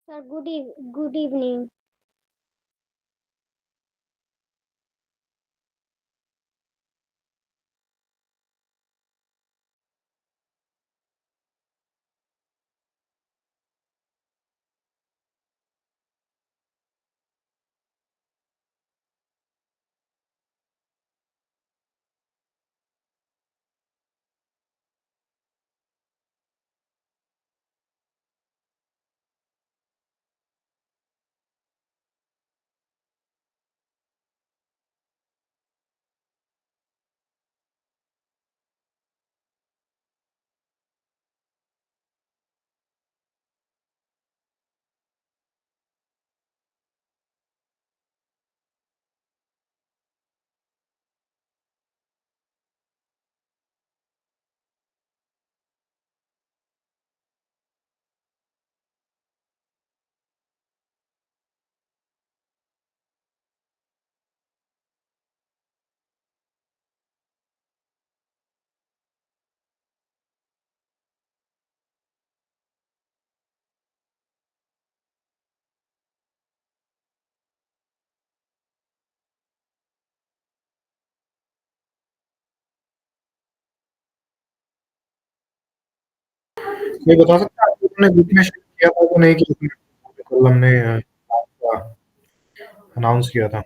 Sir good evening. ये बता सकते हैं आपको तुमने ग्रुप में शेयर किया था कि नहीं कि कल हमने अनाउंस किया था।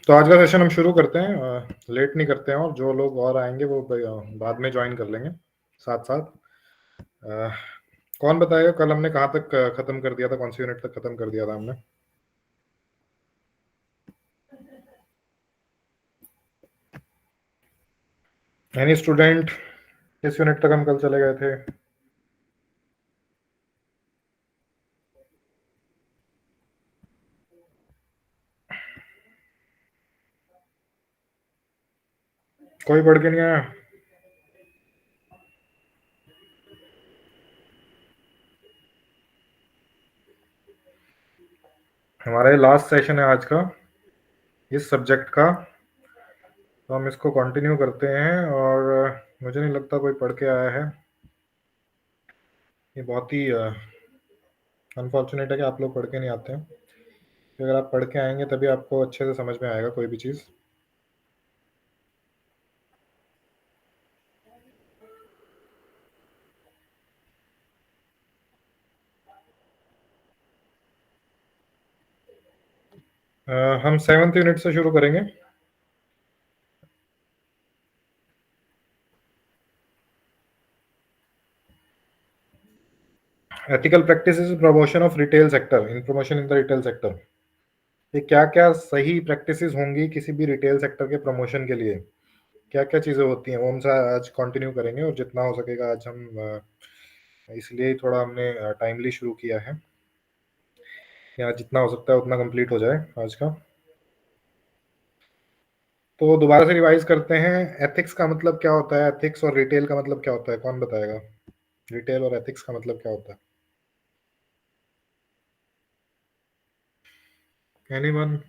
तो आज का सेशन हम शुरू करते हैं, लेट नहीं करते हैं, और जो लोग और आएंगे वो बाद में ज्वाइन कर लेंगे साथ साथ। अ, कौन बताएगा कल हमने कहाँ तक खत्म कर दिया था, कौन सी यूनिट तक खत्म कर दिया था हमने? एनी स्टूडेंट, किस यूनिट तक हम कल चले गए थे? कोई पढ़ के नहीं आया? हमारा ये लास्ट सेशन है आज का इस सब्जेक्ट का, तो हम इसको कंटिन्यू करते हैं। और मुझे नहीं लगता कोई पढ़ के आया है। ये बहुत ही अनफॉर्चुनेट है कि आप लोग पढ़ के नहीं आते हैं। तो अगर आप पढ़ के आएंगे तभी आपको अच्छे से समझ में आएगा कोई भी चीज़। हम 7th यूनिट से शुरू करेंगे। Ethical practices promotion of retail sector, in promotion in the retail sector. ये क्या क्या सही प्रैक्टिसेस होंगी किसी भी रिटेल सेक्टर के प्रमोशन के लिए, क्या क्या चीज़ें होती हैं, वो हम आज कंटिन्यू करेंगे। और जितना हो सकेगा आज हम इसलिए ही थोड़ा हमने टाइमली शुरू किया है, या जितना हो सकता है उतना कंप्लीट हो जाए आज का। तो दोबारा से रिवाइज करते हैं। एथिक्स का मतलब क्या होता है, एथिक्स और रिटेल का मतलब क्या होता है, कौन बताएगा? रिटेल और एथिक्स का मतलब क्या होता है? एनीवन?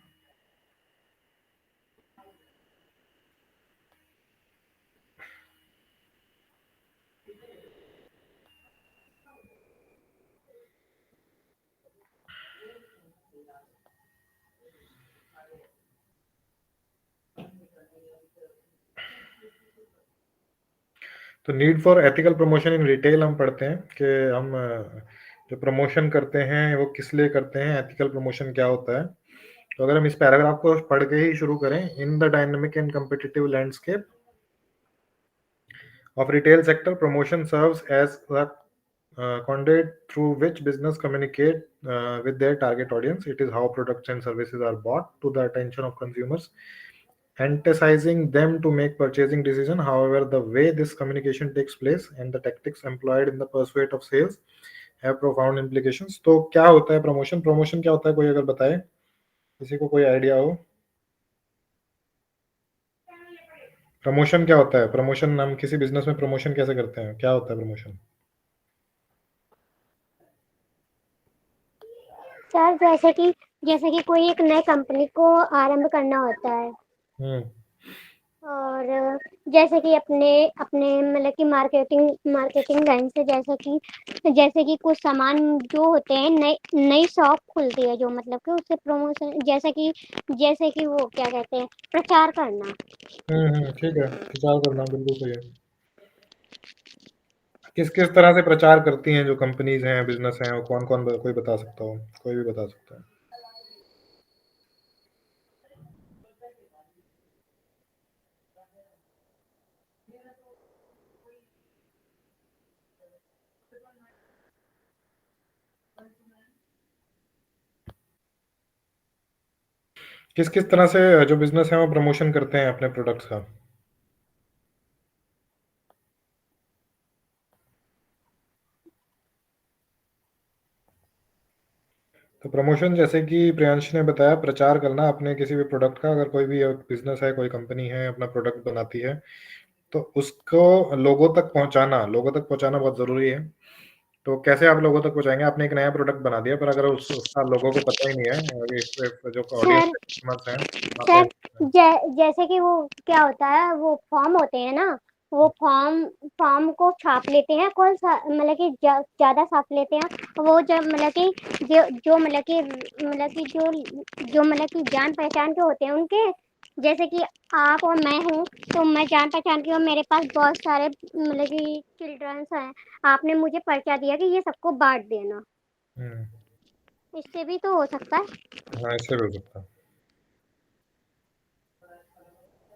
तो need for ethical promotion in retail हम पढ़ते हैं कि हम जो प्रमोशन करते हैं वो किस लिए करते हैं, एथिकल प्रमोशन क्या होता है। तो अगर हम इस पैराग्राफ को पढ़ के ही शुरू करें, in the dynamic and competitive landscape of retail sector, promotion serves as the conduit through which business communicate with their target audience. It is how products and services are bought to the attention of consumers, enticing them to make purchasing decision. However, the way this communication takes place and the tactics employed in the pursuit of sales have profound implications. तो क्या होता है promotion? Promotion क्या होता है, कोई अगर बताए, किसी को कोई आइडिया हो? प्रमोशन क्या होता है? प्रमोशन हम किसी बिजनेस में प्रमोशन कैसे करते हैं, क्या होता है प्रमोशन? सर जैसे कि कोई एक नई कंपनी को आरंभ करना होता है, हम्म। और जैसे कि अपने अपने मतलब कि मार्केटिंग लाइन से, जैसे कि कुछ सामान जो होते हैं, नई नई शॉप खुलती है जो मतलब कि उससे प्रमोशन, जैसे कि वो क्या कहते हैं, प्रचार करना। ठीक है, प्रचार करना बिल्कुल सही है। किस किस तरह से प्रचार करती हैं जो कंपनीज हैं, बिजनेस हैं, वो कौन कौन, कोई बता सकता हो? कोई भी बता सकता है। किस किस तरह से जो बिजनेस है वो प्रमोशन करते हैं अपने प्रोडक्ट्स का? तो प्रमोशन, जैसे कि प्रियांश ने बताया, प्रचार करना अपने किसी भी प्रोडक्ट का। अगर कोई भी बिजनेस है, कोई कंपनी है, अपना प्रोडक्ट बनाती है, तो उसको लोगों तक पहुंचाना बहुत जरूरी है। तो कैसे आप लोगों तक पहुंचाएंगे? आपने एक नया प्रोडक्ट बना दिया, पर अगर उसका लोगों को पता ही नहीं है, जो ऑडियंस सर कस्टमर्स हैं, आप सर जैसे कि वो क्या होता है, वो फॉर्म होते हैं ना, वो फॉर्म को छाप लेते हैं, मतलब कि ज्यादा छाप लेते हैं वो, जब मतलब कि जो मतलब कि जान पहचान के होते हैं उनके, जैसे कि आप और मैं हूँ, तो मैं जान पहचान की, और मेरे पास बहुत सारे मतलब कि चिल्ड्रंस हैं, आपने मुझे पर्चा दिया कि ये सबको बांट देना, हम्म, इससे भी तो हो सकता है। हाँ, इससे भी हो सकता है।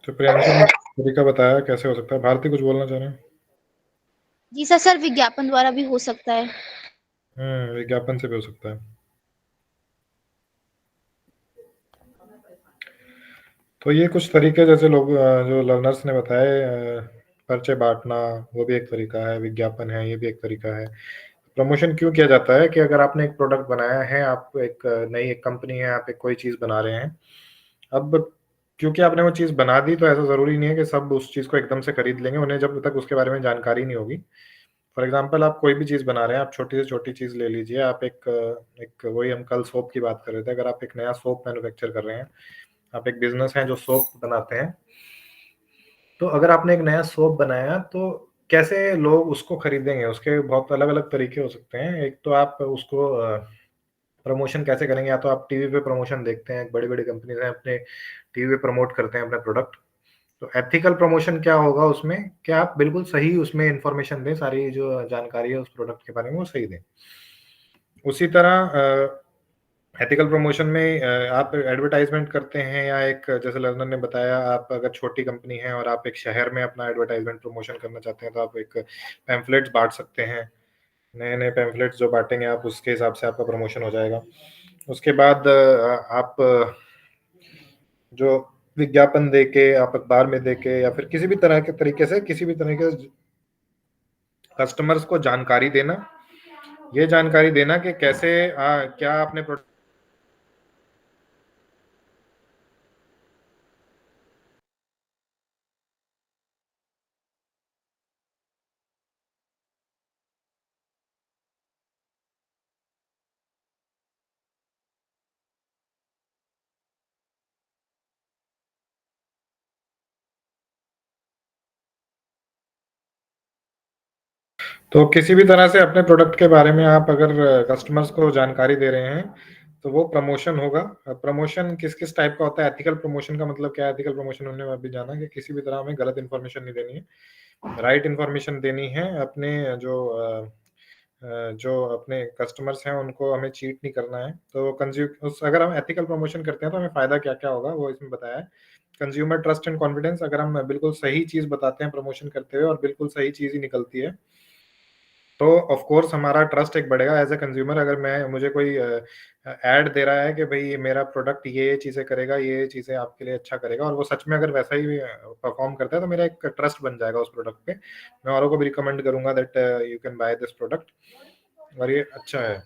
तो प्रियंशु ने तरीका बताया कैसे हो सकता है। भारती कुछ बोलना चाह रहे हैं? जी सर, सर विज्ञापन द्वारा भी हो सकता है। विज्ञापन से भी हो सकता है। तो ये कुछ तरीके जैसे लोग जो लर्नर्स ने बताए, पर्चे बांटना वो भी एक तरीका है, विज्ञापन है ये भी एक तरीका है। प्रमोशन क्यों किया जाता है कि अगर आपने एक प्रोडक्ट बनाया है, आप एक नई एक कंपनी है, आप एक कोई चीज़ बना रहे हैं, अब क्योंकि आपने वो चीज़ बना दी तो ऐसा ज़रूरी नहीं है कि सब उस चीज़ को एकदम से खरीद लेंगे, उन्हें जब तक उसके बारे में जानकारी नहीं होगी। फॉर एग्जाम्पल आप कोई भी चीज़ बना रहे हैं, आप छोटी से छोटी चीज़ ले लीजिए, आप एक वही हम कल सोप की बात कर रहे थे, अगर आप एक नया सोप मैन्युफैक्चर कर रहे हैं, आप एक बिजनेस है जो सोप बनाते हैं, तो अगर आपने एक नया सोप बनाया तो कैसे लोग उसको खरीदेंगे, उसके बहुत अलग अलग तरीके हो सकते हैं। एक तो आप उसको प्रमोशन कैसे करेंगे, या तो आप टीवी पे प्रमोशन देखते हैं, बड़ी बड़ी कंपनीज हैं अपने टीवी पे प्रमोट करते हैं अपने प्रोडक्ट। तो एथिकल प्रमोशन क्या होगा उसमें, कि आप बिल्कुल सही उसमें इंफॉर्मेशन दें, सारी जो जानकारी है उस प्रोडक्ट के बारे में वो सही दें। उसी तरह एथिकल प्रमोशन में आप एडवर्टाइजमेंट करते हैं, या एक जैसे लर्नर ने बताया, आप अगर छोटी कंपनी है और आप एक शहर में अपना एडवर्टाइजमेंट प्रमोशन करना चाहते हैं, तो आप एक पैम्फलेट्स बांट सकते हैं। नए नए पैम्फलेट्स जो बांटेंगे आप, उसके हिसाब से आपका प्रमोशन हो जाएगा। उसके बाद आप जो विज्ञापन देके, आप अखबार में देके, या फिर किसी भी तरह के तरीके से, किसी भी तरह के कस्टमर्स को जानकारी देना, ये जानकारी देना कि कैसे क्या आपने तो किसी भी तरह से अपने प्रोडक्ट के बारे में आप अगर कस्टमर्स को जानकारी दे रहे हैं, तो वो प्रमोशन होगा। प्रमोशन किस किस टाइप का होता है, एथिकल प्रमोशन का मतलब क्या है? एथिकल प्रमोशन हमने अभी जाना कि किसी भी तरह हमें गलत इन्फॉर्मेशन नहीं देनी है, राइट इन्फॉर्मेशन देनी है। अपने जो अपने कस्टमर्स हैं उनको हमें चीट नहीं करना है। तो अगर हम एथिकल प्रमोशन करते हैं तो हमें फायदा क्या क्या होगा वो इसमें बताया है। कंज्यूमर ट्रस्ट एंड कॉन्फिडेंस, अगर हम बिल्कुल सही चीज बताते हैं प्रमोशन करते हुए और बिल्कुल सही चीज ही निकलती है, तो ऑफ कोर्स हमारा ट्रस्ट एक बढ़ेगा एज ए कंज्यूमर। अगर मैं मुझे कोई ऐड दे रहा है कि भाई मेरा प्रोडक्ट ये चीजें करेगा, ये चीजें आपके लिए अच्छा करेगा, और वो सच में अगर वैसा ही परफॉर्म करता है, तो मेरा एक ट्रस्ट बन जाएगा उस प्रोडक्ट पे। मैं औरों को भी रिकमेंड करूंगा that you can by this product, और ये अच्छा है।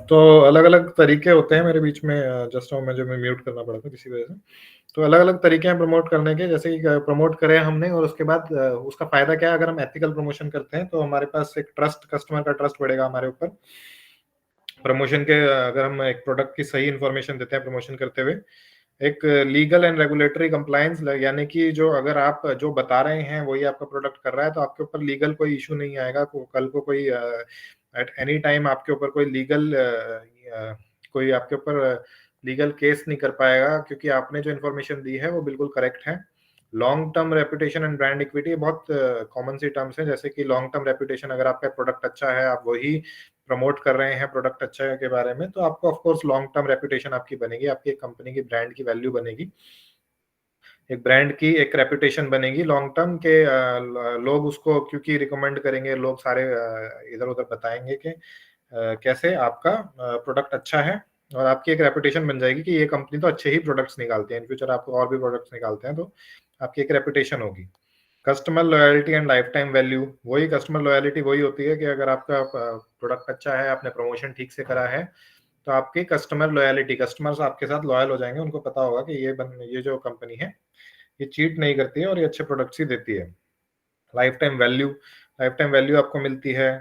तो अलग अलग तरीके होते हैं मेरे बीच में, जस्ट मुझे म्यूट करना पड़ा था किसी वजह से। तो अलग अलग तरीके हैं प्रमोट करने के, जैसे कि प्रमोट करें हमने और उसके बाद उसका फायदा क्या है। अगर हम एथिकल प्रमोशन करते हैं तो हमारे पास एक ट्रस्ट, कस्टमर का ट्रस्ट बढ़ेगा हमारे ऊपर। प्रमोशन के अगर हम एक प्रोडक्ट की सही इंफॉर्मेशन देते हैं प्रमोशन करते हुए, एक लीगल एंड रेगुलेटरी कंप्लायंस, यानी कि जो अगर आप जो बता रहे हैं वही आपका प्रोडक्ट कर रहा है, तो आपके ऊपर लीगल कोई इशू नहीं आएगा। कल को कोई एट एनी टाइम आपके ऊपर कोई लीगल कोई आपके ऊपर लीगल केस नहीं कर पाएगा, क्योंकि आपने जो इन्फॉर्मेशन दी है वो बिल्कुल करेक्ट है। Long term reputation and brand equity बहुत कॉमन सी टर्म्स हैं, जैसे कि लॉन्ग टर्म रेपुटेशन, अगर आपका प्रोडक्ट अच्छा है, आप वही प्रमोट कर रहे हैं प्रोडक्ट अच्छा के बारे में, तो आपको of course long term reputation आपकी बनेगी, आपकी कंपनी की ब्रांड की वैल्यू बनेगी, एक ब्रांड की एक रेपुटेशन बनेगी लॉन्ग टर्म के। लोग उसको क्योंकि रिकमेंड करेंगे, लोग सारे इधर उधर बताएंगे कि कैसे आपका प्रोडक्ट अच्छा है, और आपकी एक रेपुटेशन बन जाएगी कि ये कंपनी तो अच्छे ही प्रोडक्ट्स निकालते हैं, इन फ्यूचर आपको और भी प्रोडक्ट्स निकालते हैं, तो आपकी एक रेपुटेशन होगी। Customer loyalty and life time value, वही कस्टमर लॉयल्टी वही होती है कि अगर आपका प्रोडक्ट अच्छा है, आपने प्रमोशन ठीक से करा है, तो आपकी कस्टमर लॉयल्टी, कस्टमर्स आपके साथ लॉयल हो जाएंगे, उनको पता होगा कि ये जो कंपनी है ये चीट नहीं करती है और ये अच्छे प्रोडक्ट्स ही देती है। Life time value, life time value आपको मिलती है।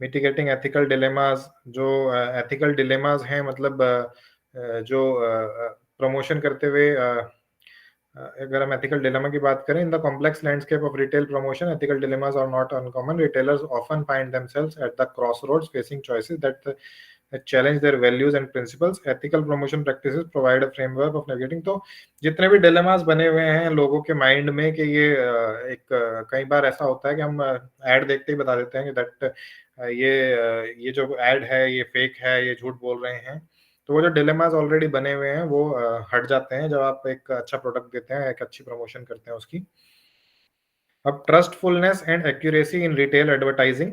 मिटिगेटिंग एथिकल डिलेमास, जो एथिकल डिलेमास हैं, मतलब जो प्रमोशन करते हुए अगर हम एथिकल डिलेमा की बात करें, in the complex landscape of retail promotion ethical dilemmas are not uncommon. Retailers often find themselves at the crossroads facing choices that challenge their values and principles. Ethical promotion practices provide a framework of navigating। तो जितने भी dilemmas बने हुए हैं लोगों के mind में कि ये कई बार ऐसा होता है कि हम ऐड देखते ही बता देते हैं कि दैट ये जो ऐड है ये फेक है, ये झूठ बोल रहे हैं। तो वो जो डिलेमास ऑलरेडी बने हुए हैं वो हट जाते हैं जब आप एक अच्छा प्रोडक्ट देते हैं, एक अच्छी प्रमोशन करते हैं उसकी। अब trustfulness and accuracy in retail advertising.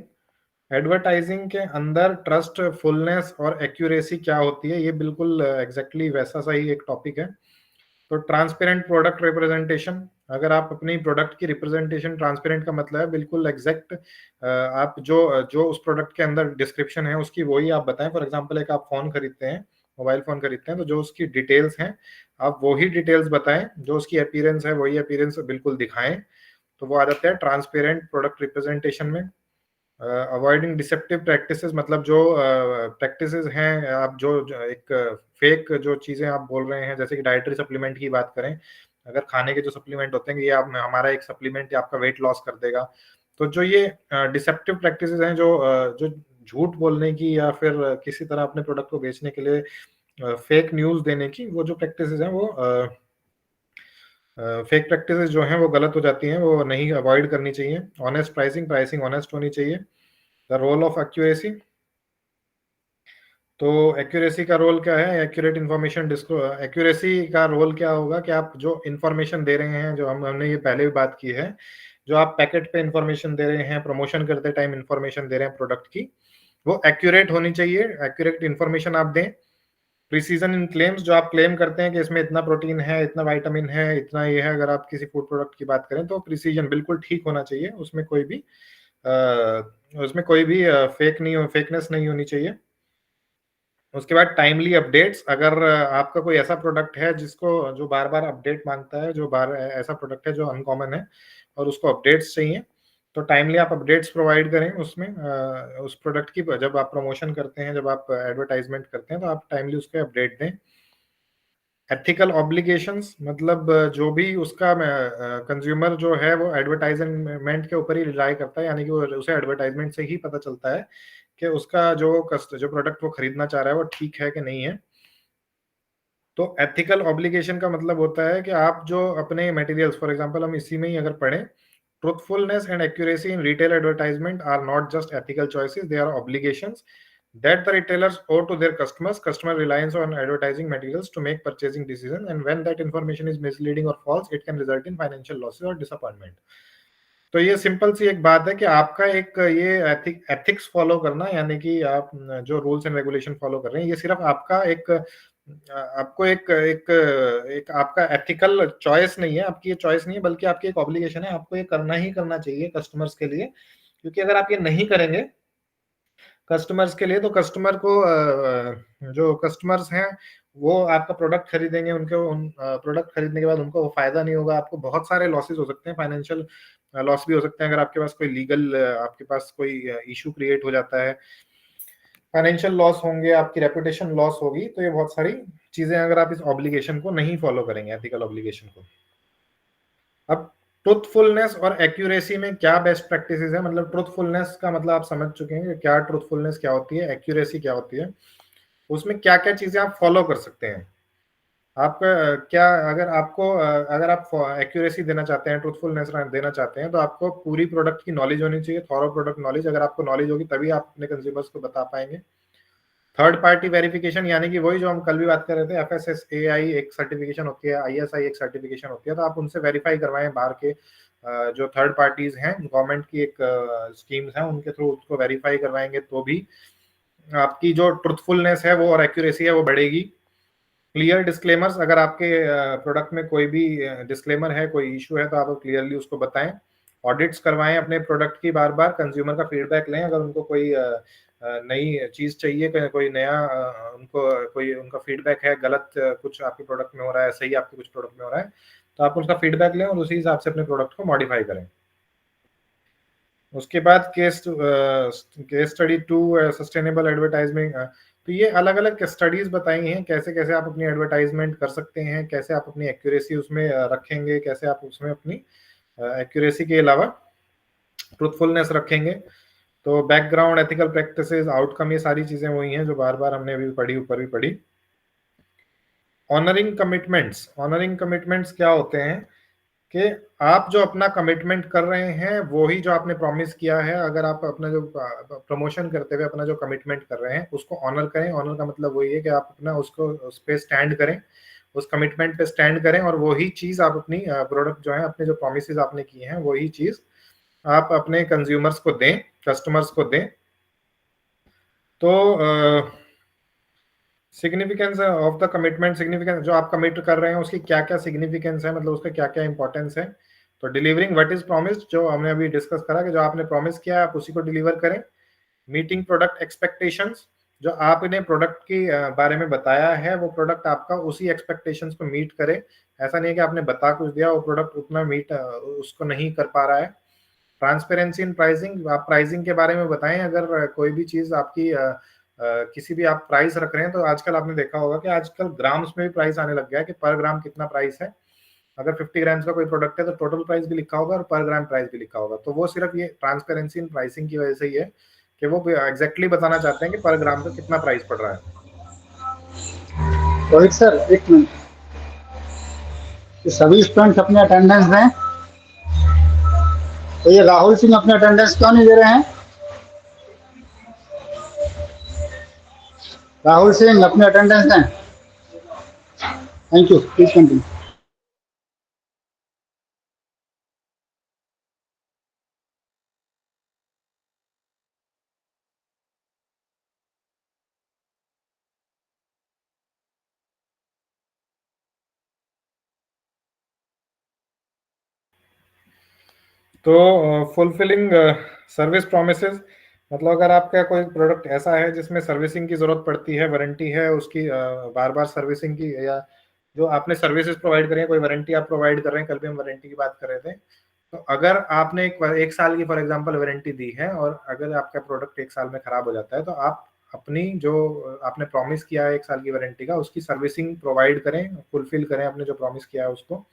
Advertising के अंदर ट्रस्टफुलनेस और एक्यूरेसी क्या होती है, ये बिल्कुल एग्जैक्टली वैसा सा ही एक टॉपिक है। तो ट्रांसपेरेंट प्रोडक्ट रिप्रेजेंटेशन, अगर आप अपनी प्रोडक्ट की रिप्रेजेंटेशन, ट्रांसपेरेंट का मतलब है बिल्कुल एग्जैक्ट, आप जो जो उस प्रोडक्ट के अंदर डिस्क्रिप्शन है उसकी वही आप बताएं। फॉर एग्जांपल एक आप फोन खरीदते हैं, मोबाइल फोन खरीदते हैं, तो जो उसकी डिटेल्स हैं आप वही डिटेल्स बताएं, जो उसकी अपीयरेंस है वही अपीयरेंस बिल्कुल दिखाएं। तो वो आ जाता है ट्रांसपेरेंट प्रोडक्ट रिप्रेजेंटेशन में। अवॉइडिंग डिसेप्टिव प्रैक्टिसेस, मतलब जो प्रैक्टिसेस हैं, आप जो एक फेक जो चीजें आप बोल रहे हैं, जैसे कि डाइटरी सप्लीमेंट की बात करें, अगर खाने के जो सप्लीमेंट होते हैं कि ये आप हमारा एक सप्लीमेंट आपका वेट लॉस कर देगा, तो जो ये डिसेप्टिव प्रैक्टिसेस हैं, जो झूठ बोलने की या फिर किसी तरह अपने प्रोडक्ट को बेचने के लिए फेक न्यूज देने की, वो जो प्रैक्टिसेस हैं वो फेक प्रैक्टिसेस जो हैं वो गलत हो जाती हैं, वो नहीं, अवॉइड करनी चाहिए। ऑनेस्ट प्राइसिंग, प्राइसिंग ऑनेस्ट होनी चाहिए। द रोल ऑफ एक्यूरेसी, तो एक्यूरेसी का रोल क्या है, एक्यूरेट इन्फॉर्मेशन एक्यूरेसी का रोल क्या होगा कि आप जो इन्फॉर्मेशन दे रहे हैं, जो हमने ये पहले भी बात की है, जो आप पैकेट पे इन्फॉर्मेशन दे रहे हैं, प्रमोशन करते टाइम इन्फॉर्मेशन दे रहे हैं प्रोडक्ट की, वो एक्यूरेट होनी चाहिए। एक्यूरेट इन्फॉर्मेशन आप दें। प्रिसीजन इन क्लेम्स, जो आप क्लेम करते हैं कि इसमें इतना प्रोटीन है, इतना विटामिन है, इतना ये है, अगर आप किसी फूड प्रोडक्ट की बात करें तो प्रिसीजन बिल्कुल ठीक होना चाहिए, उसमें कोई भी फेक नहीं हो, फेकनेस नहीं होनी चाहिए। उसके बाद टाइमली अपडेट्स, अगर आपका कोई ऐसा प्रोडक्ट है जिसको जो बार बार अपडेट मांगता है, जो बार ऐसा प्रोडक्ट है जो अनकॉमन है और उसको अपडेट्स चाहिए, तो टाइमली आप अपडेट्स प्रोवाइड करें उसमें, उस प्रोडक्ट की जब आप प्रमोशन करते हैं, जब आप एडवर्टाइजमेंट करते हैं, तो आप टाइमली उसके अपडेट दें। एथिकल ऑब्लिगेशंस, मतलब जो भी उसका कंज्यूमर जो है वो एडवर्टाइजमेंट के ऊपर ही रिलाई करता है, यानी कि वो उसे एडवर्टाइजमेंट से ही पता चलता है कि उसका जो प्रोडक्ट वो खरीदना चाह रहा है वो ठीक है कि नहीं है। तो एथिकल ऑब्लिगेशन का मतलब होता है कि आप जो अपने मटेरियल्स, फॉर एग्जांपल हम इसी में ही अगर पढ़ें, truthfulness and accuracy in retail advertisement are not just ethical choices, they are obligations that the retailers owe to their customers. Customer reliance on advertising materials to make purchasing decisions, and when that information is misleading or false, it can result in financial losses or disappointment. तो ये simple सी एक बात है कि आपका एक ये ethics follow करना, यानी कि आप जो रूल्स एंड रेगुलेशन फॉलो कर रहे हैं, ये सिर्फ आपका एक आपको एक आपका एथिकल चॉइस नहीं है, आपकी ये चॉइस नहीं है, बल्कि आपकी एक ऑब्लिगेशन है, आपको ये करना ही करना चाहिए कस्टमर्स के लिए। क्योंकि अगर आप ये नहीं करेंगे कस्टमर्स के लिए, तो कस्टमर को जो कस्टमर्स हैं वो आपका प्रोडक्ट खरीदेंगे, उनके उन प्रोडक्ट खरीदने के बाद उनको फायदा नहीं होगा, आपको बहुत सारे लॉसेस हो सकते हैं, फाइनेंशियल लॉस भी हो सकते हैं, अगर आपके पास कोई लीगल आपके पास कोई इशू क्रिएट हो जाता है, फाइनेंशियल लॉस होंगे, आपकी रेपुटेशन लॉस होगी। तो ये बहुत सारी चीजें, अगर आप इस ऑब्लिगेशन को नहीं फॉलो करेंगे, एथिकल ऑब्लिगेशन को। अब ट्रूथफुलनेस और एक्यूरेसी में क्या बेस्ट प्रैक्टिसेस है, मतलब ट्रूथफुलनेस का मतलब आप समझ चुके हैं कि क्या ट्रूथफुलनेस क्या होती है, एक्यूरेसी क्या होती है, उसमें क्या क्या चीजें आप फॉलो कर सकते हैं। आपका क्या, अगर आप एक्यूरेसी देना चाहते हैं, ट्रूथफुलनेस देना चाहते हैं, तो आपको पूरी प्रोडक्ट की नॉलेज होनी चाहिए, थॉरो प्रोडक्ट नॉलेज। अगर आपको नॉलेज होगी तभी आप अपने कंज्यूमर्स को बता पाएंगे। थर्ड पार्टी वेरिफिकेशन, यानी कि वही जो हम कल भी बात कर रहे थे, FSSAI एक सर्टिफिकेशन होती है, ISI एक सर्टिफिकेशन होती है, तो आप उनसे वेरीफाई करवाएं, बाहर के जो थर्ड पार्टीज हैं, गवर्नमेंट की एक स्कीम्स हैं, उनके थ्रू उसको वेरीफाई करवाएंगे, तो भी आपकी जो ट्रुथफुलनेस है वो और एक्यूरेसी है वो बढ़ेगी। क्लियर डिस्क्लेमर्स, अगर आपके प्रोडक्ट में कोई भी डिस्क्लेमर है, कोई इशू है, तो आप क्लियरली उसको बताएं। ऑडिट्स करवाएं अपने प्रोडक्ट की, बार बार कंज्यूमर का फीडबैक लें, अगर उनको कोई नई चीज चाहिए, कोई नया उनको कोई उनका फीडबैक है, गलत कुछ आपके प्रोडक्ट में हो रहा है, सही आपके कुछ प्रोडक्ट में हो रहा है, तो आप उसका फीडबैक लें और उसी हिसाब से अपने प्रोडक्ट को मॉडिफाई करें। उसके बाद केस स्टडी 2 सस्टेनेबल एडवर्टाइजमेंट। तो ये अलग अलग स्टडीज बताई हैं कैसे कैसे आप अपनी एडवर्टाइजमेंट कर सकते हैं, कैसे आप अपनी एक्यूरेसी उसमें रखेंगे, कैसे आप उसमें अपनी एक्यूरेसी के अलावा ट्रूथफुलनेस रखेंगे। तो बैकग्राउंड, एथिकल प्रैक्टिसेस, आउटकम, ये सारी चीजें वही हैं जो बार बार हमने अभी पढ़ी, ऊपर भी पढ़ी। Honouring commitments. ऑनरिंग कमिटमेंट्स क्या होते हैं कि आप जो अपना कमिटमेंट कर रहे हैं वो ही जो आपने प्रॉमिस किया है, अगर आप अपना जो प्रमोशन करते हुए अपना जो कमिटमेंट कर रहे हैं उसको ऑनर करें। ऑनर का मतलब वही है कि आप अपना उसको उस पे स्टैंड करें, उस कमिटमेंट पे स्टैंड करें, और वही चीज आप अपनी प्रोडक्ट जो है, अपने जो प्रॉमिसेस आपने किए हैं वही चीज आप अपने कंज्यूमर्स को दें, कस्टमर्स को दें। तो significance of the commitment, significance जो आप कमिट कर रहे हैं उसकी क्या क्या सिग्निफिकेंस है, मतलब उसका क्या क्या इंपॉर्टेंस है। तो डिलीवरिंग व्हाट इज प्रॉमिस्ड, जो हमने अभी डिस्कस करा कि जो आपने प्रॉमिस किया है आप उसी को डिलीवर करें। मीटिंग प्रोडक्ट एक्सपेक्टेशंस, जो आपने प्रोडक्ट की बारे में बताया है वो प्रोडक्ट आपका उसी एक्सपेक्टेशंस को मीट करे। ऐसा नहीं है कि आपने बता कुछ दिया, वो प्रोडक्ट उतना मीट उसको नहीं कर पा रहा है। ट्रांसपेरेंसी इन प्राइसिंग, आप प्राइसिंग के बारे में बताएं। अगर कोई भी चीज आपकी किसी भी आप प्राइस रख रहे हैं, तो आजकल आपने देखा होगा कि आजकल ग्राम्स में भी प्राइस आने लग गया है कि पर ग्राम कितना प्राइस है। अगर 50 ग्राम्स का कोई प्रोडक्ट है तो टोटल प्राइस भी लिखा होगा और पर ग्राम प्राइस भी लिखा होगा। तो वो सिर्फ ये ट्रांसपेरेंसी इन प्राइसिंग की वजह से ही है कि वो एग्जैक्टली बताना चाहते हैं कि पर ग्राम का कितना प्राइस पड़ रहा है। रोहित सर एक मिनट, सभी स्टूडेंट्स अपने अटेंडेंस दें। तो ये राहुल सिंह अपने अटेंडेंस क्यों नहीं दे रहे हैं? राहुल सिंह अपने अटेंडेंस दें। Thank you, please continue. तो फुलफिलिंग सर्विस प्रोमिसेस, मतलब अगर आपका कोई प्रोडक्ट ऐसा है जिसमें सर्विसिंग की जरूरत पड़ती है, वारंटी है उसकी बार बार सर्विसिंग की, या जो आपने सर्विसेज प्रोवाइड करें, कोई वारंटी आप प्रोवाइड कर रहे हैं, कल भी हम वारंटी की बात कर रहे थे। तो अगर आपने एक साल की फॉर एग्जांपल वारंटी दी है और अगर आपका प्रोडक्ट एक साल में खराब हो जाता है, तो आप अपनी जो आपने प्रॉमिस किया है एक साल की वारंटी का, उसकी सर्विसिंग प्रोवाइड करें, फुलफिल करें आपने जो प्रॉमिस किया है उसको,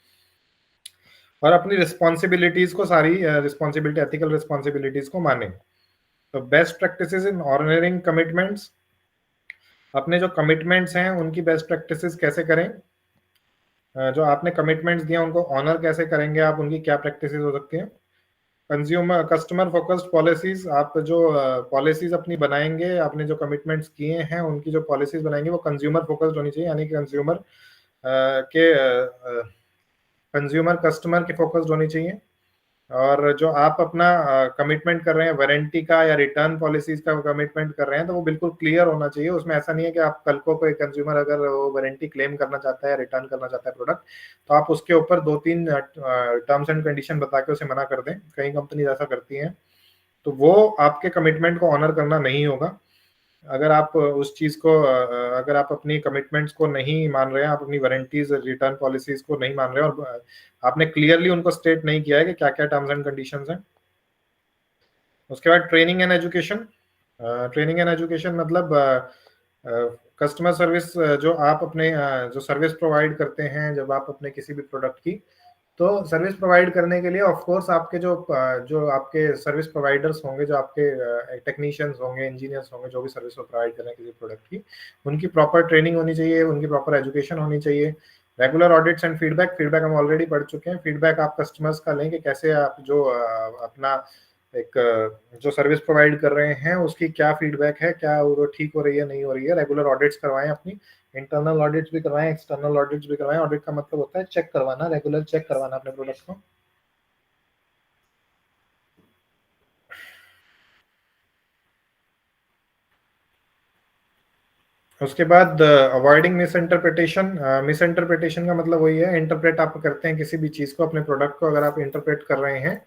और अपनी रिस्पॉन्सिबिलिटीज को, सारी रिस्पॉन्सिबिलिटी, एथिकल रिस्पॉन्सिबिलिटीज को माने। तो बेस्ट प्रैक्टिसेस इन ऑनरिंग कमिटमेंट्स, अपने जो कमिटमेंट्स हैं उनकी बेस्ट प्रैक्टिसेस कैसे करें, जो आपने कमिटमेंट्स दिए उनको ऑनर कैसे करेंगे आप, उनकी क्या प्रैक्टिसेस हो सकती हैं। कंज्यूमर कस्टमर फोकस्ड पॉलिसीज, आप जो पॉलिसीज अपनी बनाएंगे, आपने जो कमिटमेंट्स किए हैं उनकी जो पॉलिसीज बनाएंगे वो कंज्यूमर फोकस्ड होनी चाहिए, यानी कि कंज्यूमर कस्टमर के फोकस्ड होनी चाहिए। और जो आप अपना कमिटमेंट कर रहे हैं वारंटी का या रिटर्न पॉलिसीज का कमिटमेंट कर रहे हैं, तो वो बिल्कुल क्लियर होना चाहिए। उसमें ऐसा नहीं है कि आप कल को कोई कंज्यूमर अगर वो वारंटी क्लेम करना चाहता है, रिटर्न करना चाहता है प्रोडक्ट, तो आप उसके ऊपर 2-3 टर्म्स एंड कंडीशन बता के उसे मना कर दें। कई कंपनी ऐसा करती हैं, तो वो आपके कमिटमेंट को ऑनर करना नहीं होगा। अगर आप उस चीज को अगर आप अपनी कमिटमेंट्स को नहीं मान रहे हैं, आप अपनी वारंटीज, रिटर्न पॉलिसीज को नहीं मान रहे हैं और आपने क्लियरली उनको स्टेट नहीं किया है कि क्या क्या टर्म्स एंड कंडीशंस हैं। उसके बाद training and education. Training and education मतलब कस्टमर सर्विस, जो आप अपने जो सर्विस प्रोवाइड करते हैं जब आप अपने किसी भी प्रोडक्ट की, तो सर्विस प्रोवाइड करने के लिए ऑफ कोर्स आपके जो आपके सर्विस प्रोवाइडर्स होंगे, जो आपके टेक्नीशियंस होंगे, इंजीनियर्स होंगे, जो भी सर्विस प्रोवाइड कर रहे हैं किसी प्रोडक्ट की, उनकी प्रॉपर ट्रेनिंग होनी चाहिए, उनकी प्रॉपर एजुकेशन होनी चाहिए। रेगुलर ऑडिट्स एंड फीडबैक हम ऑलरेडी पढ़ चुके हैं। फीडबैक आप कस्टमर्स का लें कि कैसे आप जो अपना एक जो सर्विस प्रोवाइड कर रहे हैं उसकी क्या फीडबैक है, क्या वो ठीक हो रही है, नहीं हो रही है। रेगुलर ऑडिट्स करवाएं, अपनी इंटरनल ऑडिट्स भी करवाएं, एक्सटर्नल ऑडिट्स भी करवाएं। ऑडिट का मतलब होता है चेक करवाना, रेगुलर चेक करवाना अपने प्रोडक्ट को। उसके बाद अवॉइडिंग मिसइंटरप्रिटेशन का मतलब वही है, इंटरप्रेट आप करते हैं किसी भी चीज को, अपने प्रोडक्ट को अगर आप इंटरप्रेट कर रहे हैं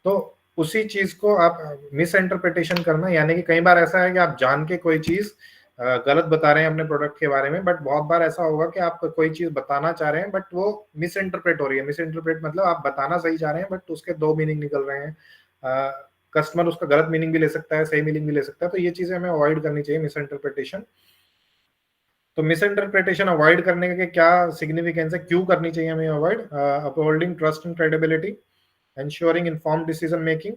तो उसी चीज को आप मिस इंटरप्रिटेशन करना, यानी कि कई बार ऐसा है कि आप जान के कोई चीज गलत बता रहे हैं अपने प्रोडक्ट के बारे में, बट बहुत बार ऐसा होगा कि आप कोई चीज बताना चाह रहे हैं बट वो मिस इंटरप्रेट हो रही है। मिस इंटरप्रेट मतलब आप बताना सही चाह रहे हैं बट उसके दो मीनिंग निकल रहे हैं। कस्टमर उसका गलत मीनिंग भी ले सकता है, सही मीनिंग भी ले सकता है। तो ये चीजें हमें अवॉइड करनी चाहिए, मिस इंटरप्रिटेशन। तो मिस इंटरप्रिटेशन अवॉइड करने के क्या सिग्निफिकेंस है, क्यों करनी चाहिए हमें avoid? Upholding trust and credibility, ensuring informed decision making,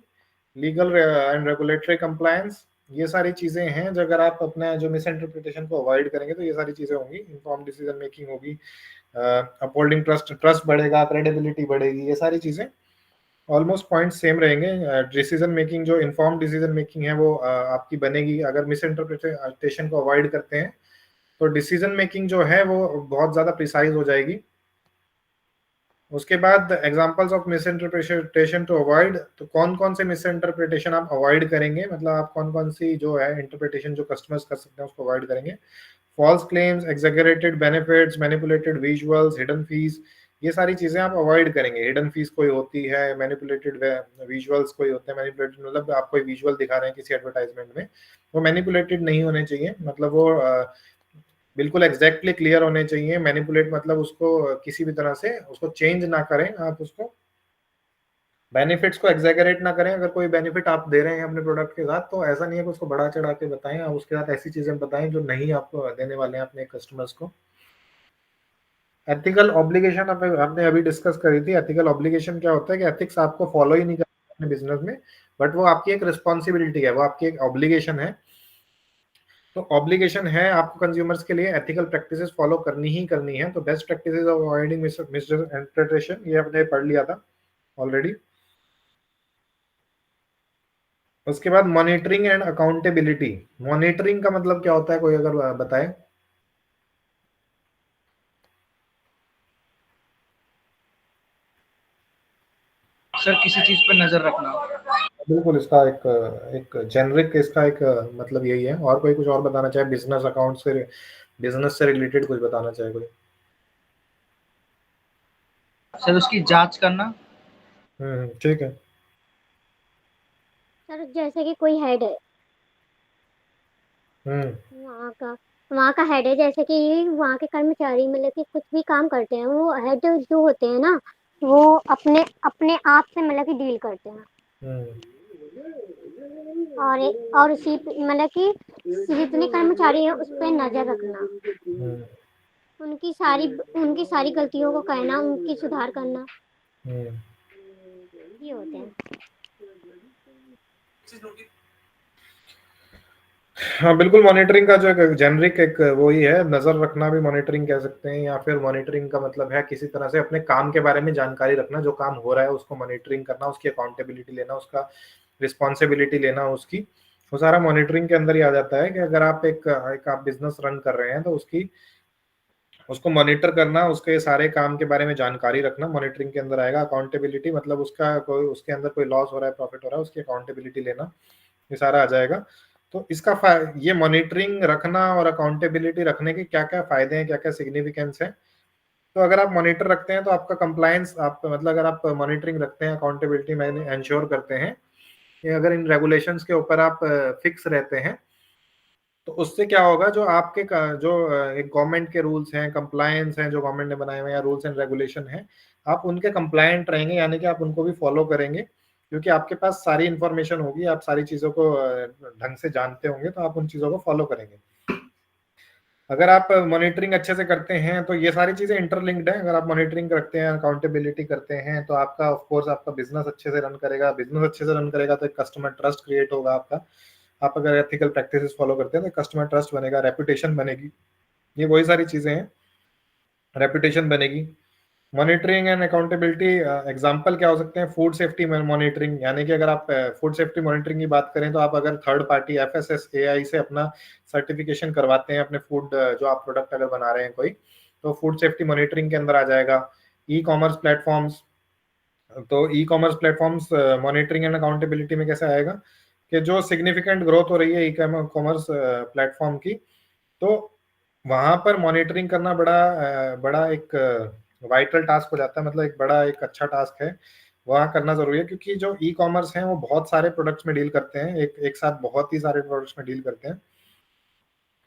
legal and regulatory compliance, ये सारी चीजें हैं जो अगर आप अपना जो मिस इंटरप्रिटेशन को अवॉइड करेंगे तो ये सारी चीजें होंगी। इन्फॉर्म डिसीजन मेकिंग होगी, अपहोल्डिंग ट्रस्ट बढ़ेगा, क्रेडिबिलिटी बढ़ेगी, ये सारी चीजें ऑलमोस्ट पॉइंट सेम रहेंगे। डिसीजन मेकिंग जो इन्फॉर्म डिसीजन मेकिंग है वो आपकी बनेगी। अगर मिस इंटरप्रिटेशन को अवॉइड करते हैं तो डिसीजन मेकिंग जो है वो बहुत ज्यादा प्रिसाइज हो जाएगी। उसके बाद examples of misinterpretation to avoid, तो कौन कौन से मिस इंटरप्रिटेशन आप अवॉइड करेंगे, मतलब आप कौन कौन सी जो है इंटरप्रिटेशन जो कस्टमर्स कर सकते हैं उसको अवॉइड करेंगे। False claims, exaggerated benefits, manipulated visuals, hidden fees, ये सारी चीजें आप अवॉइड करेंगे। हिडन फीस कोई होती है, मैनिपुलेटेड विजुअल्स कोई होते हैं। मैनिपुलेटेड मतलब आप कोई विजुअल दिखा रहे हैं किसी एडवर्टाइजमेंट में, वो मैनिपुलेटेड नहीं होने चाहिए, मतलब वो बिल्कुल एग्जैक्टली क्लियर होने चाहिए। मैनिपुलेट मतलब उसको किसी भी तरह से उसको चेंज ना करें आप, उसको बेनिफिट्स को एग्जैगरेट ना करें। अगर कोई बेनिफिट आप दे रहे हैं अपने प्रोडक्ट के साथ तो ऐसा नहीं है कि उसको बढ़ा चढ़ा के बताएं, आप उसके साथ ऐसी चीजें बताएं जो नहीं आपको देने वाले हैं अपने कस्टमर्स को। एथिकल ऑब्लिगेशन हमने अभी डिस्कस करी थी। एथिकल ऑब्लिगेशन क्या होता है कि एथिक्स आपको फॉलो ही नहीं करना अपने बिजनेस में, बट वो आपकी एक रिस्पॉन्सिबिलिटी है, वो आपकी एक ऑब्लिगेशन है। तो ऑब्लिगेशन है आपको कंज्यूमर्स के लिए एथिकल प्रैक्टिसेस फॉलो करनी ही करनी है। तो बेस्ट प्रैक्टिसेस ऑफ अवॉइडिंग मिसइंटरप्रिटेशन ये हमने पढ़ लिया था ऑलरेडी। उसके बाद मॉनिटरिंग एंड अकाउंटेबिलिटी। मॉनिटरिंग का मतलब क्या होता है, कोई अगर बताए? सर किसी चीज पर नजर रखना। बिल्कुल, इसका एक जेनरिक इसका एक मतलब यही है। और कोई कुछ और बताना चाहे बिजनेस अकाउंट से, बिजनेस से रिलेटेड कुछ बताना चाहे कोई? सर उसकी जांच करना। ठीक है। सर जैसे कि कोई हेड है, वहाँ का हेड है, जैसे कि वहाँ के कर्मचारी मतलब कि कुछ भी काम करते हैं, वो हेड जो होते हैं ना, वो अपने अपने आप से मतलब कि डील करते हैं। और उसी मतलब कि जितने कर्मचारी हैं उस पर नजर रखना, उनकी सारी गलतियों को कहना, उनकी सुधार करना, ये होते हैं। हाँ बिल्कुल, मॉनिटरिंग का जो एक जेनरिक एक वो ही है, नजर रखना भी मॉनिटरिंग कह सकते हैं। या फिर मॉनिटरिंग का मतलब है किसी तरह से अपने काम के बारे में जानकारी रखना, जो काम हो रहा है उसको मॉनिटरिंग करना, उसकी अकाउंटेबिलिटी लेना, उसका रिस्पॉन्सिबिलिटी लेना उसकी, वो सारा मॉनिटरिंग के अंदर ही आ जाता है। कि अगर आप एक आप बिजनेस रन कर रहे हैं तो उसको मॉनिटर करना, उसके सारे काम के बारे में जानकारी रखना मॉनिटरिंग के अंदर आएगा। अकाउंटेबिलिटी मतलब उसके अंदर कोई लॉस हो रहा है, प्रॉफिट हो रहा है, उसकी अकाउंटेबिलिटी लेना, ये सारा आ जाएगा। तो ये मॉनिटरिंग रखना और अकाउंटेबिलिटी रखने के क्या क्या फायदे हैं, क्या क्या सिग्निफिकेंस है। तो अगर आप मॉनिटर रखते हैं तो आपका कंप्लायंस, आप मतलब अगर आप मॉनिटरिंग रखते हैं, अकाउंटेबिलिटी में इंश्योर करते हैं कि अगर इन रेगुलेशंस के ऊपर आप फिक्स रहते हैं तो उससे क्या होगा, जो आपके जो एक गवर्नमेंट के रूल्स हैं, कंप्लायंस हैं जो गवर्नमेंट ने बनाए हुए हैं, या रूल्स एंड रेगुलेशन हैं, आप उनके कंप्लायंट रहेंगे, यानी कि आप उनको भी फॉलो करेंगे, क्योंकि आपके पास सारी इंफॉर्मेशन होगी, आप सारी चीजों को ढंग से जानते होंगे, तो आप उन चीजों को फॉलो करेंगे। अगर आप मॉनिटरिंग अच्छे से करते हैं तो ये सारी चीजें इंटरलिंक्ड है। अगर आप मॉनिटरिंग करते हैं, अकाउंटेबिलिटी करते हैं, तो आपका ऑफ कोर्स आपका बिजनेस अच्छे से रन करेगा। बिजनेस अच्छे से रन करेगा तो एक कस्टमर ट्रस्ट क्रिएट होगा आपका। आप अगर एथिकल प्रैक्टिसेस फॉलो करते हैं तो कस्टमर ट्रस्ट बनेगा, रेपुटेशन बनेगी, ये वही सारी चीजें हैं, रेपुटेशन बनेगी। मॉनिटरिंग एंड अकाउंटेबिलिटी एग्जांपल क्या हो सकते हैं? फूड सेफ्टी मॉनिटरिंग, यानी कि अगर आप फूड सेफ्टी मॉनिटरिंग की बात करें तो आप अगर थर्ड पार्टी FSSAI से अपना सर्टिफिकेशन करवाते हैं अपने फूड जो आप प्रोडक्ट अगर बना रहे हैं कोई, तो फूड सेफ्टी मॉनिटरिंग के अंदर आ जाएगा। ई कॉमर्स प्लेटफॉर्म्स, तो e commerce platforms monitoring and accountability में कैसे आएगा कि जो सिग्निफिकेंट ग्रोथ हो रही है ई कॉमर्स प्लेटफॉर्म की, तो वहां पर मॉनिटरिंग करना बड़ा एक वाइटल टास्क हो जाता है, मतलब एक अच्छा टास्क है, वहाँ करना जरूरी है। क्योंकि जो ई कॉमर्स है वो बहुत सारे प्रोडक्ट्स में डील करते हैं, एक साथ बहुत ही सारे प्रोडक्ट्स में डील करते हैं,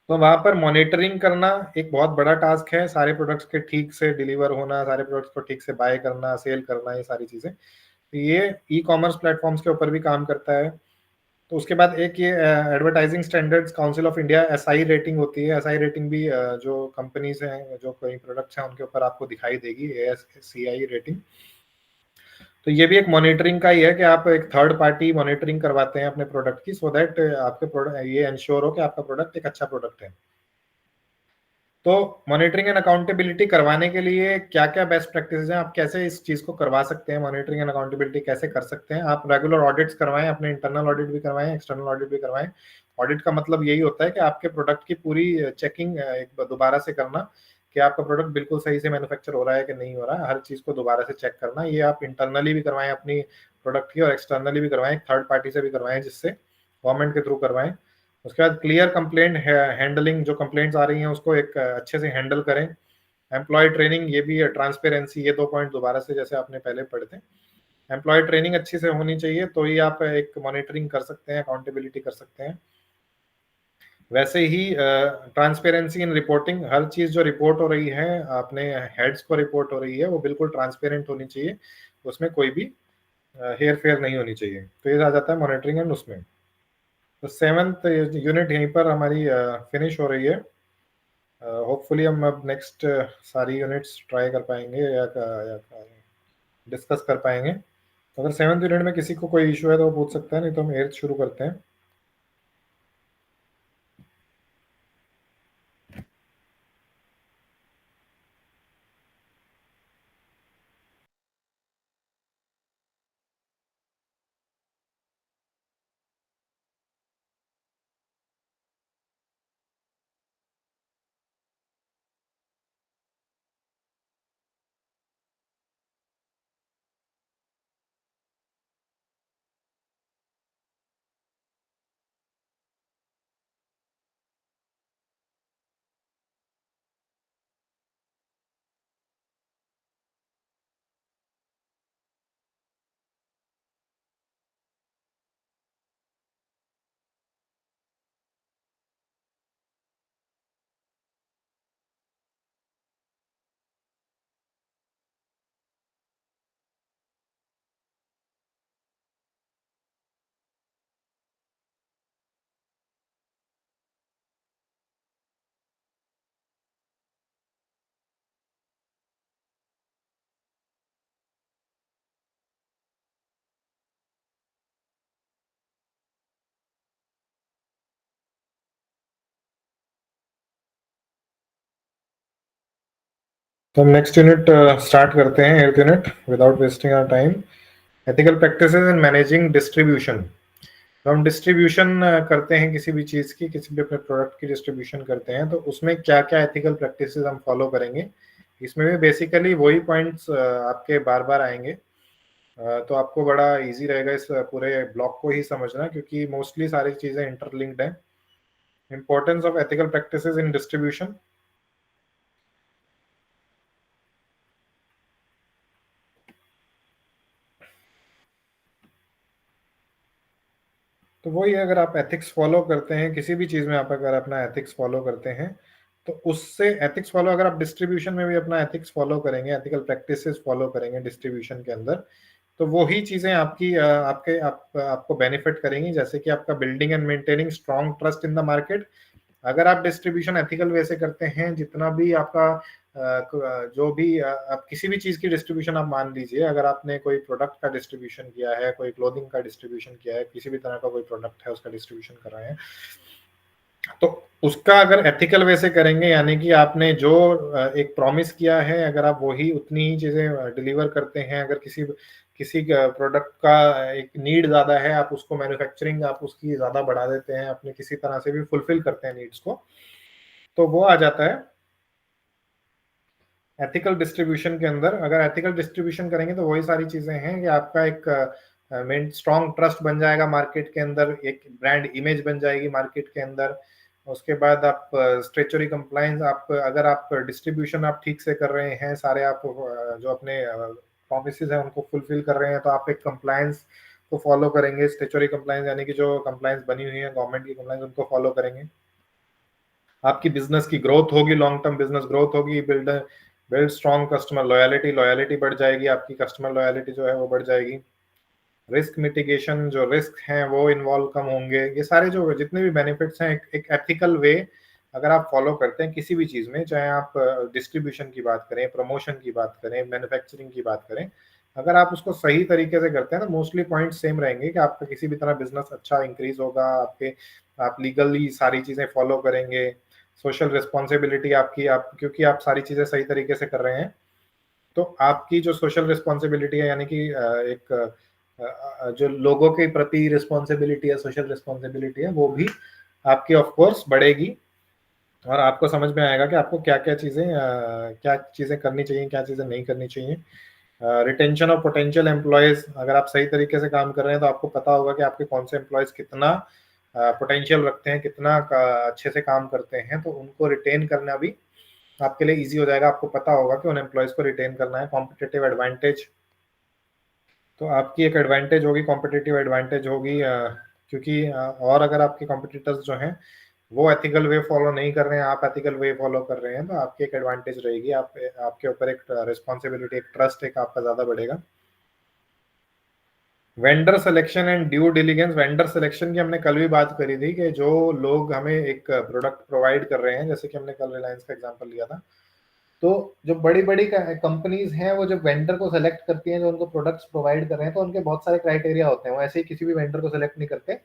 तो वहां पर मॉनिटरिंग करना एक बहुत बड़ा टास्क है। सारे प्रोडक्ट्स के ठीक से डिलीवर होना, सारे प्रोडक्ट्स को ठीक से बाय करना, सेल करना, ये सारी चीजें, तो ये ई कॉमर्स प्लेटफॉर्म्स के ऊपर भी काम करता है। तो उसके बाद एक ये advertising standards council of India SI rating होती है। एसआई रेटिंग भी जो कंपनीज हैं, जो कोई प्रोडक्ट्स हैं, उनके ऊपर आपको दिखाई देगी, एएससीआई रेटिंग। तो ये भी एक मॉनिटरिंग का ही है कि आप एक थर्ड पार्टी मॉनिटरिंग करवाते हैं अपने प्रोडक्ट की, सो दैट आपके प्रोडक्ट ये इंश्योर हो कि आपका प्रोडक्ट एक अच्छा प्रोडक्ट है। तो मॉनिटरिंग एंड अकाउंटेबिलिटी करवाने के लिए क्या क्या बेस्ट प्रैक्टिसेस हैं, आप कैसे इस चीज को करवा सकते हैं, मॉनिटरिंग एंड अकाउंटेबिलिटी कैसे कर सकते हैं? आप रेगुलर ऑडिट्स करवाएं, अपने इंटरनल ऑडिट भी करवाएं, एक्सटर्नल ऑडिट भी करवाएं। ऑडिट का मतलब यही होता है कि आपके प्रोडक्ट की पूरी चेकिंग एक दोबारा से करना कि आपका प्रोडक्ट बिल्कुल सही से मैन्युफैक्चर हो रहा है कि नहीं हो रहा है, हर चीज को दोबारा से चेक करना। ये आप इंटरनली भी करवाएं अपनी प्रोडक्ट की, और एक्सटर्नली भी करवाएं, थर्ड पार्टी से भी करवाएं, जिससे गवर्नमेंट के थ्रू करवाएं। उसके बाद क्लियर कंप्लेंट हैंडलिंग, जो कंप्लेंट्स आ रही हैं उसको एक अच्छे से हैंडल करें। एम्प्लॉय ट्रेनिंग, ये भी ट्रांसपेरेंसी, ये 2 पॉइंट दोबारा से जैसे आपने पहले पढ़े थे। एम्प्लॉय ट्रेनिंग अच्छी से होनी चाहिए, तो ही आप एक मॉनिटरिंग कर सकते हैं, अकाउंटेबिलिटी कर सकते हैं। वैसे ही ट्रांसपेरेंसी इन रिपोर्टिंग, हर चीज जो रिपोर्ट हो रही है अपने हेड्स को रिपोर्ट हो रही है, वो बिल्कुल ट्रांसपेरेंट होनी चाहिए, उसमें कोई भी हेर फेर नहीं होनी चाहिए। तो ये आ जाता है मॉनिटरिंग एंड उसमें। तो 7th यूनिट यहीं पर हमारी फिनिश हो रही है। होपफुली हम अब नेक्स्ट सारी यूनिट्स ट्राई कर पाएंगे या डिस्कस कर पाएंगे। तो अगर 7th यूनिट में किसी को कोई इशू है तो वो पूछ सकता है, नहीं तो हम 8th शुरू करते हैं। तो हम नेक्स्ट यूनिट स्टार्ट करते हैं, 8th unit, without wasting our time. Ethical practices in managing distribution. तो हम डिस्ट्रीब्यूशन करते हैं किसी भी चीज की, किसी भी अपने प्रोडक्ट की डिस्ट्रीब्यूशन करते हैं, तो उसमें क्या क्या एथिकल प्रैक्टिसेस हम फॉलो करेंगे। इसमें भी बेसिकली वही पॉइंट्स आपके बार बार आएंगे। तो आपको बड़ा इजी रहेगा इस पूरे ब्लॉक को ही समझना, क्योंकि मोस्टली सारी चीजें इंटरलिंक्ड हैं। Importance of ethical practices in distribution. तो वही है, अगर आप एथिक्स फॉलो करते हैं किसी भी चीज में, आप अगर अपना एथिक्स फॉलो करते हैं, तो उससे एथिक्स फॉलो, अगर आप डिस्ट्रीब्यूशन में भी अपना एथिक्स फॉलो करेंगे, एथिकल प्रैक्टिसेस फॉलो करेंगे डिस्ट्रीब्यूशन के अंदर, तो वो ही चीजें आपको बेनिफिट करेंगी। जैसे कि आपका building and maintaining strong trust in the market. अगर आप डिस्ट्रीब्यूशन एथिकल वे से करते हैं, जितना भी आपका जो भी आप किसी भी चीज की डिस्ट्रीब्यूशन आप मान लीजिए, अगर आपने कोई प्रोडक्ट का डिस्ट्रीब्यूशन किया है, कोई क्लोथिंग का डिस्ट्रीब्यूशन किया है, किसी भी तरह का कोई प्रोडक्ट है उसका डिस्ट्रीब्यूशन कर रहे हैं, तो उसका अगर एथिकल वे से करेंगे, यानी कि आपने जो एक प्रॉमिस किया है, अगर आप वही उतनी ही चीजें डिलीवर करते हैं, अगर किसी प्रोडक्ट का एक नीड ज्यादा है, आप उसको मैन्युफैक्चरिंग आप उसकी ज्यादा बढ़ा देते हैं, अपने किसी तरह से भी फुलफिल करते हैं नीड्स को, तो वो आ जाता है एथिकल डिस्ट्रीब्यूशन के अंदर। अगर एथिकल डिस्ट्रीब्यूशन करेंगे तो वही सारी चीजें हैं कि आपका एक स्ट्रॉन्ग ट्रस्ट बन जाएगा मार्केट के अंदर, एक ब्रांड इमेज बन जाएगी मार्केट के अंदर। उसके बाद आप स्टैट्यूटरी कंप्लायंस, आप अगर आप डिस्ट्रीब्यूशन आप ठीक से कर रहे हैं, सारे आप जो अपने प्रॉमिसेस हैं उनको फुलफिल कर रहे हैं, तो आप एक कंप्लायंस को फॉलो करेंगे। स्टैट्यूटरी कंप्लायंस यानी कि जो कंप्लायंस बनी हुई है गवर्नमेंट की कंप्लायंस, उनको फॉलो करेंगे। आपकी बिजनेस की ग्रोथ होगी, लॉन्ग टर्म बिजनेस ग्रोथ होगी। Build strong customer loyalty, loyalty बढ़ जाएगी, आपकी कस्टमर लॉयलिटी जो है वो बढ़ जाएगी। रिस्क मिटिगेशन, जो रिस्क हैं वो इन्वॉल्व कम होंगे। ये सारे जो जितने भी बेनिफिट्स हैं, एक एथिकल वे अगर आप फॉलो करते हैं किसी भी चीज में, चाहे आप डिस्ट्रीब्यूशन की बात करें, प्रमोशन की बात करें, मैन्युफैक्चरिंग की बात करें, अगर आप उसको सही तरीके से करते हैं तो मोस्टली पॉइंट सेम रहेंगे कि आपका किसी भी तरह बिजनेस अच्छा इंक्रीज होगा, आप लीगली सारी चीजें फॉलो करेंगे, सोशल रिस्पॉन्सिबिलिटी आपकी, आप क्योंकि आप सारी चीजें सही तरीके से कर रहे हैं, तो आपकी जो सोशल रिस्पॉन्सिबिलिटी है, यानी कि एक जो लोगों के प्रति रिस्पॉन्सिबिलिटी है, सोशल रिस्पॉन्सिबिलिटी है, वो भी आपकी ऑफ कोर्स बढ़ेगी, और आपको समझ में आएगा कि आपको क्या क्या चीजें करनी चाहिए, क्या चीजें नहीं करनी चाहिए। रिटेंशन ऑफ पोटेंशियल एम्प्लॉयज, अगर आप सही तरीके से काम कर रहे हैं तो आपको पता होगा कि आपके कौन से एम्प्लॉयज कितना पोटेंशियल रखते हैं, कितना अच्छे से काम करते हैं, तो उनको रिटेन करना भी आपके लिए इजी हो जाएगा। आपको पता होगा कि उन एम्प्लॉयज को रिटेन करना है। कॉम्पिटिटिव एडवांटेज, तो आपकी एक एडवांटेज होगी, कॉम्पिटिटिव एडवांटेज होगी, क्योंकि और अगर आपके कॉम्पिटिटर्स जो हैं वो एथिकल वे फॉलो नहीं कर रहे हैं, आप एथिकल वे फॉलो कर रहे हैं, तो आपकी एक एडवांटेज रहेगी, आपके ऊपर एक रिस्पॉन्सिबिलिटी, एक ट्रस्ट एक आपका ज्यादा बढ़ेगा। Vendor selection and due diligence, vendor selection की हमने कल भी बात करी थी कि जो लोग हमें एक प्रोडक्ट प्रोवाइड कर रहे हैं, जैसे कि हमने कल रिलायंस का एग्जांपल लिया था, तो जो बड़ी बड़ी कंपनीज हैं वो जब वेंडर को सेलेक्ट करती हैं, जो उनको प्रोडक्ट्स प्रोवाइड कर रहे हैं, तो उनके बहुत सारे क्राइटेरिया होते हैं, वो ऐसे ही किसी भी वेंडर को सेलेक्ट नहीं करते,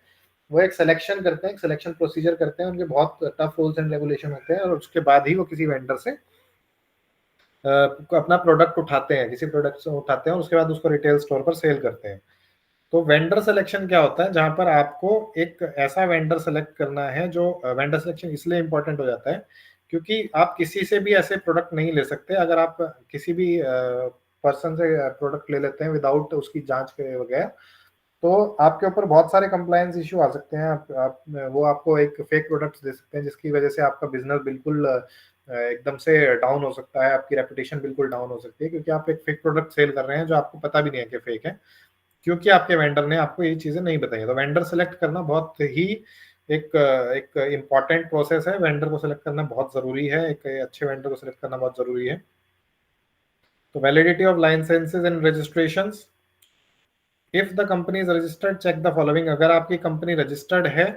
वो एक सिलेक्शन करते हैं, एक सिलेक्शन प्रोसीजर करते हैं, उनके बहुत टफ रूल्स एंड रेगुलेशन होते हैं, और उसके बाद ही वो किसी वेंडर से अपना प्रोडक्ट उठाते हैं, किसी प्रोडक्ट से उठाते हैं, और उसके बाद उसको रिटेल स्टोर पर सेल करते हैं। तो वेंडर सिलेक्शन क्या होता है, जहां पर आपको एक ऐसा वेंडर सेलेक्ट करना है, जो वेंडर सिलेक्शन इसलिए इंपॉर्टेंट हो जाता है क्योंकि आप किसी से भी ऐसे प्रोडक्ट नहीं ले सकते। अगर आप किसी भी पर्सन से प्रोडक्ट ले लेते हैं विदाउट उसकी जांच के वगैरह, तो आपके ऊपर बहुत सारे कंप्लायंस इश्यू आ सकते हैं। वो आपको एक फेक प्रोडक्ट्स दे सकते हैं, जिसकी वजह से आपका बिजनेस बिल्कुल एकदम से डाउन हो सकता है, आपकी रेपुटेशन बिल्कुल डाउन हो सकती है, क्योंकि आप एक फेक प्रोडक्ट सेल कर रहे हैं जो आपको पता भी नहीं है कि फेक है, क्योंकि आपके वेंडर ने आपको ये चीजें नहीं बताई। तो वेंडर सेलेक्ट करना बहुत ही एक एक इम्पॉर्टेंट प्रोसेस है, वेंडर को सेलेक्ट करना बहुत जरूरी है, एक अच्छे वेंडर को सेलेक्ट करना बहुत जरूरी है। तो validity of licences and registrations, if the company is registered check the following, अगर आपकी कंपनी रजिस्टर्ड है,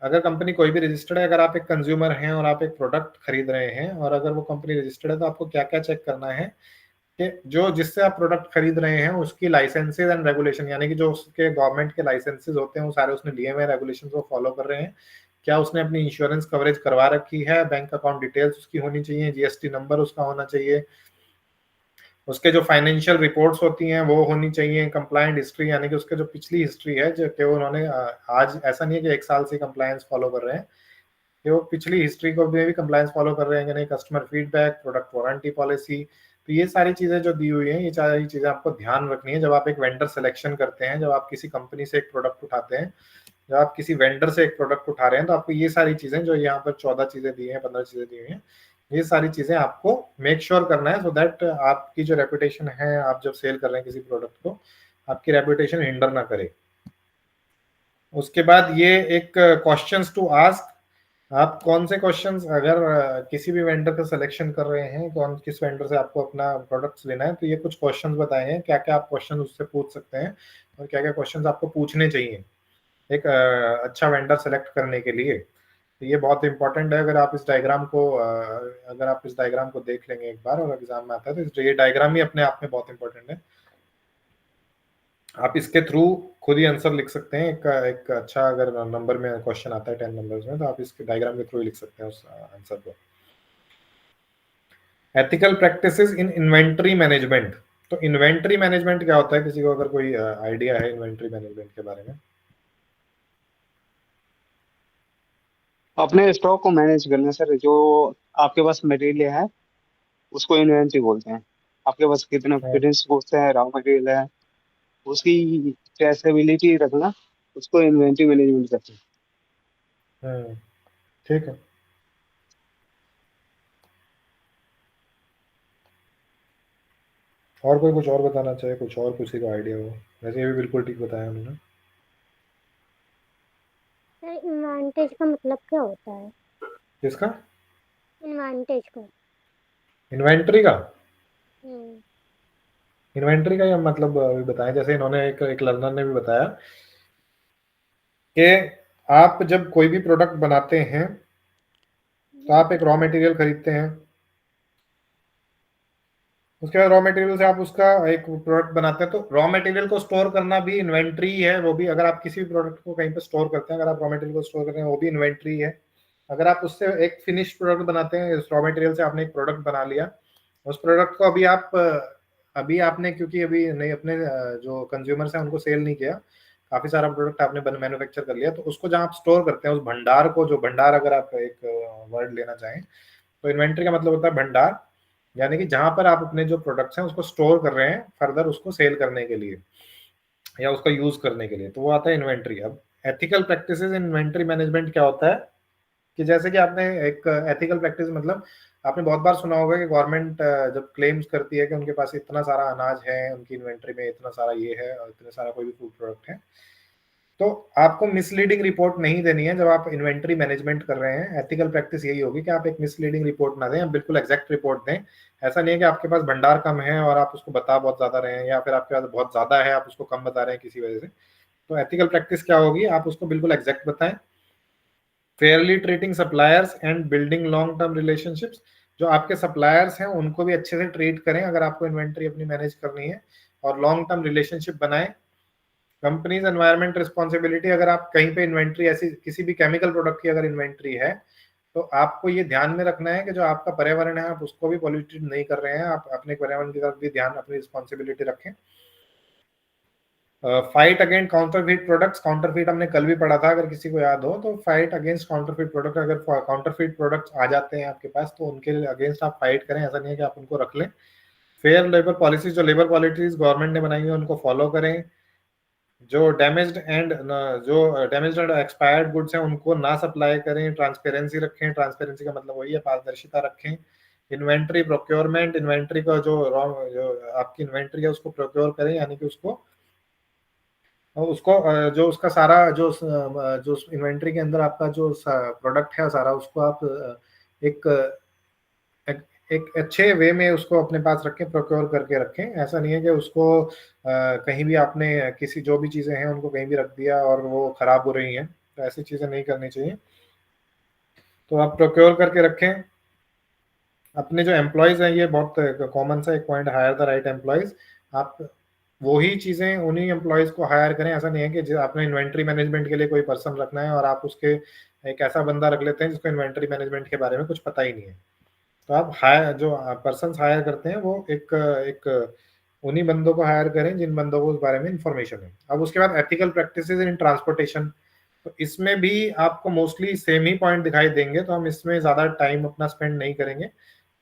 अगर कंपनी कोई भी रजिस्टर्ड है, अगर आप एक कंज्यूमर हैं और आप एक प्रोडक्ट खरीद रहे हैं और अगर वो कंपनी रजिस्टर्ड है, तो आपको क्या क्या चेक करना है कि जो जिससे आप प्रोडक्ट खरीद रहे हैं उसकी लाइसेंसेज एंड रेगुलेशन, यानी कि जो उसके गवर्नमेंट के लाइसेंसेज होते हैं वो सारे उसने लिए हुए हैं, रेगुलेशन को फॉलो कर रहे हैं, क्या उसने अपनी इंश्योरेंस कवरेज करवा रखी है, बैंक अकाउंट डिटेल्स उसकी होनी चाहिए, जीएसटी नंबर उसका होना चाहिए, उसके जो फाइनेंशियल रिपोर्ट्स होती हैं वो होनी चाहिए, कंप्लायंट हिस्ट्री, यानी कि उसके जो पिछली हिस्ट्री है, जो कि उन्होंने आज ऐसा नहीं है कि एक साल से कंप्लायंस फॉलो कर रहे हैं, कि वो पिछली हिस्ट्री को भी कंप्लायंस फॉलो कर रहे हैं कि नहीं, customer feedback, product warranty policy. तो ये सारी चीजें जो दी हुई हैं, ये सारी चीजें आपको ध्यान रखनी है जब आप एक वेंडर सिलेक्शन करते हैं, जब आप किसी कंपनी से एक प्रोडक्ट उठाते हैं, जब आप किसी वेंडर से एक प्रोडक्ट उठा रहे हैं, तो आपको ये सारी चीजें जो यहाँ पर 14 चीजें दी हैं, 15 चीजें दी हुई हैं, ये सारी चीजें आपको मेक श्योर करना है, सो दैट आपकी जो रेपुटेशन है, आप जब सेल कर रहे हैं किसी प्रोडक्ट को, आपकी रेपुटेशन हिंडर ना करे। उसके बाद ये एक क्वेश्चंस टू आस्क, आप कौन से क्वेश्चंस, अगर किसी भी वेंडर का सिलेक्शन कर रहे हैं, कौन किस वेंडर से आपको अपना प्रोडक्ट्स लेना है, तो ये कुछ क्वेश्चंस बताए हैं, क्या क्या आप क्वेश्चन उससे पूछ सकते हैं और क्या क्या क्वेश्चंस आपको पूछने चाहिए एक अच्छा वेंडर सेलेक्ट करने के लिए। तो ये बहुत इंपॉर्टेंट है। अगर आप इस डायग्राम को देख लेंगे एक बार और एग्जाम में आता है, तो ये डायग्राम ही अपने आप में बहुत इंपॉर्टेंट है। आप इसके थ्रू खुद ही आंसर लिख सकते हैं। एक अच्छा, अगर नंबर में क्वेश्चन आता है 10 नंबर्स में, तो आप इसके डायग्राम के थ्रू ही लिख सकते हैं उस आंसर को। एथिकल प्रैक्टिसेस इन इन्वेंटरी मैनेजमेंट, तो इन्वेंटरी मैनेजमेंट क्या होता है, किसी को अगर कोई आइडिया है इन्वेंटरी मैनेजमेंट के बारे में? अपने स्टॉक को मैनेज करना सर, जो आपके पास मटेरियल है उसको इन्वेंटरी बोलते हैं। आपके पास कितना फिनिश गुड्स है, रॉ मटेरियल है, उसकी ट्रेसेबिलिटी रखना, उसको इन्वेंटरी मैनेजमेंट कहते हैं। ठीक है। और कोई कुछ और बताना चाहे, कुछ और किसी को आइडिया हो? वैसे ये भी बिल्कुल ठीक बताया हमने। एडवांटेज का मतलब क्या होता है? किसका? एडवांटेज का। इन्वेंटरी का? इन्वेंट्री का ये मतलब अभी बताया, जैसे इन्होंने एक लर्नर ने भी बताया कि आप जब कोई भी प्रोडक्ट बनाते हैं तो आप एक रॉ मटेरियल खरीदते हैं, उसके बाद रॉ मटेरियल से आप उसका एक प्रोडक्ट बनाते हैं। तो रॉ मटेरियल को स्टोर करना भी इन्वेंट्री है, वो भी अगर आप किसी भी प्रोडक्ट को कहीं पे स्टोर करते हैं, अगर आप रॉ मटेरियल को स्टोर करते हैं वो भी इन्वेंट्री है। अगर आप उससे एक फिनिश प्रोडक्ट बनाते हैं, इस रॉ मटेरियल से आपने एक प्रोडक्ट बना लिया, उस प्रोडक्ट को अभी आपने क्योंकि अभी नहीं अपने जो कंज्यूमर्स हैं उनको सेल नहीं किया, काफी सारा प्रोडक्ट आपने मैन्युफैक्चर कर लिया, तो उसको जहां आप स्टोर करते हैं उस भंडार को, जो भंडार अगर आप एक वर्ड लेना चाहें तो इन्वेंट्री का मतलब होता है भंडार, यानी कि जहां पर आप अपने जो प्रोडक्ट्स हैं उसको स्टोर कर रहे हैं फर्दर उसको सेल करने के लिए या उसका यूज करने के लिए, तो वो आता है इन्वेंट्री। अब ethical practices in inventory management क्या होता है कि जैसे कि आपने एक एथिकल प्रैक्टिस मतलब आपने बहुत बार सुना होगा कि गवर्नमेंट जब क्लेम्स करती है कि उनके पास इतना सारा अनाज है, उनकी इन्वेंट्री में इतना सारा ये है और इतना सारा कोई भी फूड प्रोडक्ट है, तो आपको मिसलीडिंग रिपोर्ट नहीं देनी है जब आप इन्वेंट्री मैनेजमेंट कर रहे हैं। एथिकल प्रैक्टिस यही होगी कि आप एक मिसलीडिंग रिपोर्ट ना दें, बिल्कुल एग्जैक्ट रिपोर्ट दें। ऐसा नहीं है कि आपके पास भंडार कम है और आप उसको बता बहुत ज्यादा रहे हैं, या फिर आपके पास बहुत ज्यादा है आप उसको कम बता रहे हैं किसी वजह से। तो एथिकल प्रैक्टिस क्या होगी, आप उसको बिल्कुल एग्जैक्ट बताएं। Fairlie treating suppliers and building long term relationships, जो आपके सप्लायर्स हैं उनको भी अच्छे से ट्रीट करें अगर आपको इन्वेंट्री अपनी मैनेज करनी है, और लॉन्ग टर्म रिलेशनशिप बनाएं। कंपनीज एनवायरमेंट रिस्पॉन्सिबिलिटी, अगर आप कहीं पे इन्वेंट्री ऐसी किसी भी केमिकल प्रोडक्ट की अगर इन्वेंट्री है तो आपको ये ध्यान में रखना है कि जो आपका पर्यावरण है आप उसको भी पॉल्यूटेड नहीं कर रहे हैं, आप अपने पर्यावरण की तरफ भी ध्यान, अपनी रिस्पॉन्सिबिलिटी रखें। Fight against counterfeit products, counterfeit हमने कल भी पढ़ा था अगर किसी को याद हो, तो फाइट अगेंस्ट काउंटरफीट प्रोडक्ट, अगर काउंटरफीट प्रोडक्ट्स आ जाते हैं आपके पास तो उनके अगेंस्ट आप फाइट करें, ऐसा नहीं है कि आप उनको रख लें। फेयर लेबर पॉलिसीज, जो लेबर पॉलिसीज गवर्नमेंट ने बनाई है उनको फॉलो करें। जो डैमेज्ड एंड एक्सपायर्ड गुड्स हैं उनको ना सप्लाई करें। ट्रांसपेरेंसी रखें, ट्रांसपेरेंसी का मतलब वही है पारदर्शिता रखें। इन्वेंट्री प्रोक्योरमेंट, इन्वेंट्री का जो आपकी इन्वेंट्री है उसको प्रोक्योर करें, यानी कि उसको जो उसका सारा जो इन्वेंट्री के अंदर आपका जो प्रोडक्ट है सारा उसको आप एक एक एक अच्छे वे में उसको अपने पास रखें, प्रोक्योर करके रखें। ऐसा नहीं है कि उसको कहीं भी आपने किसी जो भी चीज़ें हैं उनको कहीं भी रख दिया और वो खराब हो रही हैं, तो ऐसी चीज़ें नहीं करनी चाहिए। तो आप प्रोक्योर करके रखें। अपने जो एम्प्लॉयज़ हैं, ये बहुत कॉमन सा एक point, hire the right employees. आप वही चीज़ें उन्हीं एम्प्लॉयज़ को हायर करें। ऐसा नहीं है कि आपने इन्वेंट्री मैनेजमेंट के लिए कोई पर्सन रखना है और आप उसके एक ऐसा बंदा रख लेते हैं जिसको इन्वेंट्री मैनेजमेंट के बारे में कुछ पता ही नहीं है। तो आप जो पर्सन हायर करते हैं वो एक उन्हीं बंदों को हायर करें जिन बंदों को उस बारे में इंफॉर्मेशन है। अब उसके बाद एथिकल प्रैक्टिसेस इन ट्रांसपोर्टेशन, तो इसमें भी आपको मोस्टली सेम ही पॉइंट दिखाई देंगे, तो हम इसमें ज़्यादा टाइम अपना स्पेंड नहीं करेंगे।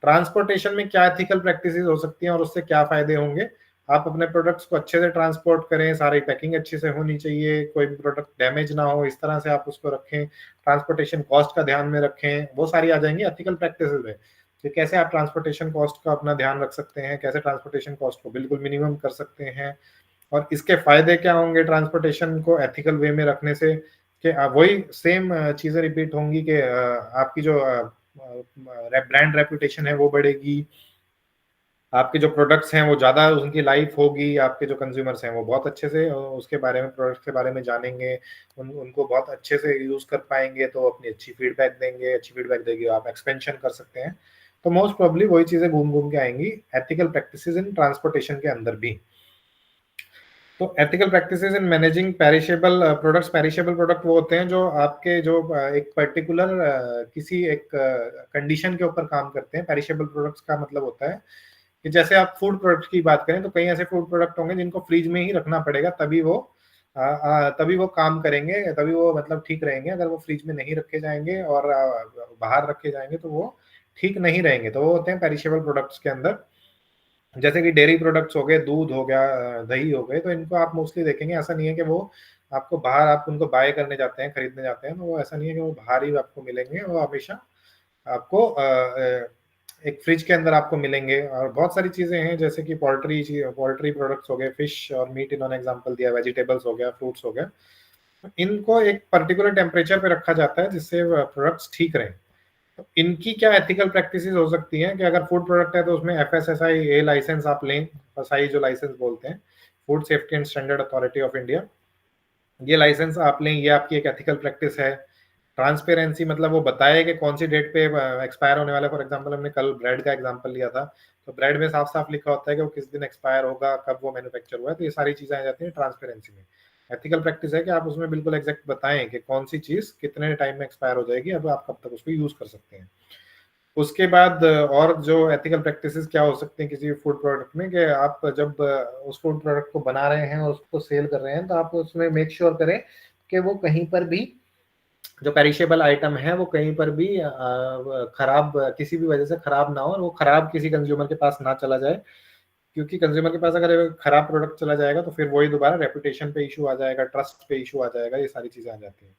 ट्रांसपोर्टेशन में क्या एथिकल प्रैक्टिसेस हो सकती हैं और उससे क्या फायदे होंगे, आप अपने प्रोडक्ट्स को अच्छे से ट्रांसपोर्ट करें, सारी पैकिंग अच्छे से होनी चाहिए, कोई भी प्रोडक्ट डैमेज ना हो, इस तरह से आप उसको रखें। ट्रांसपोर्टेशन कॉस्ट का ध्यान में रखें, वो सारी आ जाएंगी एथिकल प्रैक्टिसेस में कि कैसे आप ट्रांसपोर्टेशन कॉस्ट का अपना ध्यान रख सकते हैं, कैसे ट्रांसपोर्टेशन कॉस्ट को बिल्कुल मिनिमम कर सकते हैं, और इसके फायदे क्या होंगे ट्रांसपोर्टेशन को एथिकल वे में रखने से। कि वही सेम चीज़ें रिपीट होंगी कि आपकी जो ब्रांड रेपुटेशन है वो बढ़ेगी, आपके जो प्रोडक्ट्स हैं वो ज़्यादा उनकी लाइफ होगी, आपके जो कंज्यूमर्स हैं वो बहुत अच्छे से उसके बारे में, प्रोडक्ट के बारे में जानेंगे, उनको बहुत अच्छे से यूज़ कर पाएंगे, तो अपनी अच्छी फीडबैक देंगे, अच्छी फीडबैक देगी आप एक्सपेंशन कर सकते हैं। तो मोस्ट प्रोबेबली वही चीज़ें घूम घूम के आएंगी एथिकल प्रैक्टिसेस इन ट्रांसपोर्टेशन के अंदर भी। तो ethical practices in managing perishable products, perishable product वो होते हैं जो आपके जो एक पर्टिकुलर किसी एक कंडीशन के ऊपर काम करते हैं। पेरिशेबल प्रोडक्ट्स का मतलब होता है कि जैसे आप फूड प्रोडक्ट की बात करें तो कई ऐसे फूड प्रोडक्ट होंगे जिनको फ्रिज में ही रखना पड़ेगा, तभी वो काम करेंगे, तभी वो मतलब ठीक रहेंगे। अगर वो फ्रिज में नहीं रखे जाएंगे और बाहर रखे जाएंगे तो वो ठीक नहीं रहेंगे। तो वो होते हैं पेरिशेबल प्रोडक्ट्स के अंदर, जैसे कि डेयरी प्रोडक्ट्स हो गए, दूध हो गया, दही हो गए, तो इनको आप मोस्टली देखेंगे। ऐसा नहीं है कि वो आपको बाहर आप उनको बाय करने जाते हैं, खरीदने जाते हैं, तो वो ऐसा नहीं है कि वो बाहर ही आपको मिलेंगे, वो हमेशा आपको एक फ्रिज के अंदर आपको मिलेंगे। और बहुत सारी चीज़ें हैं जैसे कि पोल्ट्री प्रोडक्ट्स हो गए, फिश और मीट इन्होंने एग्जांपल दिया, वेजिटेबल्स हो गया, फ्रूट्स हो गया, इनको एक पर्टिकुलर टेम्परेचर पे रखा जाता है जिससे प्रोडक्ट्स ठीक रहें। इनकी क्या एथिकल प्रैक्टिसेस हो सकती हैं कि अगर फूड प्रोडक्ट है तो उसमें एफएसएसआई ए लाइसेंस आप लें, फसाई जो लाइसेंस बोलते हैं, food safety and standard authority of India, ये लाइसेंस आप लें, ये आपकी एक एथिकल प्रैक्टिस है। ट्रांसपेरेंसी मतलब वो बताए कि कौन सी डेट पे एक्सपायर होने वाला है। फॉर एग्जांपल हमने कल ब्रेड का एग्जांपल लिया था, तो ब्रेड में साफ साफ लिखा होता है कि वो किस दिन एक्सपायर होगा, कब वो मैन्युफैक्चर हुआ है, तो ये सारी चीजें आ जाती हैं ट्रांसपेरेंसी में। एथिकल प्रैक्टिस है कि आप उसमें बिल्कुल एग्जैक्ट बताएं कि कौन सी चीज कितने टाइम में एक्सपायर हो जाएगी, अब आप कब तक उसको यूज कर सकते हैं। उसके बाद और जो एथिकल प्रैक्टिसेस क्या हो सकते हैं किसी फूड प्रोडक्ट में, कि आप जब उस फूड प्रोडक्ट को बना रहे हैं और उसको सेल कर रहे हैं, तो आप उसमें मेक श्योर करें कि वो कहीं पर भी जो पेरिशेबल आइटम है वो कहीं पर भी खराब, किसी भी वजह से खराब ना हो, और वो खराब किसी कंज्यूमर के पास ना चला जाए। क्योंकि कंज्यूमर के पास अगर खराब प्रोडक्ट चला जाएगा तो फिर वही दोबारा रेपुटेशन पे इशू आ जाएगा, ट्रस्ट पे इशू आ जाएगा, ये सारी चीजें आ जाती हैं।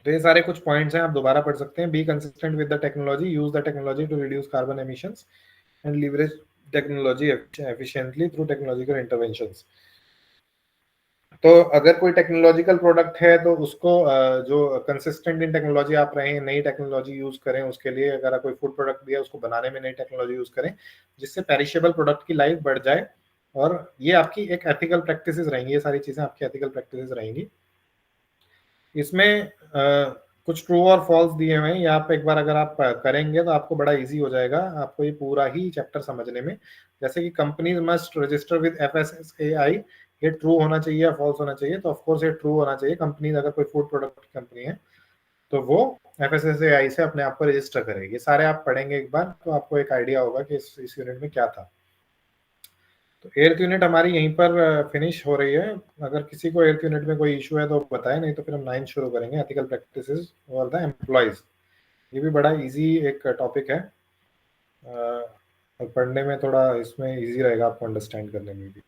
तो ये सारे कुछ पॉइंट्स हैं, आप दोबारा पढ़ सकते हैं। Be consistent with the technology, use the technology to reduce carbon emissions and leverage technology efficiently through technological interventions. तो अगर कोई टेक्नोलॉजिकल प्रोडक्ट है तो उसको जो कंसिस्टेंट इन टेक्नोलॉजी आप रहे हैं, नई टेक्नोलॉजी यूज करें उसके लिए। अगर कोई फूड प्रोडक्ट भी है उसको बनाने में नई टेक्नोलॉजी यूज करें, जिससे पेरिशेबल प्रोडक्ट की लाइफ बढ़ जाए। और ये आपकी एक एथिकल प्रैक्टिसेस रहेंगी, ये सारी चीजें आपकी एथिकल प्रैक्टिसेस रहेंगी। इसमें कुछ ट्रू और फॉल्स दिए हुए हैं, ये आप एक बार अगर आप करेंगे तो आपको बड़ा इजी हो जाएगा आपको ये पूरा ही चैप्टर समझने में। जैसे कि companies must register with FSSAI, ये ट्रू होना चाहिए या फॉल्स होना चाहिए? तो ऑफकोर्स ये ट्रू होना चाहिए। कंपनीज अगर कोई फूड प्रोडक्ट की कंपनी है तो वो एफएसएसएआई से अपने आप को रजिस्टर करे। ये सारे आप पढ़ेंगे एक बार तो आपको एक आइडिया होगा कि इस यूनिट में क्या था। तो एर्थ यूनिट हमारी यहीं पर फिनिश हो रही है। अगर किसी को एर्थ यूनिट में कोई इशू है तो बताएं, नहीं तो फिर हम 9 शुरू करेंगे, ethical practices for the employees. ये भी बड़ा इजी एक टॉपिक है, और पढ़ने में थोड़ा इसमें इजी रहेगा आपको अंडरस्टैंड करने में भी।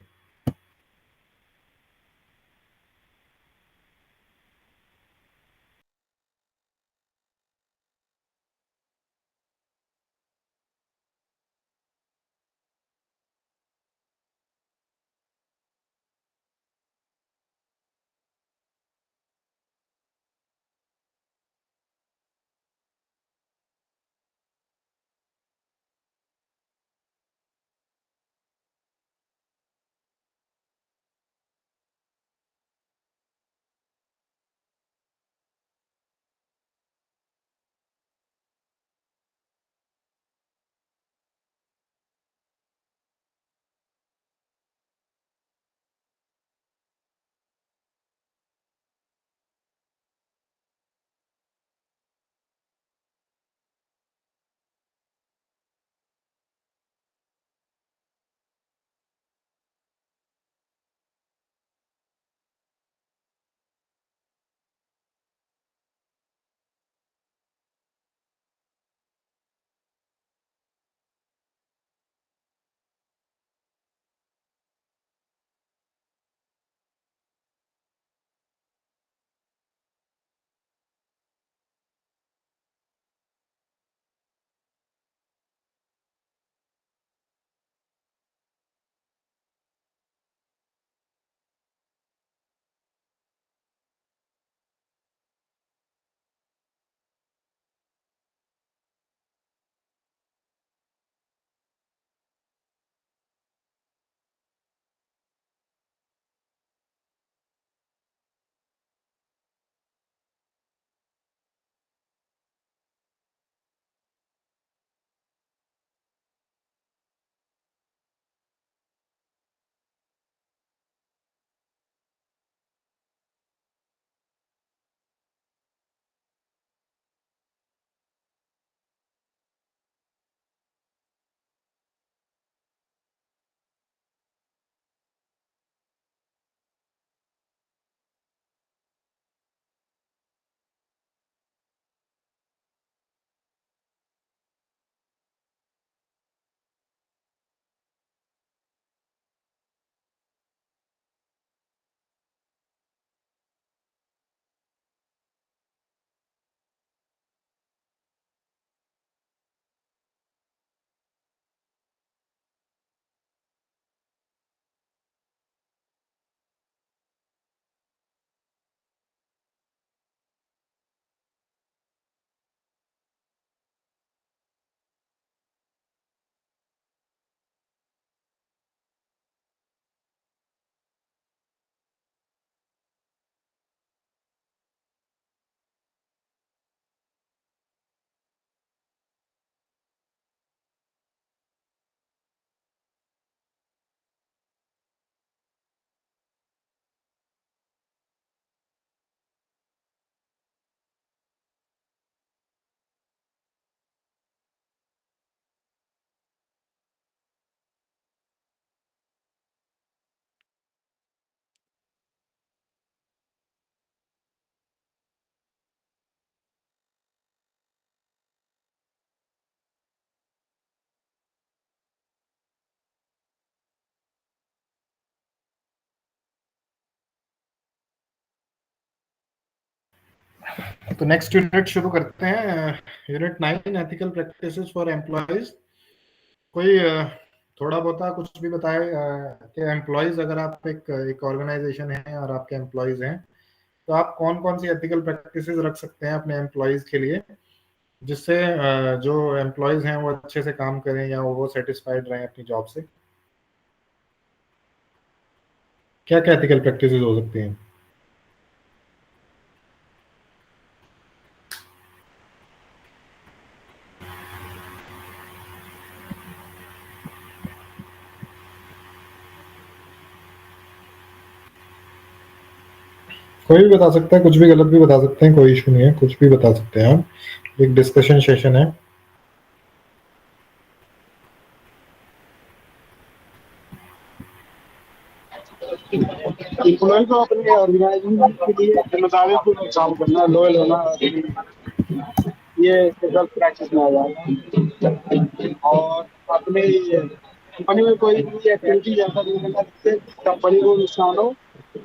तो नेक्स्ट यूनिट शुरू करते हैं। Unit 9, ethical practices for employees. कोई थोड़ा बहुत कुछ भी बताए कि एम्प्लॉयज, अगर आप एक ऑर्गेनाइजेशन है और आपके एम्प्लॉयज हैं, तो आप कौन कौन सी एथिकल प्रैक्टिसेस रख सकते हैं अपने एम्प्लॉयज के लिए, जिससे जो एम्प्लॉयज हैं वो अच्छे से काम करें या वो सेटिस्फाइड रहें अपनी जॉब से। क्या क्या एथिकल प्रैक्टिसेस हो सकती हैं? कोई भी बता सकता है, कुछ भी गलत भी बता सकते हैं, कोई इशू नहीं है, कुछ भी बता सकते हैं आप। एक डिस्कशन सेशन है। एम्प्लॉय को अपने ऑर्गेनाइजेशन के लिए जिम्मेदारी पूर्वक काम करना, लॉयल होना, ये एथिकल प्रैक्टिस में आ जाएगा। और अपने कंपनी में कोई भी एक्टिविटी ऐसा नहीं करना जिससे कंपनी को नुकसान हो,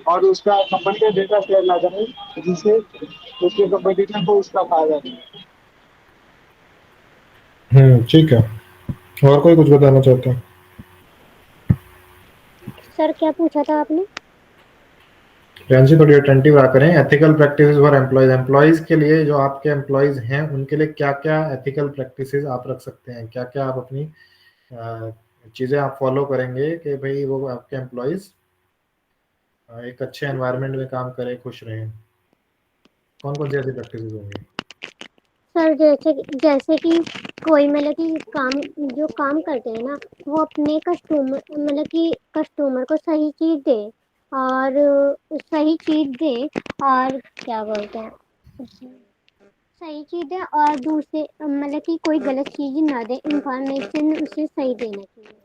और उसका कंपनी का डेटा शेयर ना करें जिससे उसके कंपटीटर को उसका फायदा नहीं। ठीक है। और कोई कुछ बताना चाहता है? सर क्या पूछा था आपने? फ्रेंड्स थोड़ी अटेंटिव रहा करें। Ethical practices for employees, employees के लिए, जो आपके एम्प्लॉयज हैं उनके लिए क्या क्या एथिकल प्रैक्टिसेस आप रख सकते हैं, क्या क्या आप अपनी चीजें आप फॉलो करेंगे कि भाई वो आपके एम्प्लॉयज एक अच्छे एनवायरनमेंट में काम करें, खुश रहें। कौन कौन सी ऐसी प्रैक्टिसेस होंगी? सर जैसे कि कोई मतलब कि जो काम करते हैं ना, वो अपने कस्टमर को सही चीज दे, और क्या बोलते हैं, सही चीज दे, और दूसरे मतलब कि कोई गलत चीज ना दे, इंफॉर्मेशन उसे सही देना चाहिए।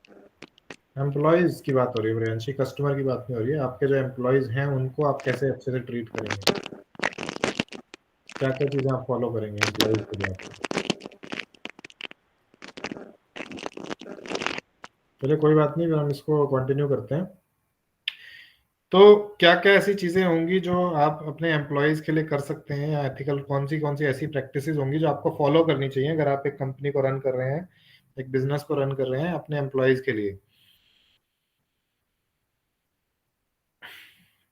एम्प्लॉयज की बात हो रही है प्रियांशी, कस्टमर की बात नहीं हो रही है। आपके जो एम्प्लॉयज हैं उनको आप कैसे अच्छे से ट्रीट करेंगे, क्या क्या चीजें आप फॉलो करेंगे एम्प्लॉयज के लिए आपके? चलिए कोई बात नहीं, फिर हम इसको कंटिन्यू करते हैं। तो क्या क्या ऐसी चीजें होंगी जो आप अपने एम्प्लॉयज के लिए कर सकते हैं, या एथिकल कौन सी ऐसी प्रैक्टिसेस होंगी जो आपको फॉलो करनी चाहिए अगर आप एक कंपनी को रन कर रहे हैं, एक बिजनेस को रन कर रहे हैं अपने एम्प्लॉयज के लिए?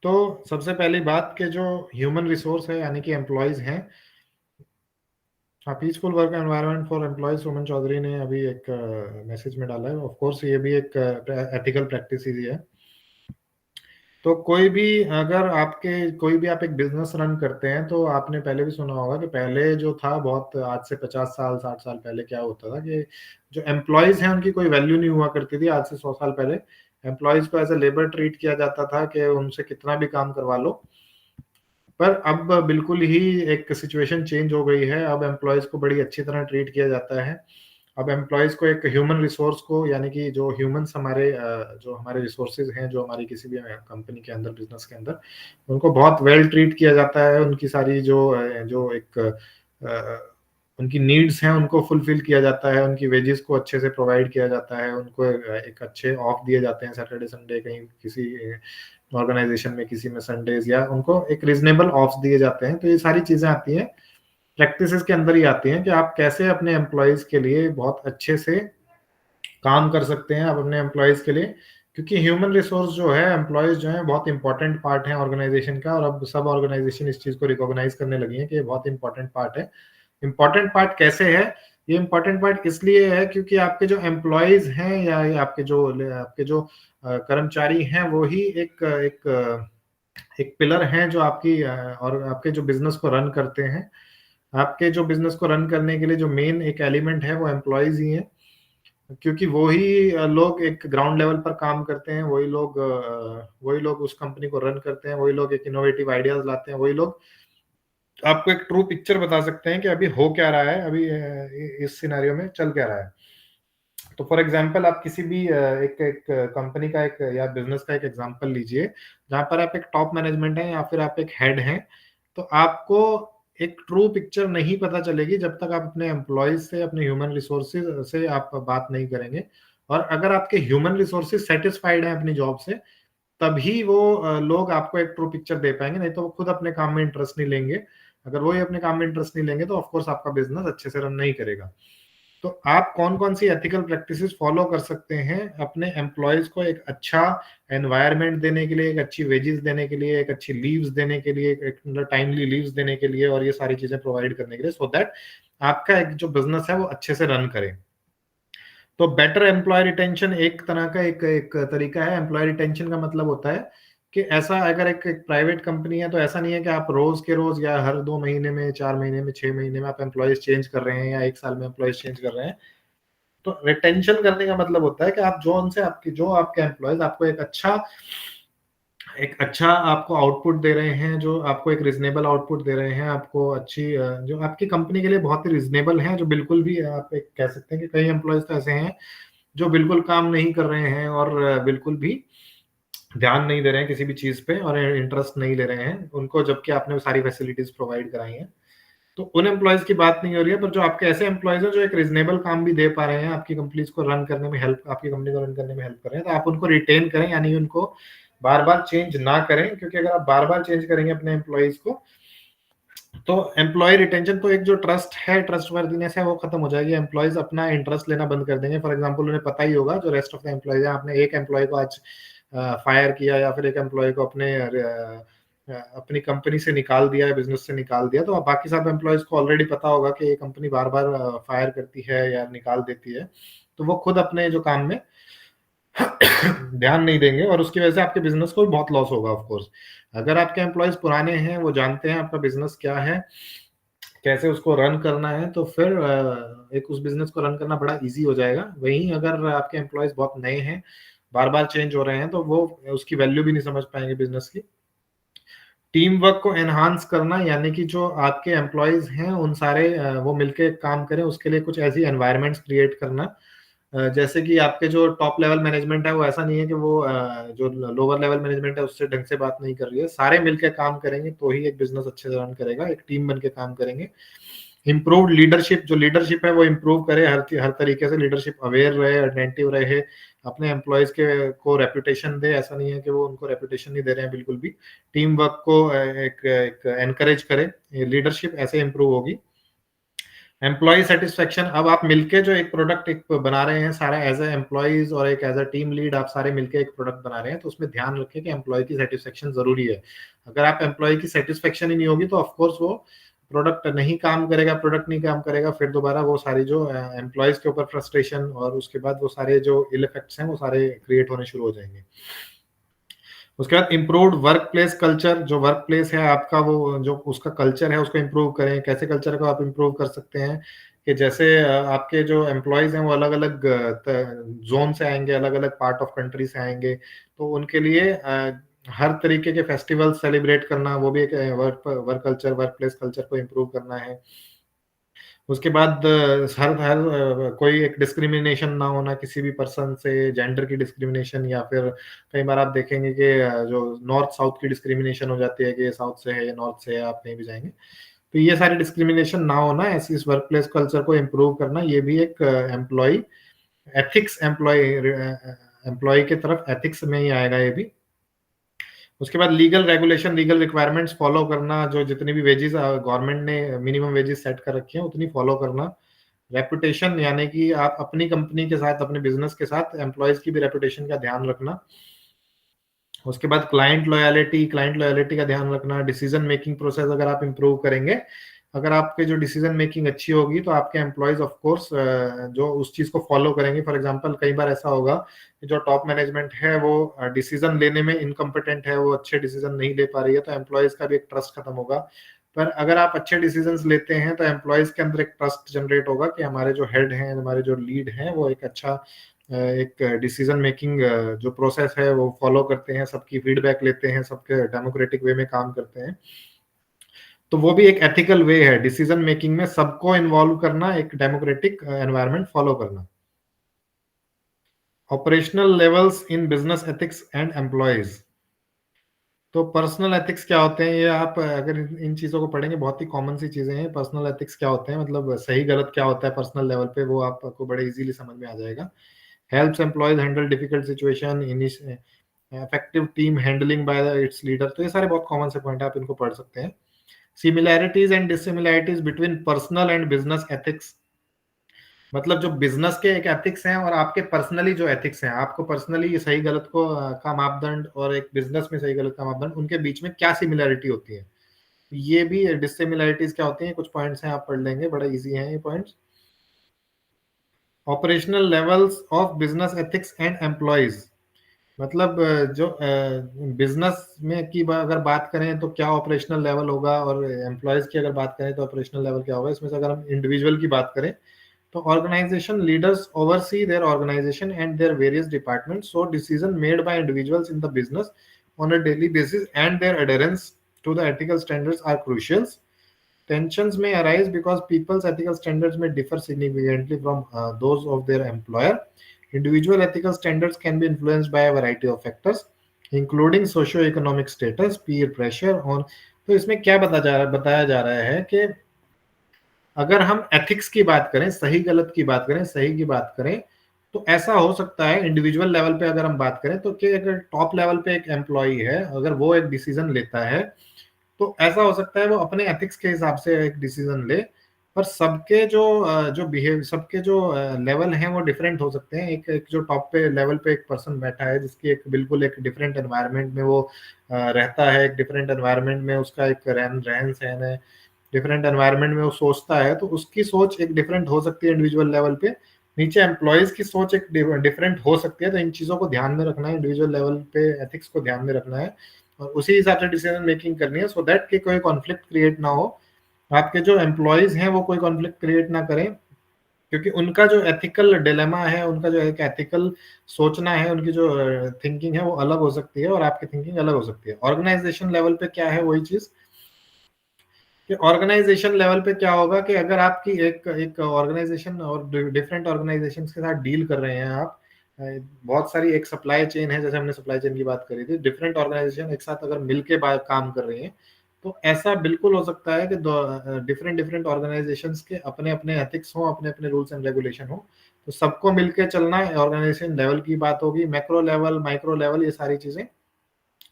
तो सबसे पहली बात के जो ह्यूमन रिसोर्स है यानी कि एम्प्लॉयज हैं, peaceful work environment for employees, Suman Chaudhary ने अभी एक मैसेज में डाला है। ऑफ कोर्स ये भी एक एथिकल प्रैक्टिस ही है। तो कोई भी आप एक बिजनेस रन करते हैं, तो आपने पहले भी सुना होगा कि पहले जो था, बहुत आज से 50 साल 60 साल पहले क्या होता था कि जो एम्प्लॉयज हैं उनकी कोई वैल्यू नहीं हुआ करती थी। आज से 100 साल पहले एम्प्लॉयज को एज ए लेबर ट्रीट किया जाता था कि उनसे कितना भी काम करवा लो। पर अब बिल्कुल ही एक सिचुएशन चेंज हो गई है। अब एम्प्लॉयज को बड़ी अच्छी तरह ट्रीट किया जाता है। अब एम्प्लॉयज को एक ह्यूमन रिसोर्स को, यानी कि जो ह्यूमंस जो हमारे रिसोर्सेज हैं, जो हमारी किसी भी कंपनी के अंदर, बिजनेस के अंदर, उनको बहुत वेल ट्रीट किया जाता है। उनकी सारी जो एक उनकी नीड्स हैं उनको फुलफिल किया जाता है। उनकी वेजेस को अच्छे से प्रोवाइड किया जाता है। उनको एक अच्छे ऑफ दिए जाते हैं, सैटरडे संडे, कहीं किसी ऑर्गेनाइजेशन में किसी में संडेज, या उनको एक रीजनेबल ऑफ दिए जाते हैं। तो ये सारी चीजें आती हैं, प्रैक्टिसेस के अंदर ही आती हैं कि आप कैसे अपने एम्प्लॉयज के लिए बहुत अच्छे से काम कर सकते हैं, आप अपने एम्प्लॉयज के लिए। क्योंकि ह्यूमन रिसोर्स जो है, एम्प्लॉयज जो है, बहुत इंपॉर्टेंट पार्ट है ऑर्गेनाइजेशन का। और अब सब ऑर्गेनाइजेशन इस चीज को रिकॉग्नाइज करने लगी है कि ये बहुत इंपॉर्टेंट पार्ट है। इंपॉर्टेंट पार्ट कैसे है? ये इंपॉर्टेंट पार्ट इसलिए है क्योंकि आपके जो एम्प्लॉयज हैं, या आपके जो कर्मचारी हैं, वो ही एक पिलर हैं जो और आपके जो बिजनेस को रन करते हैं। आपके जो बिजनेस को रन करने के लिए जो मेन एक एलिमेंट है वो एम्प्लॉयज ही हैं। क्योंकि वही लोग एक ग्राउंड लेवल पर काम करते हैं, वही लोग उस कंपनी को रन करते हैं, वही लोग एक इनोवेटिव आइडियाज लाते हैं, वही लोग आपको एक ट्रू पिक्चर बता सकते हैं कि अभी हो क्या रहा है, अभी इस सिनेरियो में चल क्या रहा है। तो फॉर एग्जांपल, आप किसी भी एक कंपनी का या बिजनेस का एक एग्जांपल लीजिए, जहां पर आप एक टॉप मैनेजमेंट है या फिर आप एक हेड हैं। तो आपको एक ट्रू पिक्चर नहीं पता चलेगी जब तक आप अपने एम्प्लॉयज से, अपने ह्यूमन रिसोर्सेज से आप बात नहीं करेंगे। और अगर आपके ह्यूमन रिसोर्सेज सेटिस्फाइड हैं अपनी जॉब से, तभी वो लोग आपको एक ट्रू पिक्चर दे पाएंगे, नहीं तो वो खुद अपने काम में इंटरेस्ट नहीं लेंगे। अगर वो ही अपने काम में इंटरेस्ट नहीं लेंगे तो ऑफकोर्स आपका बिजनेस अच्छे से रन नहीं करेगा। तो आप कौन कौन सी एथिकल प्रैक्टिसेस फॉलो कर सकते हैं अपने एम्प्लॉयज को एक अच्छा एनवायरनमेंट देने के लिए, एक अच्छी वेजेस देने के लिए, एक अच्छी लीव्स देने के लिए, एक टाइमली लीव्स देने के लिए, और ये सारी चीजें प्रोवाइड करने के लिए, सो दैट आपका एक जो बिजनेस है वो अच्छे से रन करे। तो बेटर एम्प्लॉय रिटेंशन एक तरह का एक तरीका है। एम्प्लॉय रिटेंशन का मतलब होता है कि ऐसा अगर एक प्राइवेट कंपनी है तो ऐसा नहीं है कि आप रोज के रोज या हर 2 महीने में, 4 महीने में, 6 महीने में आप एम्प्लॉयज चेंज कर रहे हैं या 1 साल में एम्प्लॉयज चेंज कर रहे हैं। तो रिटेंशन करने का मतलब होता है कि आप जो आपके एम्प्लॉयज आपको एक अच्छा आपको आउटपुट दे रहे हैं, जो आपको एक रिजनेबल आउटपुट दे रहे हैं, आपको अच्छी जो आपकी कंपनी के लिए बहुत ही रिजनेबल है, जो बिल्कुल भी आप एक कह सकते हैं कि कई एम्प्लॉयज तो ऐसे हैं जो बिल्कुल काम नहीं कर रहे हैं और बिल्कुल भी ध्यान नहीं दे रहे हैं किसी भी चीज पे और इंटरेस्ट नहीं ले रहे हैं उनको, जबकि आपने सारी फैसिलिटीज प्रोवाइड कराई हैं। तो उन एम्प्लॉयज की बात नहीं हो रही है, पर जो आपके ऐसे एम्प्लॉयज हैं जो एक रिजनेबल काम भी दे पा रहे हैं, आपकी कंपनीज को रन करने में हेल्प, आपकी कंपनी को रन करने में हेल्प कर रहे हैं, तो आप उनको रिटेन करें, यानी उनको बार बार चेंज ना करें। क्योंकि अगर आप बार बार चेंज करेंगे अपने एम्प्लॉयज को तो एम्प्लॉय रिटेंशन, तो एक जो ट्रस्ट है, ट्रस्ट वर्दीनेस है, वो खत्म हो जाएगी। एम्प्लॉयज अपना इंटरेस्ट लेना बंद कर देंगे। फॉर एग्जांपल उन्हें पता ही होगा, जो रेस्ट ऑफ द एम्प्लॉयज है, आपने एक एम्प्लॉय को आज फायर किया या फिर एक एम्प्लॉय को अपनी कंपनी से निकाल दिया है, बिजनेस से निकाल दिया, तो बाकी सब एम्प्लॉयज को ऑलरेडी पता होगा कि ये कंपनी बार बार फायर करती है या निकाल देती है, तो वो खुद अपने जो काम में ध्यान नहीं देंगे और उसकी वजह से आपके बिजनेस को भी बहुत लॉस होगा। ऑफ कोर्स अगर आपके एम्प्लॉयज पुराने हैं, वो जानते हैं आपका बिजनेस क्या है, कैसे उसको रन करना है, तो फिर एक उस बिजनेस को रन करना बड़ा इजी हो जाएगा। वहीं अगर आपके एम्प्लॉयज बहुत नए हैं, बार बार चेंज हो रहे हैं, तो वो उसकी वैल्यू भी नहीं समझ पाएंगे बिजनेस की। टीम वर्क को एनहांस करना, यानी कि जो आपके एम्प्लॉयज हैं उन सारे वो मिलके काम करें, उसके लिए कुछ ऐसी एनवायरनमेंट्स क्रिएट करना जैसे कि आपके जो टॉप लेवल मैनेजमेंट है वो ऐसा नहीं है कि वो जो लोअर लेवल मैनेजमेंट है उससे ढंग से बात नहीं कर रही है, सारे मिलकर काम करेंगे तो ही एक बिजनेस अच्छे से रन करेगा, एक टीम बन के काम करेंगे। इम्प्रूव लीडरशिप, जो लीडरशिप है वो इम्प्रूव करे, हर तरीके से लीडरशिप अवेयर रहे, अटेंटिव रहे, अपने एम्प्लॉयज के को रेपुटेशन दे। ऐसा नहीं है कि वो उनको रेपुटेशन नहीं दे रहे हैं, बिल्कुल भी टीम वर्क को एक एनकरेज करे, लीडरशिप ऐसे इम्प्रूव होगी। एम्प्लॉय सेटिस्फेक्शन, अब आप मिलके जो एक प्रोडक्ट एक बना रहे हैं सारा एज ए एम्प्लॉयज और एक एज अ टीम लीड, आप सारे मिलके एक प्रोडक्ट बना रहे हैं, तो उसमें ध्यान रखें कि एम्प्लॉय की सेटिस्फेक्शन जरूरी है। अगर आप एम्प्लॉय की सेटिस्फेक्शन ही नहीं होगी तो ऑफकोर्स वो प्रोडक्ट नहीं काम करेगा, फिर दोबारा वो सारी जो एम्प्लॉयज के ऊपर फ्रस्ट्रेशन और उसके बाद वो सारे जो इल इफेक्ट्स हैं वो सारे क्रिएट होने शुरू हो जाएंगे। उसके बाद इम्प्रूव्ड वर्क प्लेस कल्चर, जो वर्क प्लेस है आपका, वो जो उसका कल्चर है उसको इम्प्रूव करें। कैसे कल्चर को आप इम्प्रूव कर सकते हैं कि जैसे आपके जो एम्प्लॉयज हैं वो अलग अलग जोन से आएंगे, अलग अलग पार्ट ऑफ कंट्री से आएंगे, तो उनके लिए हर तरीके के फेस्टिवल सेलिब्रेट करना, वो भी एक work culture, work place culture को इम्प्रूव करना है। उसके बाद हर कोई एक डिस्क्रिमिनेशन ना होना किसी भी पर्सन से, जेंडर की डिस्क्रिमिनेशन, या फिर कई बार आप देखेंगे कि जो नॉर्थ साउथ की डिस्क्रिमिनेशन हो जाती है कि ये साउथ से है या नॉर्थ से है, आप कहीं भी जाएंगे, तो ये सारी डिस्क्रिमिनेशन ना होना, ऐसी इस वर्क प्लेस कल्चर को इम्प्रूव करना, ये भी एक एम्प्लॉय एथिक्स, एम्प्लॉय की तरफ एथिक्स में ही आएगा ये भी। उसके बाद legal regulation, legal requirements follow करना, जो जितनी भी वेजेस गवर्नमेंट ने मिनिमम वेजेस सेट कर रखी हैं उतनी फॉलो करना। रेपुटेशन, यानी कि आप अपनी कंपनी के साथ, अपने बिजनेस के साथ एम्प्लॉयज की भी रेपुटेशन का ध्यान रखना। उसके बाद क्लाइंट लॉयलिटी का ध्यान रखना। डिसीजन मेकिंग प्रोसेस अगर आप इम्प्रूव करेंगे, अगर आपके जो डिसीजन मेकिंग अच्छी होगी तो आपके एम्प्लॉयज ऑफ कोर्स जो उस चीज को फॉलो करेंगे। फॉर एग्जांपल कई बार ऐसा होगा कि जो टॉप मैनेजमेंट है वो डिसीजन लेने में इनकम्पिटेंट है, वो अच्छे डिसीजन नहीं ले पा रही है, तो एम्प्लॉयज का भी एक ट्रस्ट खत्म होगा। पर अगर आप अच्छे डिसीजंस लेते हैं तो एम्प्लॉयज के अंदर एक ट्रस्ट जनरेट होगा कि हमारे जो हेड हैं, हमारे जो लीड हैं, वो एक अच्छा एक डिसीजन मेकिंग जो प्रोसेस है वो फॉलो करते हैं, सबकी फीडबैक लेते हैं, सबके डेमोक्रेटिक वे में काम करते हैं। तो वो भी एक एथिकल वे है डिसीजन मेकिंग में, सबको इन्वॉल्व करना, एक डेमोक्रेटिक एनवायरनमेंट फॉलो करना। Operational levels in business ethics and employees, तो पर्सनल एथिक्स क्या होते हैं, ये आप अगर इन चीजों को पढ़ेंगे, बहुत ही कॉमन सी चीजें हैं। पर्सनल एथिक्स क्या होते हैं, मतलब सही गलत क्या होता है पर्सनल लेवल पे, वो आपको बड़े इजीली समझ में आ जाएगा। Helps employees handle difficult situation, effective team handling bye it's leader, तो ये सारे बहुत कॉमन से पॉइंट है, आप इनको पढ़ सकते हैं। Similarities and dissimilarities between personal and business ethics, मतलब जो बिजनेस के एक एथिक्स हैं और आपके पर्सनली जो एथिक्स हैं, आपको पर्सनली सही गलत को का मापदंड और एक बिजनेस में सही गलत का मापदंड, उनके बीच में क्या सिमिलैरिटी होती है, ये भी डिसिमिलैरिटीज क्या होती हैं, कुछ पॉइंट्स हैं, आप पढ़ लेंगे, बड़ा इजी है ये points. Operational levels of business ethics and employees, मतलब जो बिजनेस में की अगर बात करें तो क्या ऑपरेशनल लेवल होगा, और एम्प्लॉयज की अगर बात करें तो ऑपरेशनल लेवल क्या होगा। इसमें से अगर हम इंडिविजुअल की बात करें तो organisation leaders oversee their organisation and their various departments, so decision made by individuals in the business on a daily basis and their adherence to the ethical standards are crucial. Tensions may arise because people's ethical standards may differ significantly from those of their employer. Individual ethical standards can be influenced by a variety of factors, including socio-economic status, peer pressure on। तो इसमें क्या बताया जा रहा है कि अगर हम एथिक्स की बात करें, सही गलत की बात करें, सही की बात करें, तो ऐसा हो सकता है इंडिविजुअल लेवल पे अगर हम बात करें तो कि अगर टॉप लेवल पे एक एम्प्लॉई है, अगर वो एक डिसीजन लेता है तो ऐसा हो सकता है वो अपने एथिक्स के हिसाब से एक डिसीजन ले, पर सबके जो बिहेव, सबके जो लेवल हैं वो डिफरेंट हो सकते हैं। एक जो टॉप पे लेवल पे एक पर्सन बैठा है जिसकी एक बिल्कुल एक डिफरेंट एनवायरनमेंट में वो रहता है, एक डिफरेंट एनवायरनमेंट में उसका एक रहन सहन है, डिफरेंट एनवायरनमेंट में वो सोचता है, तो उसकी सोच एक डिफरेंट हो सकती है इंडिविजुअल लेवल पे। नीचे एम्प्लॉयज की सोच एक डिफरेंट हो सकती है। तो इन चीजों को ध्यान में रखना है, इंडिविजुअल लेवल पे एथिक्स को ध्यान में रखना है और उसी हिसाब से डिसीजन मेकिंग करनी है, सो दैट कि कोई कॉन्फ्लिक्ट क्रिएट ना हो, आपके जो एम्प्लॉयज हैं वो कोई कॉन्फ्लिक्ट क्रिएट ना करें, क्योंकि उनका जो एथिकल डिलेमा है, उनका जो एक एथिकल सोचना है, उनकी जो थिंकिंग है वो अलग हो सकती है और आपकी थिंकिंग अलग हो सकती है। ऑर्गेनाइजेशन लेवल पे क्या है, वही चीज कि ऑर्गेनाइजेशन लेवल पे क्या होगा कि अगर आपकी एक ऑर्गेनाइजेशन और डिफरेंट ऑर्गेनाइजेशंस के साथ डील कर रहे हैं आप, बहुत सारी एक सप्लाई चेन है, जैसे हमने सप्लाई चेन की बात करी थी, डिफरेंट ऑर्गेनाइजेशन एक साथ अगर मिलके काम कर रही हैं, तो ऐसा बिल्कुल हो सकता है कि डिफरेंट डिफरेंट ऑर्गेनाइजेशंस के अपने अपने एथिक्स हो, अपने अपने रूल्स एंड रेगुलेशन हो, तो सबको मिलके चलना ऑर्गेनाइजेशन लेवल की बात होगी। मैक्रो लेवल, माइक्रो लेवल, ये सारी चीजें।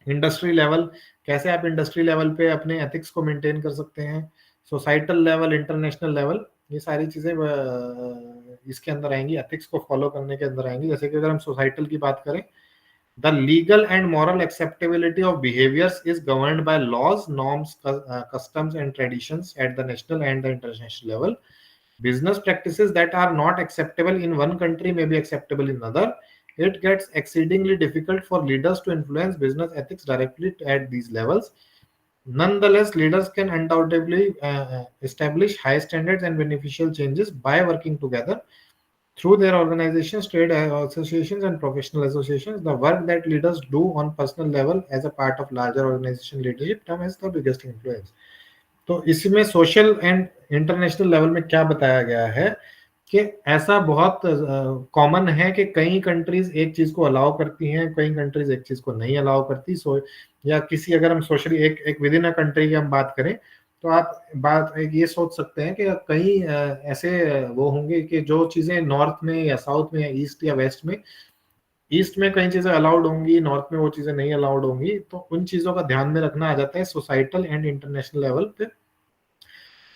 इंडस्ट्री लेवल, कैसे आप इंडस्ट्री लेवल पे अपने एथिक्स को मेंटेन कर सकते हैं। सोसाइटल लेवल, इंटरनेशनल लेवल, ये सारी चीजें इसके अंदर आएंगी, एथिक्स को फॉलो करने के अंदर आएंगी। जैसे कि अगर हम सोसाइटल की बात करें, the legal and moral acceptability of behaviours is governed by laws, norms, customs and traditions at the national and the international level. Business practices that are not acceptable in one country may be acceptable in another. It gets exceedingly difficult for leaders to influence business ethics directly at these levels. Nonetheless, leaders can undoubtedly establish high standards and beneficial changes by working together through their organizations, trade associations, and professional associations. The work that leaders do on personal level as a part of larger organization leadership term has the biggest influence. तो इसमें social and international level में क्या बताया गया है कि ऐसा बहुत कॉमन है कि कई कंट्रीज एक चीज को अलाउ करती हैं, कई कंट्रीज एक चीज को नहीं अलाउ करती। या किसी, अगर हम सोशली एक विद इन अ कंट्री की हम बात करें, तो आप बात ये सोच सकते हैं कि कई ऐसे वो होंगे कि जो चीजें नॉर्थ में या साउथ में या ईस्ट या वेस्ट में, ईस्ट में कई चीजें अलाउड होंगी, नॉर्थ में वो चीजें नहीं अलाउड होंगी। तो उन चीजों का ध्यान में रखना आ जाता है सोसाइटल एंड इंटरनेशनल लेवल पे।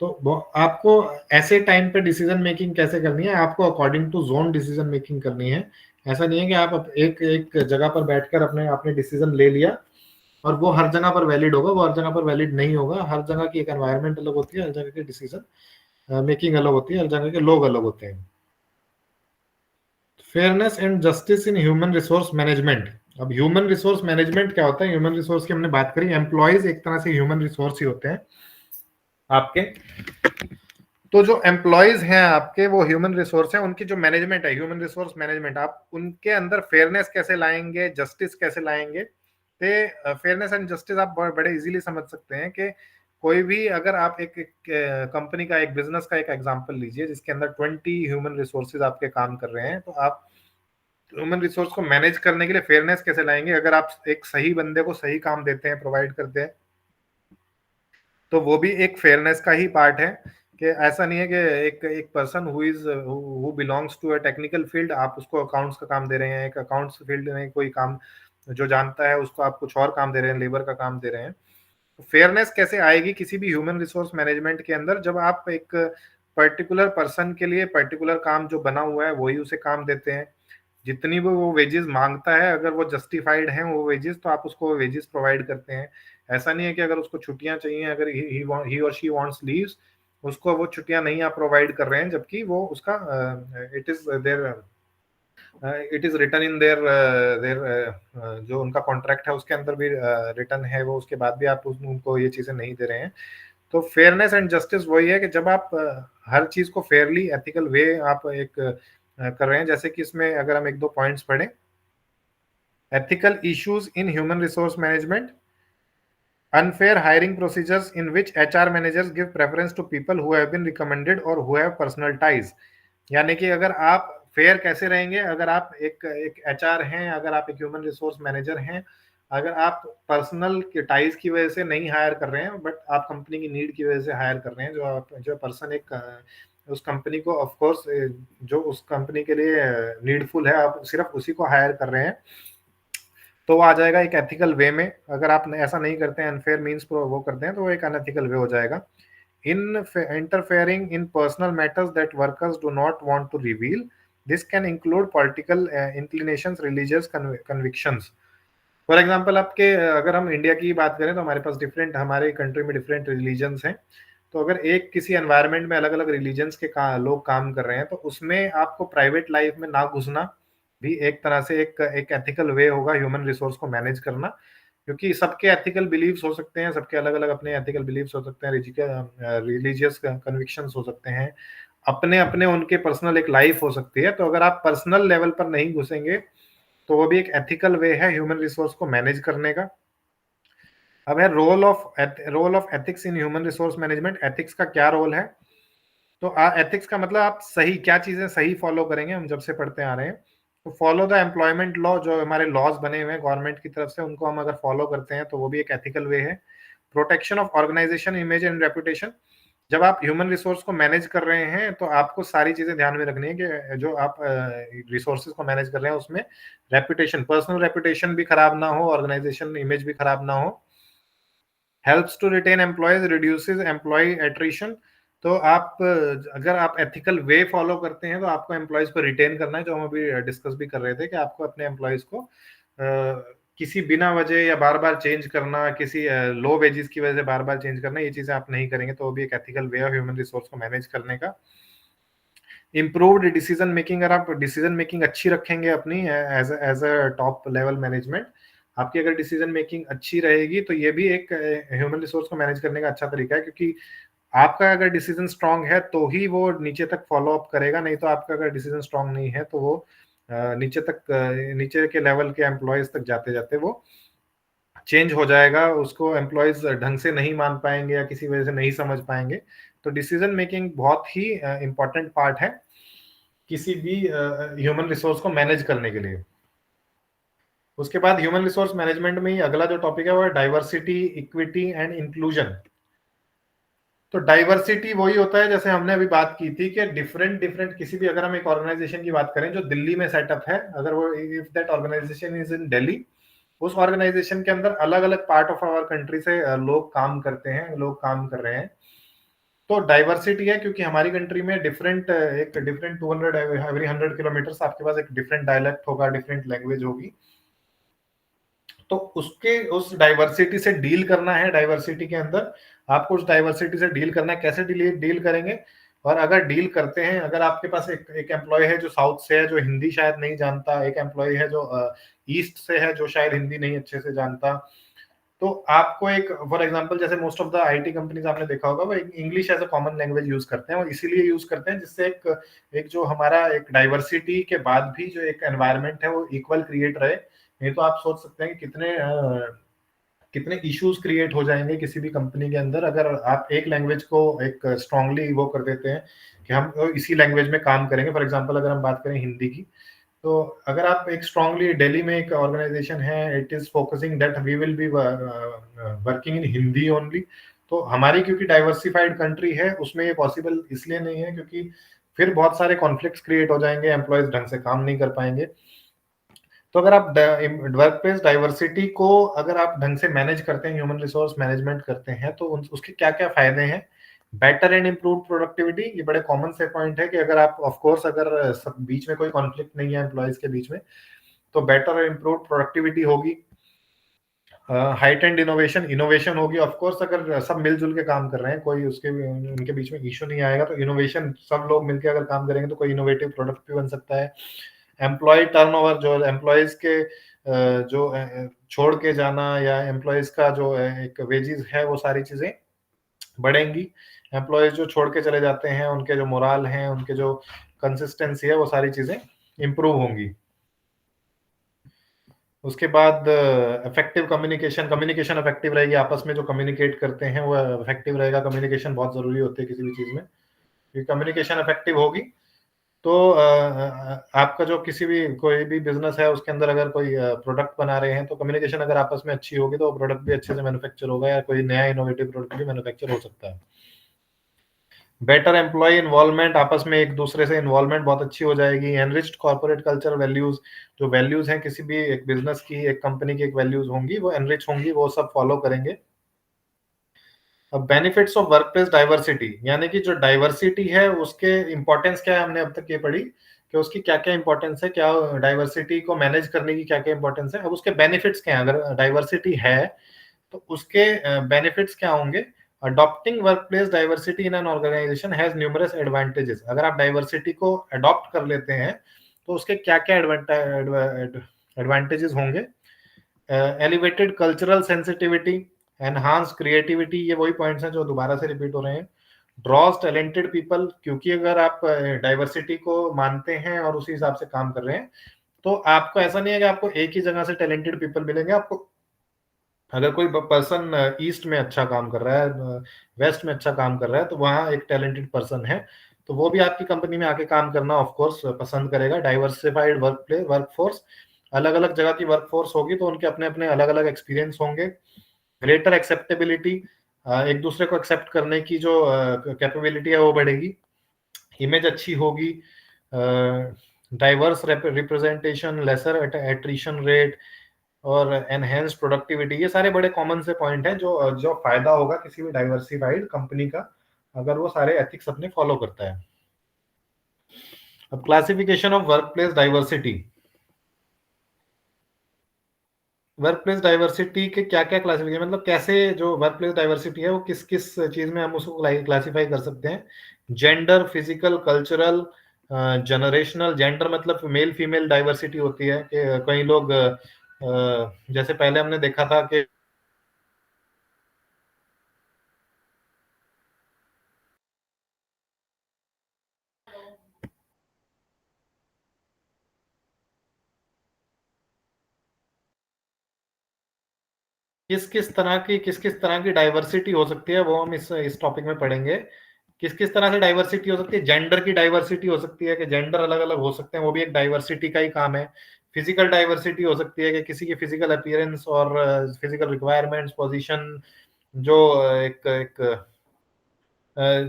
तो आपको ऐसे टाइम पे डिसीजन मेकिंग कैसे करनी है, आपको according to zone decision making करनी है। ऐसा नहीं है कि आप एक जगह पर बैठकर आपने डिसीजन ले लिया और वो हर जगह पर वैलिड होगा, वो हर जगह पर वैलिड नहीं होगा। हर जगह की एक एनवायरनमेंट अलग होती है, हर जगह की डिसीजन मेकिंग अलग होती है, हर जगह के लोग अलग होते हैं। Fairness and justice in human resource management. अब ह्यूमन रिसोर्स मैनेजमेंट क्या होता है? ह्यूमन रिसोर्स की हमने बात करी, एम्प्लॉयज एक तरह से ह्यूमन रिसोर्स ही होते हैं आपके। तो जो एम्प्लॉयज हैं आपके, वो ह्यूमन रिसोर्स हैं, उनकी जो मैनेजमेंट है, ह्यूमन रिसोर्स मैनेजमेंट, आप उनके अंदर फेयरनेस कैसे लाएंगे, जस्टिस कैसे लाएंगे। तो फेयरनेस एंड जस्टिस आप बड़े इजीली समझ सकते हैं कि कोई भी, अगर आप एक कंपनी का, एक बिजनेस का एक एग्जांपल लीजिए जिसके अंदर 20 ह्यूमन रिसोर्सेज आपके काम कर रहे हैं, तो आप ह्यूमन रिसोर्स को मैनेज करने के लिए फेयरनेस कैसे लाएंगे। अगर आप एक सही बंदे को सही काम देते हैं, प्रोवाइड करते हैं, तो वो भी एक फेयरनेस का ही पार्ट है। कि ऐसा नहीं है कि एक person who belongs to a technical field, आप उसको अकाउंट्स का काम दे रहे हैं, एक अकाउंट्स फील्ड में कोई काम जो जानता है उसको आप कुछ और काम दे रहे हैं, लेबर का काम दे रहे हैं। फेयरनेस कैसे आएगी किसी भी ह्यूमन रिसोर्स मैनेजमेंट के अंदर? जब आप एक पर्टिकुलर पर्सन के लिए पर्टिकुलर काम जो बना हुआ है वही उसे काम देते हैं, जितनी वो वेजेस मांगता है, अगर वो जस्टिफाइड हैं वो वेजेस, तो आप उसको वेजेस प्रोवाइड करते हैं। ऐसा नहीं है कि अगर उसको छुट्टियां चाहिए, अगर ही और शी वांट्स लीव्स, उसको वो छुट्टियां नहीं आप प्रोवाइड कर रहे हैं, जबकि वो उसका it is written in their जो उनका कॉन्ट्रैक्ट है उसके अंदर भी रिटन है वो, उसके बाद भी आप उनको ये चीजें नहीं दे रहे हैं। तो फेयरनेस एंड जस्टिस वही है कि जब आप हर चीज को फेयरली एथिकल वे आप एक कर रहे हैं। जैसे कि इसमें अगर हम एक दो पॉइंट्स पढ़ें, ethical issues in human resource management, unfair hiring procedures in which HR managers give preference to people who have been recommended or who have personal ties। यानी कि अगर आप फेयर कैसे रहेंगे, अगर आप एक HR हैं, अगर आप एक ह्यूमन रिसोर्स मैनेजर हैं, अगर आप पर्सनल टाइज की वजह से नहीं हायर कर रहे हैं, बट आप कंपनी की नीड की वजह से हायर कर रहे हैं, जो पर्सन एक उस कंपनी को ऑफ कोर्स जो उस कंपनी के लिए नीडफुल है, आप सिर्फ उसी को हायर कर रहे हैं, तो वो आ जाएगा एक एथिकल वे में। अगर आप ऐसा नहीं करते हैं, अनफेयर मीन्स वो करते हैं, तो वो एक अनएथिकल वे हो जाएगा। In interfering in personal matters that workers do not want to reveal, this can include political inclinations, religious convictions। For example आपके अगर हम इंडिया की बात करें तो हमारे पास हमारे कंट्री में डिफरेंट रिलीजन्स हैं। तो अगर एक किसी एनवायरनमेंट में अलग अलग रिलीजन्स के लोग काम कर रहे हैं, तो उसमें आपको प्राइवेट लाइफ में ना घुसना भी एक तरह से एक एथिकल वे होगा ह्यूमन रिसोर्स को मैनेज करना, क्योंकि सबके एथिकल बिलीव्स हो सकते हैं, सबके अलग अलग अपने एथिकल बिलीव्स हो सकते हैं, रिलीजियस कन्विक्शंस हो सकते हैं, अपने अपने उनके पर्सनल एक लाइफ हो सकती है। तो अगर आप पर्सनल लेवल पर नहीं घुसेंगे तो वो भी एक एथिकल वे है ह्यूमन रिसोर्स को मैनेज करने का। अब है role of ethics in human resource management. Ethics का क्या रोल है? तो एथिक्स का मतलब आप सही क्या चीजें सही फॉलो करेंगे, हम जब से पढ़ते आ रहे हैं। तो फॉलो द एम्प्लॉयमेंट लॉ, जो हमारे लॉज बने हुए हैं गवर्नमेंट की तरफ से, उनको हम अगर फॉलो करते हैं तो वो भी एक एथिकल वे है। Protection of organisation image and reputation. जब आप ह्यूमन रिसोर्स को मैनेज कर रहे हैं तो आपको सारी चीजें ध्यान में रखनी है कि जो आप रिसोर्सेज को मैनेज कर रहे हैं उसमें रेपुटेशन, पर्सनल रेपुटेशन भी खराब ना हो, ऑर्गेनाइजेशन इमेज भी खराब ना हो। Helps to retain employees, reduces employee attrition. तो आप अगर आप एथिकल वे फॉलो करते हैं तो आपको एम्प्लॉयज को रिटेन करना है, जो हम अभी डिस्कस भी कर रहे थे कि आपको अपने एम्प्लॉयज को किसी बिना वजह या बार बार चेंज करना, किसी लो वेजेस की वजह से बार बार चेंज करना, ये चीजें आप नहीं करेंगे, तो वो भी एक एथिकल वे है ह्यूमन रिसोर्स को मैनेज करने का। इम्प्रूव्ड डिसीजन मेकिंग, अगर आप डिसीजन मेकिंग अच्छी रखेंगे अपनी as a top level management, आपकी अगर डिसीजन मेकिंग अच्छी रहेगी तो ये भी एक ह्यूमन रिसोर्स को मैनेज करने का अच्छा तरीका है, क्योंकि आपका अगर डिसीजन स्ट्रांग है तो ही वो नीचे तक फॉलो अप करेगा, नहीं तो आपका अगर डिसीजन स्ट्रांग नहीं है तो वो नीचे के लेवल के एम्प्लॉयज तक जाते जाते वो चेंज हो जाएगा, उसको एम्प्लॉयज ढंग से नहीं मान पाएंगे या किसी वजह से नहीं समझ पाएंगे। तो डिसीजन मेकिंग बहुत ही इंपॉर्टेंट पार्ट है किसी भी ह्यूमन रिसोर्स को मैनेज करने के लिए। उसके बाद ह्यूमन रिसोर्स मैनेजमेंट में ही अगला जो टॉपिक है वो है डाइवर्सिटी, इक्विटी एंड इंक्लूजन। तो डाइवर्सिटी वही होता है जैसे हमने अभी बात की थी कि डिफरेंट किसी भी, अगर हम एक ऑर्गेनाइजेशन की बात करें जो दिल्ली में सेटअप है, अगर वो if that organisation is in Delhi, उस ऑर्गेनाइजेशन के अंदर अलग अलग पार्ट ऑफ आवर कंट्री से लोग काम करते हैं, लोग काम कर रहे हैं। तो डाइवर्सिटी है क्योंकि हमारी कंट्री में डिफरेंट 200 एवरी 100 किलोमीटर आपके पास एक डिफरेंट डायलेक्ट होगा, डिफरेंट लैंग्वेज होगी। तो उस डाइवर्सिटी से डील करना है, डाइवर्सिटी के अंदर आपको उस डाइवर्सिटी से डील करना है। कैसे डील करेंगे? और अगर डील करते हैं, अगर आपके पास एक एम्प्लॉय है जो साउथ से है, जो हिंदी शायद नहीं जानता, एक एम्प्लॉय है जो ईस्ट से है जो शायद हिंदी नहीं अच्छे से जानता, तो आपको एक फॉर एग्जांपल जैसे most of the IT companies आपने देखा होगा वो English as a common language use करते हैं, और इसीलिए यूज करते हैं जिससे एक जो हमारा एक डाइवर्सिटी के बाद भी जो एक एनवायरनमेंट है वो इक्वल क्रिएट रहे। नहीं तो आप सोच सकते हैं कि कितने इश्यूज क्रिएट हो जाएंगे किसी भी कंपनी के अंदर, अगर आप एक लैंग्वेज को एक स्ट्रांगली वो कर देते हैं कि हम इसी लैंग्वेज में काम करेंगे। फॉर एग्जांपल अगर हम बात करें हिंदी की, तो अगर आप एक स्ट्रांगली, दिल्ली में एक ऑर्गेनाइजेशन है, it is focusing that we will be working in Hindi only, तो हमारी क्योंकि डाइवर्सिफाइड कंट्री है उसमें ये पॉसिबल इसलिए नहीं है क्योंकि फिर बहुत सारे कॉन्फ्लिक्ट्स क्रिएट हो जाएंगे, एम्प्लॉयज ढंग से काम नहीं कर पाएंगे। तो अगर आप वर्क प्लेस डाइवर्सिटी को अगर आप ढंग से मैनेज करते हैं, ह्यूमन रिसोर्स मैनेजमेंट करते हैं, तो उसके क्या क्या फायदे हैं? बेटर एंड इम्प्रूव प्रोडक्टिविटी, ये बड़े कॉमन से पॉइंट है कि अगर आप ऑफ कोर्स अगर सब बीच में कोई कॉन्फ्लिक्ट नहीं है एम्प्लॉयज के बीच में, तो बेटर एंड इम्प्रूव प्रोडक्टिविटी होगी। हाइट एंड इनोवेशन होगी। ऑफ कोर्स अगर सब मिलजुल के काम कर रहे हैं, कोई उसके उनके बीच में इशू नहीं आएगा, तो इनोवेशन सब लोग मिलकर अगर काम करेंगे तो कोई इनोवेटिव प्रोडक्ट भी बन सकता है। एम्प्लॉय टर्नओवर, जो एम्प्लॉयज के जो छोड़ के जाना या एम्प्लॉयज का जो एक वेजेस है वो सारी चीजें बढ़ेंगी। एम्प्लॉयज जो छोड़ के चले जाते हैं उनके जो मोराल हैं, उनके जो कंसिस्टेंसी है, वो सारी चीजें इंप्रूव होंगी। उसके बाद इफेक्टिव कम्युनिकेशन इफेक्टिव रहेगी, आपस में जो कम्युनिकेट करते हैं वो इफेक्टिव रहेगा। कम्युनिकेशन बहुत जरूरी होती है किसी भी चीज में, क्योंकि कम्युनिकेशन इफेक्टिव होगी तो आपका जो किसी भी कोई भी बिजनेस है उसके अंदर अगर कोई प्रोडक्ट बना रहे हैं तो कम्युनिकेशन अगर आपस में अच्छी होगी तो प्रोडक्ट भी अच्छे से मैन्युफैक्चर होगा या कोई नया इनोवेटिव प्रोडक्ट भी मैन्युफैक्चर हो सकता है। बेटर एम्प्लॉय इन्वॉल्वमेंट, आपस में एक दूसरे से इन्वॉल्वमेंट बहुत अच्छी हो जाएगी। एनरिच्ड कॉर्पोरेट कल्चर वैल्यूज, जो वैल्यूज हैं किसी भी एक बिजनेस की, एक कंपनी की एक वैल्यूज होंगी, वो एनरिच होंगी, वो सब फॉलो करेंगे। अब बेनिफिट्स ऑफ वर्कप्लेस डाइवर्सिटी, यानी कि जो डाइवर्सिटी है उसके इंपॉर्टेंस क्या है, हमने अब तक ये पढ़ी कि उसकी क्या क्या इंपॉर्टेंस है, क्या डाइवर्सिटी को मैनेज करने की क्या क्या इंपॉर्टेंस है। अब उसके बेनिफिट्स क्या हैं, अगर डाइवर्सिटी है तो उसके बेनिफिट्स क्या होंगे। Adopting workplace diversity in an organisation has numerous advantages, अगर आप डाइवर्सिटी को अडॉप्ट कर लेते हैं तो उसके क्या क्या एडवांटेजेस होंगे। Elevated cultural sensitivity, enhance creativity, ये वही पॉइंट्स हैं जो दोबारा से रिपीट हो रहे हैं। ड्रॉज टैलेंटेड पीपल, क्योंकि अगर आप डाइवर्सिटी को मानते हैं और उसी हिसाब से काम कर रहे हैं तो आपको ऐसा नहीं है कि आपको एक ही जगह से टैलेंटेड पीपल मिलेंगे। आपको अगर कोई पर्सन ईस्ट में अच्छा काम कर रहा है, वेस्ट में अच्छा काम कर रहा है, तो वहाँ एक टैलेंटेड पर्सन है तो वो भी आपकी कंपनी में आके काम करना ऑफ कोर्स पसंद करेगा। डाइवर्सिफाइड वर्कफोर्स, अलग अलग जगह की वर्कफोर्स होगी तो उनके अपने अपने अलग अलग एक्सपीरियंस होंगे। ग्रेटर एक्सेप्टेबिलिटी, एक दूसरे को एक्सेप्ट करने की जो कैपेबिलिटी है वो बढ़ेगी। इमेज अच्छी होगी। Diverse representation, lesser attrition rate और एनहेंस प्रोडक्टिविटी, ये सारे बड़े कॉमन से पॉइंट हैं जो जो फायदा होगा किसी भी डाइवर्सिफाइड कंपनी का अगर वो सारे एथिक्स अपने फॉलो करता है। अब classification of workplace diversity, workplace diversity के क्या क्या क्लासिफिकेशन, मतलब कैसे जो वर्कप्लेस डाइवर्सिटी है वो किस किस चीज में हम उसको क्लासिफाई कर सकते हैं। Gender, physical, cultural, generational. Gender मतलब मेल फीमेल डाइवर्सिटी होती है कि कई लोग जैसे पहले हमने देखा था कि किस किस तरह की डाइवर्सिटी हो सकती है, वो हम इस टॉपिक में पढ़ेंगे। किस किस तरह से डाइवर्सिटी हो सकती है। जेंडर की डाइवर्सिटी हो सकती है कि जेंडर अलग अलग हो सकते हैं, वो भी एक डाइवर्सिटी का ही काम है। फिजिकल डाइवर्सिटी हो सकती है कि किसी की फिजिकल अपीयरेंस और फिजिकल रिक्वायरमेंट्स, पोजीशन, जो एक एक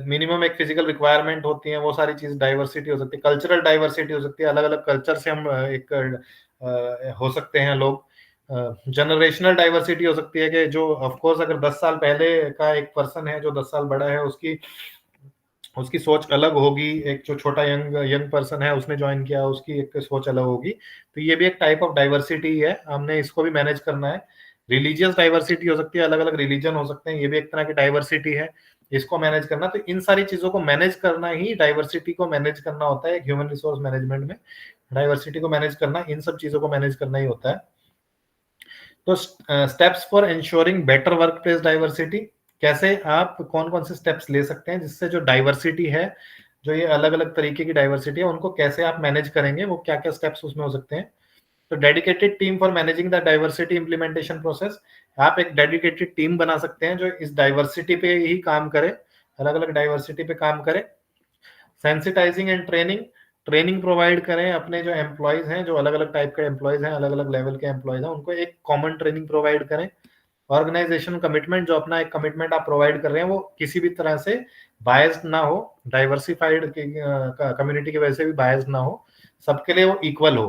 मिनिमम एक फिजिकल रिक्वायरमेंट होती है, वो सारी चीज डाइवर्सिटी हो सकती है। कल्चरल डाइवर्सिटी हो सकती है, अलग अलग कल्चर से हम एक हो सकते हैं लोग। जनरेशनल डाइवर्सिटी हो सकती है कि जो ऑफ कोर्स अगर 10 साल पहले का एक पर्सन है जो 10 साल बड़ा है, उसकी सोच अलग होगी। एक जो छोटा यंग पर्सन है उसने ज्वाइन किया, उसकी एक सोच अलग होगी। तो ये भी एक टाइप ऑफ डाइवर्सिटी है, हमने इसको भी मैनेज करना है। रिलीजियस डाइवर्सिटी हो सकती है, अलग अलग रिलीजन हो सकते हैं, ये भी एक तरह की डाइवर्सिटी है, इसको मैनेज करना। तो इन सारी चीजों को मैनेज करना ही डाइवर्सिटी को मैनेज करना होता है। ह्यूमन रिसोर्स मैनेजमेंट में डाइवर्सिटी को मैनेज करना, इन सब चीजों को मैनेज करना ही होता है। तो steps for ensuring better workplace diversity, कैसे आप कौन कौन से स्टेप्स ले सकते हैं जिससे जो डाइवर्सिटी है, जो ये अलग अलग तरीके की डाइवर्सिटी है, उनको कैसे आप मैनेज करेंगे, वो क्या क्या स्टेप्स उसमें हो सकते हैं। तो dedicated team for managing the diversity implementation process, आप एक डेडिकेटेड टीम बना सकते हैं जो इस डाइवर्सिटी पे ही काम करे, अलग अलग डाइवर्सिटी पे काम करे। सेंसिटाइजिंग एंड ट्रेनिंग प्रोवाइड करें अपने जो एम्प्लॉयज हैं, जो अलग अलग टाइप के एम्प्लॉयज हैं, अलग अलग लेवल के एम्प्लॉयज हैं, उनको एक कॉमन ट्रेनिंग प्रोवाइड करें। ऑर्गेनाइजेशन कमिटमेंट, जो अपना एक कमिटमेंट आप प्रोवाइड कर रहे हैं वो किसी भी तरह से बायस्ड ना हो, डाइवर्सिफाइड कम्युनिटी की वजह से भी बायस्ड ना हो, सबके लिए वो इक्वल हो।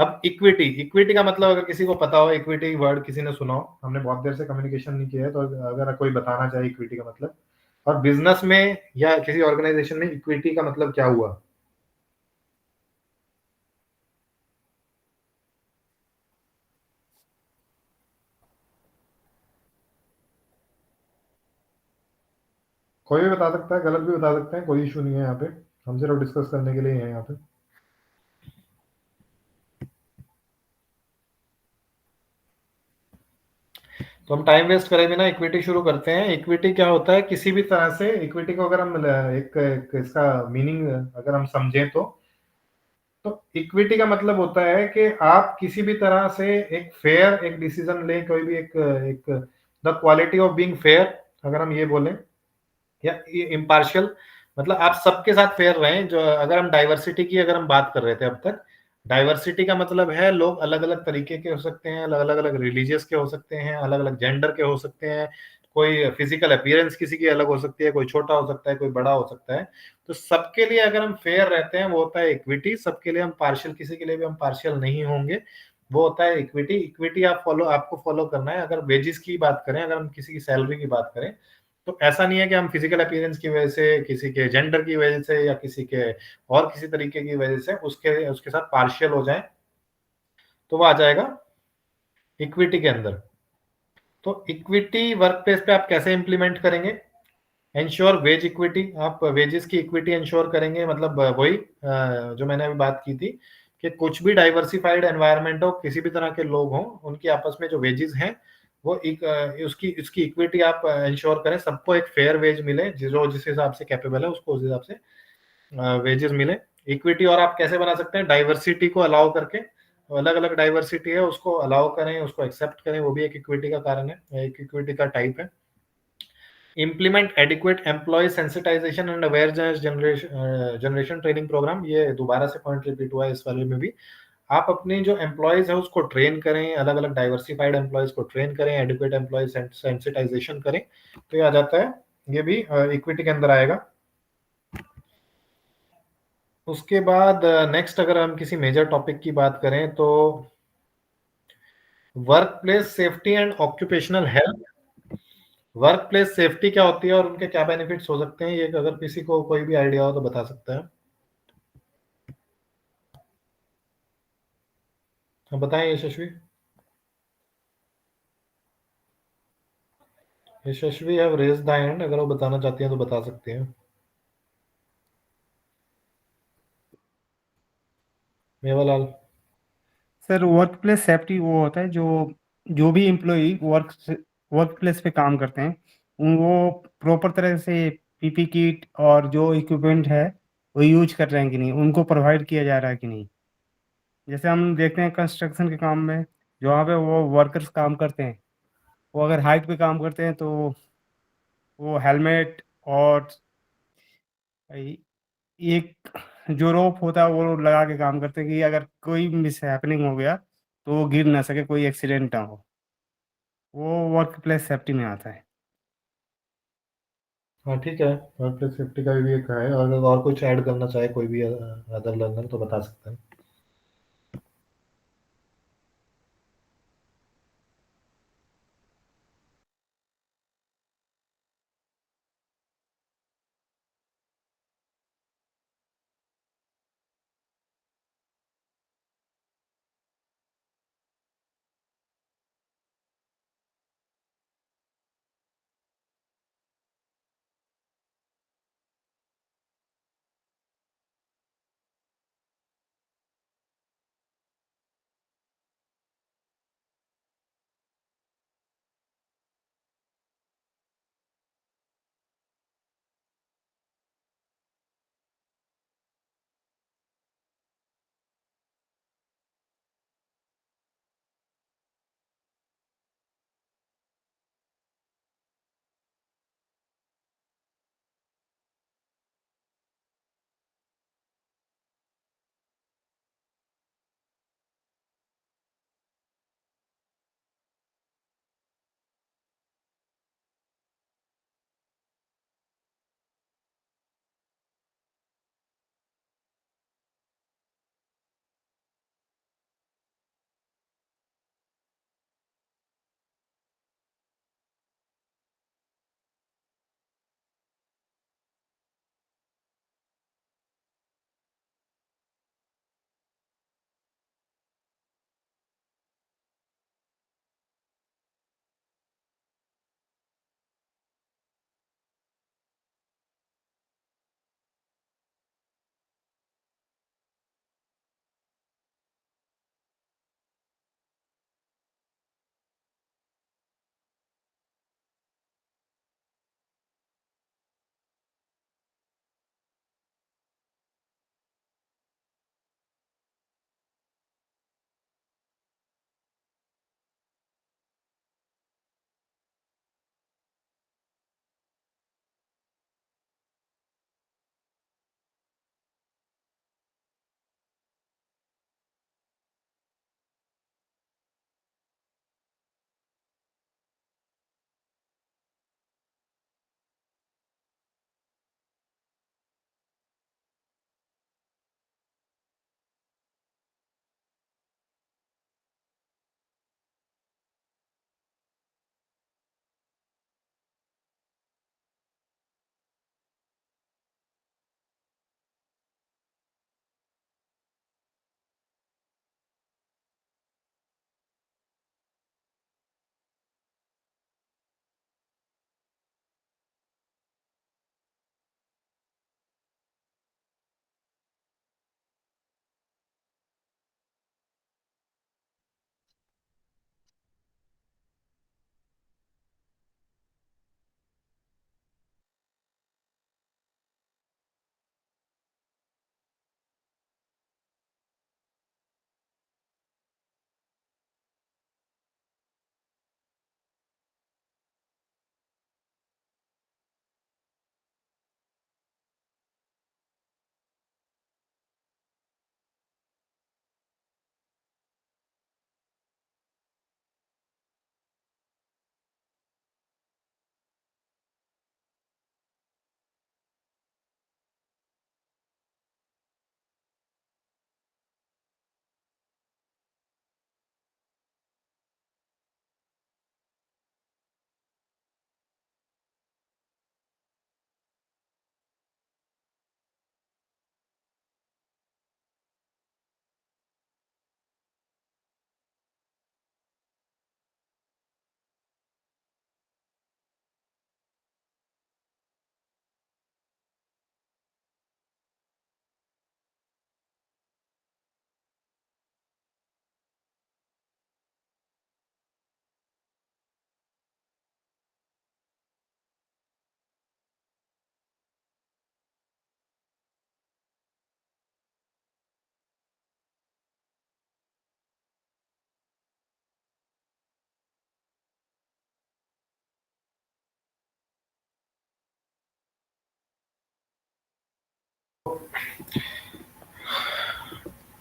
अब इक्विटी, इक्विटी का मतलब अगर किसी को पता हो, इक्विटी वर्ड किसी ने सुना हो, हमने बहुत देर से कम्युनिकेशन नहीं किया है, तो अगर कोई बताना चाहे इक्विटी का मतलब, और बिजनेस में या किसी ऑर्गेनाइजेशन में इक्विटी का मतलब क्या हुआ। कोई भी बता सकता है, गलत भी बता सकते हैं, कोई इशू नहीं है यहाँ पे, हम सिर्फ डिस्कस करने के लिए हैं यहाँ पे। तो हम टाइम वेस्ट करेंगे ना, इक्विटी शुरू करते हैं। इक्विटी क्या होता है, किसी भी तरह से इक्विटी को अगर हम एक इसका मीनिंग अगर हम समझें तो इक्विटी का मतलब होता है कि आप किसी भी तरह से एक फेयर एक डिसीजन लें, कोई भी एक एक the quality of being fair, अगर हम ये बोलें, या इम्पार्शियल, मतलब आप सबके साथ फेयर रहें। जो अगर हम डाइवर्सिटी की अगर हम बात कर रहे थे अब तक, डाइवर्सिटी का मतलब है लोग अलग अलग तरीके के हो सकते हैं, अलग अलग रिलीजियस के हो सकते हैं, अलग अलग जेंडर के हो सकते हैं, कोई फिजिकल अपीयरेंस किसी की अलग हो सकती है, कोई छोटा हो सकता है, कोई बड़ा हो सकता है। तो सबके लिए अगर हम फेयर रहते हैं वो होता है इक्विटी। सबके लिए हम पार्शियल, किसी के लिए भी हम पार्शियल नहीं होंगे, वो होता है इक्विटी। इक्विटी आपको फॉलो करना है। अगर वेजेस की बात करें, अगर हम किसी की सैलरी की बात करें, तो ऐसा नहीं है कि हम फिजिकल अपीयरेंस की वजह से, किसी के जेंडर की वजह से, या किसी के और किसी तरीके की वजह से उसके साथ पार्शियल हो जाए, तो वो आ जाएगा इक्विटी के अंदर। तो इक्विटी वर्क प्लेस पे आप कैसे इंप्लीमेंट करेंगे? इंश्योर वेज इक्विटी, आप वेजेस की इक्विटी इंश्योर करेंगे, मतलब वही जो मैंने अभी बात की थी कि कुछ भी डाइवर्सिफाइड एनवायरनमेंट हो, किसी भी तरह के लोग हों, उनकी आपस में जो वेजेस हैं वो उसकी इक्विटी आप इंश्योर करें, सबको एक फेयर वेज मिले, जो जिस हिसाब से कैपेबल है उसको उस हिसाब से वेजेस मिले। इक्विटी और आप कैसे बना सकते हैं? डाइवर्सिटी को अलाउ करके, अलग अलग डाइवर्सिटी है उसको अलाउ करें, उसको एक्सेप्ट करें, वो भी एक इक्विटी का कारण है, एक इक्विटी का टाइप है। Implement adequate employee sensitisation and awareness generation training programme, ये दोबारा से पॉइंट रिपीट हुआ है इस वाले में भी। आप अपने जो एम्प्लॉयज है उसको ट्रेन करें, अलग अलग डाइवर्सिफाइड एम्प्लॉयज को ट्रेन करें, एडिक्वेट एम्प्लॉय सेंसिटाइजेशन करें, तो ये आ जाता है, ये भी इक्विटी के अंदर आएगा। उसके बाद नेक्स्ट अगर हम किसी मेजर टॉपिक की बात करें तो work place safety and occupational health. Work place safety क्या होती है और उनके क्या बेनिफिट्स हो सकते हैं, ये अगर किसी को कोई भी आइडिया हो तो बता सकता है। हाँ, बताएं यशस्वी। यशस्वी हैव रेज्ड द हैंड, अगर वो बताना चाहती हैं तो बता सकते हैं। Mewalal. Sir work place safety वो होता है जो जो भी एम्प्लॉय वर्क प्लेस पे काम करते हैं उन वो प्रॉपर तरह से पीपी किट और जो इक्विपमेंट है वो यूज कर रहे हैं कि नहीं, उनको प्रोवाइड किया जा रहा है कि नहीं। जैसे हम देखते हैं कंस्ट्रक्शन के काम में जो वहाँ पे वो वर्कर्स काम करते हैं, वो अगर हाइट पे काम करते हैं तो वो हेलमेट और एक जो रोप होता है वो लगा के काम करते हैं कि अगर कोई मिस हैपनिंग हो गया तो वो गिर ना सके, कोई एक्सीडेंट ना हो। वो वर्क प्लेस सेफ्टी में आता है। हाँ ठीक है, वर्क प्लेस सेफ्टी का भी एक है, और कुछ ऐड करना चाहे कोई भी अदर लर्नर तो बता सकते हैं।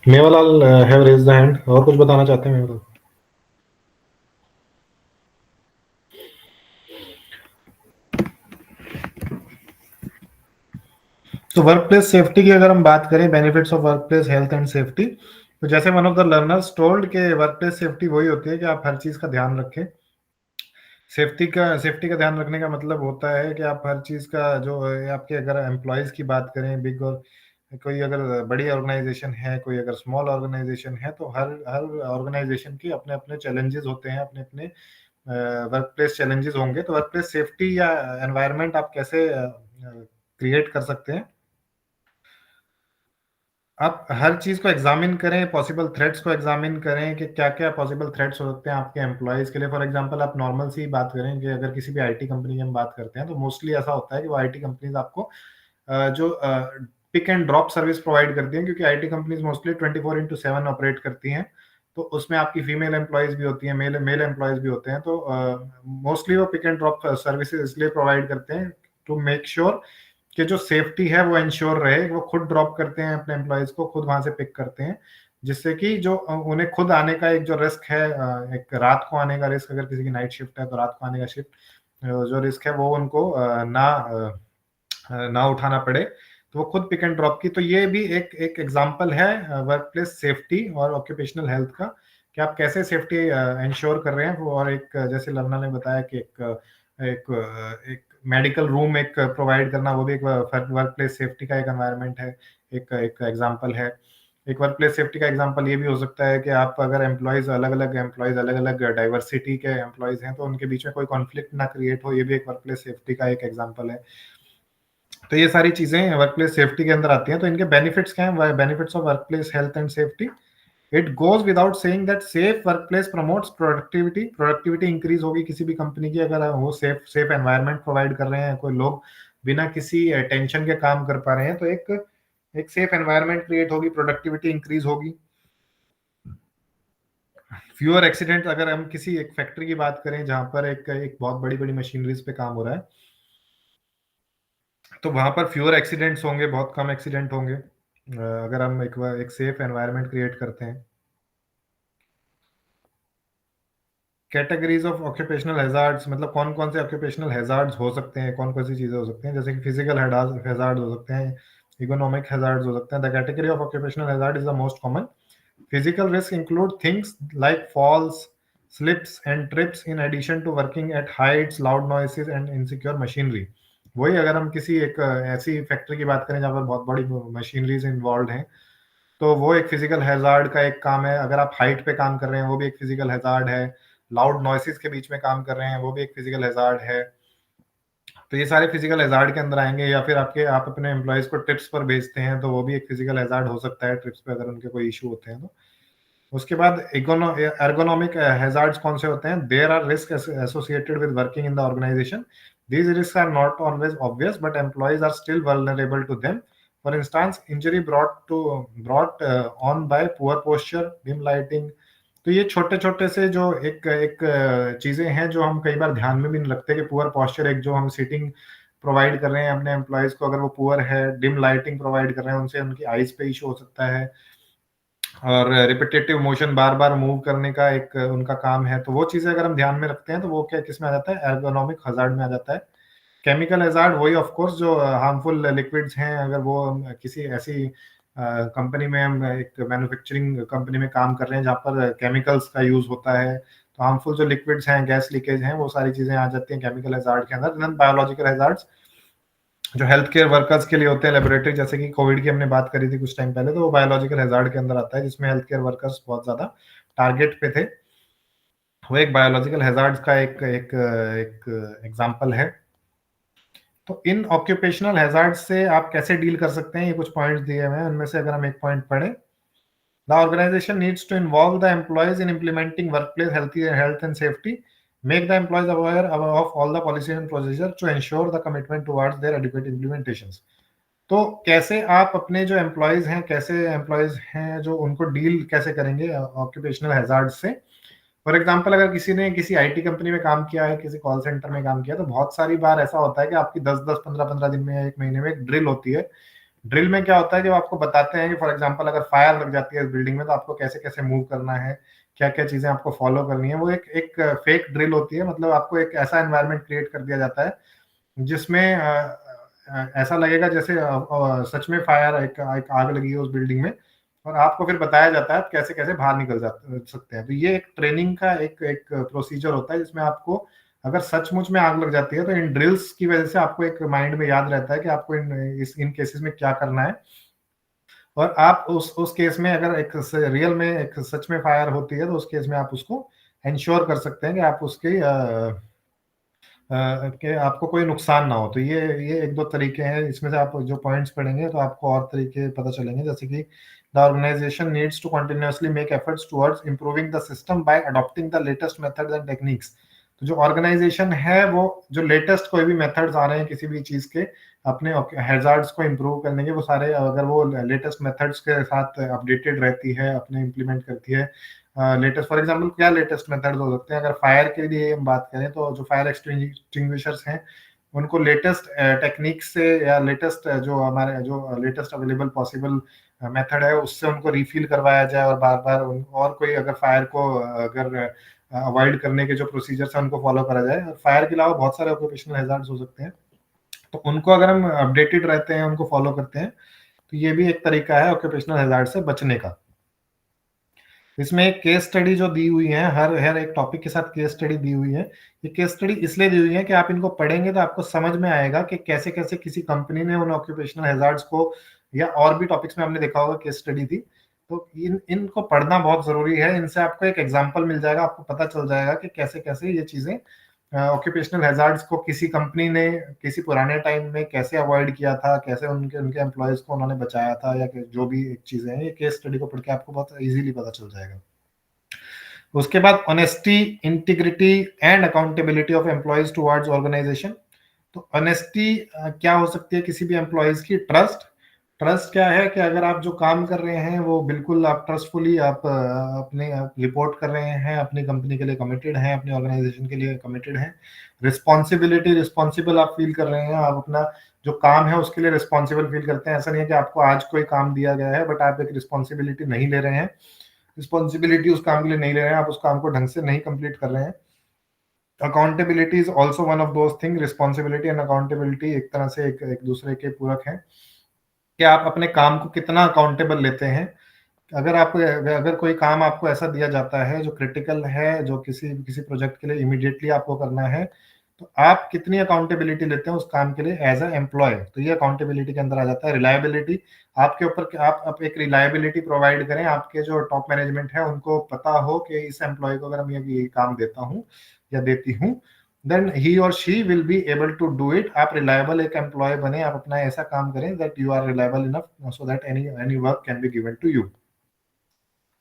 Mewalal have raise the hand, और कुछ बताना चाहते हैं मेवालाल? तो वर्क प्लेस सेफ्टी की अगर हम बात करें, benefits of work place health and safety, तो जैसे one of the learners told के वर्क प्लेस सेफ्टी वही होती है कि आप हर चीज का ध्यान रखें। सेफ्टी का ध्यान रखने का मतलब होता है कि आप हर चीज का जो आपके, अगर एम्प्लॉयज की बात करें, बिग और कोई अगर बड़ी ऑर्गेनाइजेशन है, कोई अगर स्मॉल ऑर्गेनाइजेशन है, तो हर हर ऑर्गेनाइजेशन के अपने अपने चैलेंजेस होते हैं, अपने अपने वर्क प्लेस चैलेंजेस होंगे। तो वर्क प्लेस सेफ्टी या एनवायरनमेंट आप कैसे क्रिएट कर सकते हैं? आप हर चीज को एग्जामिन करें, पॉसिबल थ्रेट्स को एग्जामिन करें कि क्या क्या पॉसिबल थ्रेट्स हो सकते हैं आपके एम्प्लॉयज के लिए। फॉर एग्जांपल, आप नॉर्मल सी बात करें कि अगर किसी भी आईटी कंपनी की हम बात करते हैं, तो मोस्टली ऐसा होता है कि वो आईटी कंपनीज आपको जो pick and drop service provide करती हैं, क्योंकि आईटी कंपनीज मोस्टली 24/7 ऑपरेट करती हैं। तो उसमें आपकी फीमेल एम्प्लॉयज भी होती हैं, मेल एम्प्लॉयज भी होते हैं। तो मोस्टली वो पिक एंड ड्रॉप सर्विसेज इसलिए प्रोवाइड करते हैं टू मेक श्योर कि जो सेफ्टी है वो इंश्योर रहे। वो खुद ड्रॉप करते हैं अपने एम्प्लॉयज को, खुद वहां से पिक करते हैं, जिससे कि जो उन्हें खुद आने का एक जो रिस्क है, एक रात को आने का रिस्क, अगर किसी की नाइट शिफ्ट है तो रात को आने का शिफ्ट जो रिस्क है वो उनको ना उठाना पड़े, तो वो खुद पिक एंड ड्रॉप की। तो ये भी एक एग्जांपल है वर्क प्लेस सेफ्टी और ऑक्यूपेशनल हेल्थ का, कि आप कैसे सेफ्टी इंश्योर कर रहे हैं। और एक जैसे लर्ना ने बताया कि एक मेडिकल रूम एक प्रोवाइड करना, वो भी एक वर्क प्लेस सेफ्टी का एक एनवायरनमेंट है, एक एग्जांपल है। एक वर्क प्लेस सेफ्टी का एग्जांपल ये भी हो सकता है कि आप अगर एम्प्लॉयज अलग अलग डाइवर्सिटी के एम्प्लॉयज हैं, तो उनके बीच में कोई कॉन्फ्लिक्ट ना क्रिएट हो, ये भी एक वर्क प्लेस सेफ्टी का एक एग्जांपल है। तो ये सारी चीजें वर्क प्लेस सेफ्टी के अंदर आती हैं। तो इनके बेनिफिट्स क्या हैं? Benefits of work place health and safety, it goes without saying that safe work place promotes productivity increase होगी किसी भी कंपनी की, अगर वो सेफ एनवायरनमेंट प्रोवाइड कर रहे हैं, कोई लोग बिना किसी टेंशन के काम कर पा रहे हैं, तो एक सेफ एनवायरनमेंट क्रिएट होगी, प्रोडक्टिविटी इंक्रीज होगी। फ्यूअर एक्सीडेंट, अगर हम किसी एक फैक्ट्री की बात करें जहां पर एक बहुत बड़ी बड़ी मशीनरीज पे काम हो रहा है, तो वहां पर फ्यूअर एक्सीडेंट्स होंगे, बहुत कम एक्सीडेंट होंगे अगर हम एक सेफ एनवायरनमेंट क्रिएट करते हैं। कैटेगरीज ऑफ ऑक्यूपेशनल हैजार्ड्स, मतलब कौन कौन से ऑक्यूपेशनल हैजार्ड्स हो सकते हैं, कौन कौन सी चीजें हो सकती हैं, जैसे कि फिजिकल हैजार्ड हो सकते हैं, इकोनॉमिक हैजार्ड्स हो सकते हैं। The category of occupational hazard is the most common. Physical risk include things like falls, slips and trips in addition to working at heights, loud noises and insecure machinery. वही अगर हम किसी एक ऐसी factory की बात करें जहाँ पर बहुत बड़ी मशीनरीज इन्वॉल्व हैं, तो वो एक फिजिकल हैजार्ड का एक काम है। अगर आप हाइट पे काम कर रहे हैं, वो भी एक फिजिकल हैजार्ड है। लाउड नॉइसेस के बीच में काम कर रहे हैं, वो भी एक फिजिकल हैजार्ड है। तो ये सारे फिजिकल हैजार्ड के अंदर आएंगे। या फिर आप अपने एम्प्लॉयज को ट्रिप्स पर भेजते हैं, तो वो भी एक फिजिकल हैजार्ड हो सकता है, ट्रिप्स पे अगर उनके कोई इशू होते हैं तो। उसके बाद एर्गोनॉमिक हैजार्ड्स कौन से होते हैं? There are risk associated with working in the organisation. These risks are not always obvious, but employees are still vulnerable to them. For instance, injury brought on by poor posture, dim lighting. तो ये छोटे छोटे से जो एक चीजें हैं जो हम कई बार ध्यान में भी नहीं रखते, कि पुअर पॉस्चर, एक जो हम सीटिंग प्रोवाइड कर रहे हैं अपने एम्प्लॉयज को, अगर वो पुअर है, डिम लाइटिंग प्रोवाइड कर रहे हैं, उनसे उनकी आईज पे इशू हो सकता है। और रिपीटेटिव मोशन, बार बार मूव करने का एक उनका काम है, तो वो चीजें अगर हम ध्यान में रखते हैं तो वो क्या किस में आ जाता है? एर्गोनॉमिक हजार्ड में आ जाता है। केमिकल हजार्ड वही ऑफ कोर्स जो हार्मफुल लिक्विड्स हैं, अगर वो किसी ऐसी कंपनी में, हम एक मैन्युफैक्चरिंग कंपनी में काम कर रहे हैं जहाँ पर केमिकल्स का यूज होता है, तो हार्मफुल जो लिक्विड्स हैं, गैस लीकेज हैं, वो सारी चीजें आ जाती हैं केमिकल हजार्ड के अंदर। देन बायोलॉजिकल हजार्ड्स जो हेल्थ केयर वर्कर्स के लिए होते हैं, लेबोरेटरी, जैसे कि कोविड की हमने बात करी थी कुछ टाइम पहले, तो वो बायोलॉजिकल हैजार्ड के अंदर आता है, जिसमें हेल्थ केयर वर्कर्स बहुत ज्यादा टारगेट पे थे। वो एक बायोलॉजिकल हैजार्ड्स का एक एग्जांपल है। तो इन ऑक्यूपेशनल हैजार्ड्स से आप कैसे डील कर सकते हैं, ये कुछ पॉइंट्स दिए हुए हैं, उनमें से अगर हम एक पॉइंट पढ़ें, the organisation needs to involve the employees in implementing workplace health and safety, make the employees aware of all the policies and procedures to ensure the commitment towards their adequate implementations. तो कैसे आप अपने जो employees हैं, कैसे employees हैं जो उनको डील कैसे करेंगे ऑक्यूपेशनल हैजार्ड से। फॉर एग्जांपल, अगर किसी ने किसी आईटी कंपनी में काम किया है, किसी कॉल सेंटर में काम किया, तो बहुत सारी बार ऐसा होता है कि आपकी 10-10, 15-15 दिन में या एक महीने में एक ड्रिल होती है, ड्रिल में क्या होता है, जब आपको बताते हैं कि फॉर एग्जांपल अगर फायर लग जाती है इस बिल्डिंग में तो आपको कैसे कैसे मूव करना है, क्या क्या चीजें आपको फॉलो करनी है, वो एक एक फेक ड्रिल होती है। मतलब आपको एक ऐसा एनवायरनमेंट क्रिएट कर दिया जाता है जिसमें ऐसा लगेगा जैसे सच में फायर, एक आग लगी है उस बिल्डिंग में, और आपको फिर बताया जाता है कैसे कैसे बाहर निकल सकते हैं। तो ये एक ट्रेनिंग का एक एक प्रोसीजर होता है जिसमें आपको अगर सचमुच में आग लग जाती है तो इन ड्रिल्स की वजह से आपको एक माइंड में याद रहता है कि आपको इन केसेस में क्या करना है। और आप उस केस में अगर एक रियल में एक सच में फायर होती है तो उस केस में आप उसको इंश्योर कर सकते हैं कि आप उसके कि आपको कोई नुकसान ना हो। तो ये एक दो तरीके हैं, इसमें से आप जो पॉइंट्स पढ़ेंगे तो आपको और तरीके पता चलेंगे, जैसे कि the organisation needs to continuously make efforts towards improving the system by adopting the latest methods and techniques. तो जो ऑर्गेनाइजेशन है वो जो लेटेस्ट कोई भी मेथड्स आ रहे हैं किसी भी चीज के अपने हैजार्ड्स को इम्प्रूव करने के, वो सारे अगर वो लेटेस्ट मेथड्स के साथ अपडेटेड रहती है, अपने इम्प्लीमेंट करती है लेटेस्ट, फॉर एग्जांपल क्या लेटेस्ट मेथड्स हो सकते हैं, अगर फायर के लिए हम बात करें तो जो फायर एक्सटिंग्विशर्स हैं उनको लेटेस्ट टेक्निक से या लेटेस्ट जो हमारे जो लेटेस्ट अवेलेबल पॉसिबल मेथड है उससे उनको रिफिल करवाया जाए, और बार बार और कोई अगर फायर को अगर अवॉइड करने के जो प्रोसीजर्स हैं उनको फॉलो करा जाए। फायर के अलावा बहुत सारे ऑक्यूपेशनल हैजार्ड्स हो सकते हैं, तो उनको अगर हम अपडेटेड रहते हैं, उनको फॉलो करते हैं, तो ये भी एक तरीका है ऑक्यूपेशनल हैजार्ड से बचने का। इसमें एक केस स्टडी जो दी हुई है, हर एक टॉपिक के साथ केस स्टडी दी हुई है। ये केस स्टडी इसलिए दी हुई है कि आप इनको पढ़ेंगे तो आपको समझ में आएगा कि कैसे कैसे किसी कंपनी ने उन ऑक्यूपेशनल हैजार्ड्स को, या और भी टॉपिक्स में आपने देखा होगा केस स्टडी थी, तो इनको पढ़ना बहुत जरूरी है। इनसे आपको एक एग्जाम्पल मिल जाएगा, आपको पता चल जाएगा कि कैसे कैसे ये चीजें ऑक्यूपेशनल हैजार्ड्स को किसी कंपनी ने किसी पुराने टाइम में कैसे अवॉइड किया था, कैसे उनके उनके एम्प्लॉयज को उन्होंने बचाया था, या जो भी एक चीजें हैं, ये केस स्टडी को पढ़ के आपको बहुत इजीली पता चल जाएगा। उसके बाद honesty, integrity and accountability of employees towards organisation. तो ऑनेस्टी क्या हो सकती है किसी भी एम्प्लॉयज की? ट्रस्ट क्या है कि अगर आप जो काम कर रहे हैं वो बिल्कुल आप ट्रस्टफुली आप अपने रिपोर्ट कर रहे हैं, अपनी कंपनी के लिए कमिटेड हैं, अपनी ऑर्गेनाइजेशन के लिए कमिटेड हैं। रिस्पॉन्सिबिलिटी, रिस्पॉन्सिबल आप फील कर रहे हैं, आप अपना जो काम है उसके लिए रिस्पॉन्सिबल फील करते हैं। ऐसा नहीं है कि आपको आज कोई काम दिया गया है बट आप एक रिस्पॉन्सिबिलिटी नहीं ले रहे हैं, रिस्पॉन्सिबिलिटी उस काम के लिए नहीं ले रहे हैं, आप उस काम को ढंग से नहीं कंप्लीट कर रहे हैं। Accountability is also one of those thing. Responsibility and accountability एक तरह से एक दूसरे के पूरक हैं कि आप अपने काम को कितना अकाउंटेबल लेते हैं। अगर कोई काम आपको ऐसा दिया जाता है जो क्रिटिकल है, जो किसी प्रोजेक्ट के लिए इमीडिएटली आपको करना है, तो आप कितनी अकाउंटेबिलिटी लेते हैं उस काम के लिए एज अ एम्प्लॉय, तो ये अकाउंटेबिलिटी के अंदर आ जाता है। रिलायबिलिटी, आपके ऊपर आप एक रिलायबिलिटी प्रोवाइड करें, आपके जो टॉप मैनेजमेंट है उनको पता हो कि इस एम्प्लॉय को अगर मैं ये काम देता हूँ या देती हूँ, देन ही और she will be able to do it. आप रिलायबल एक एम्प्लॉय बने, आप अपना ऐसा काम करें that you are reliable enough so that any work can be given to you.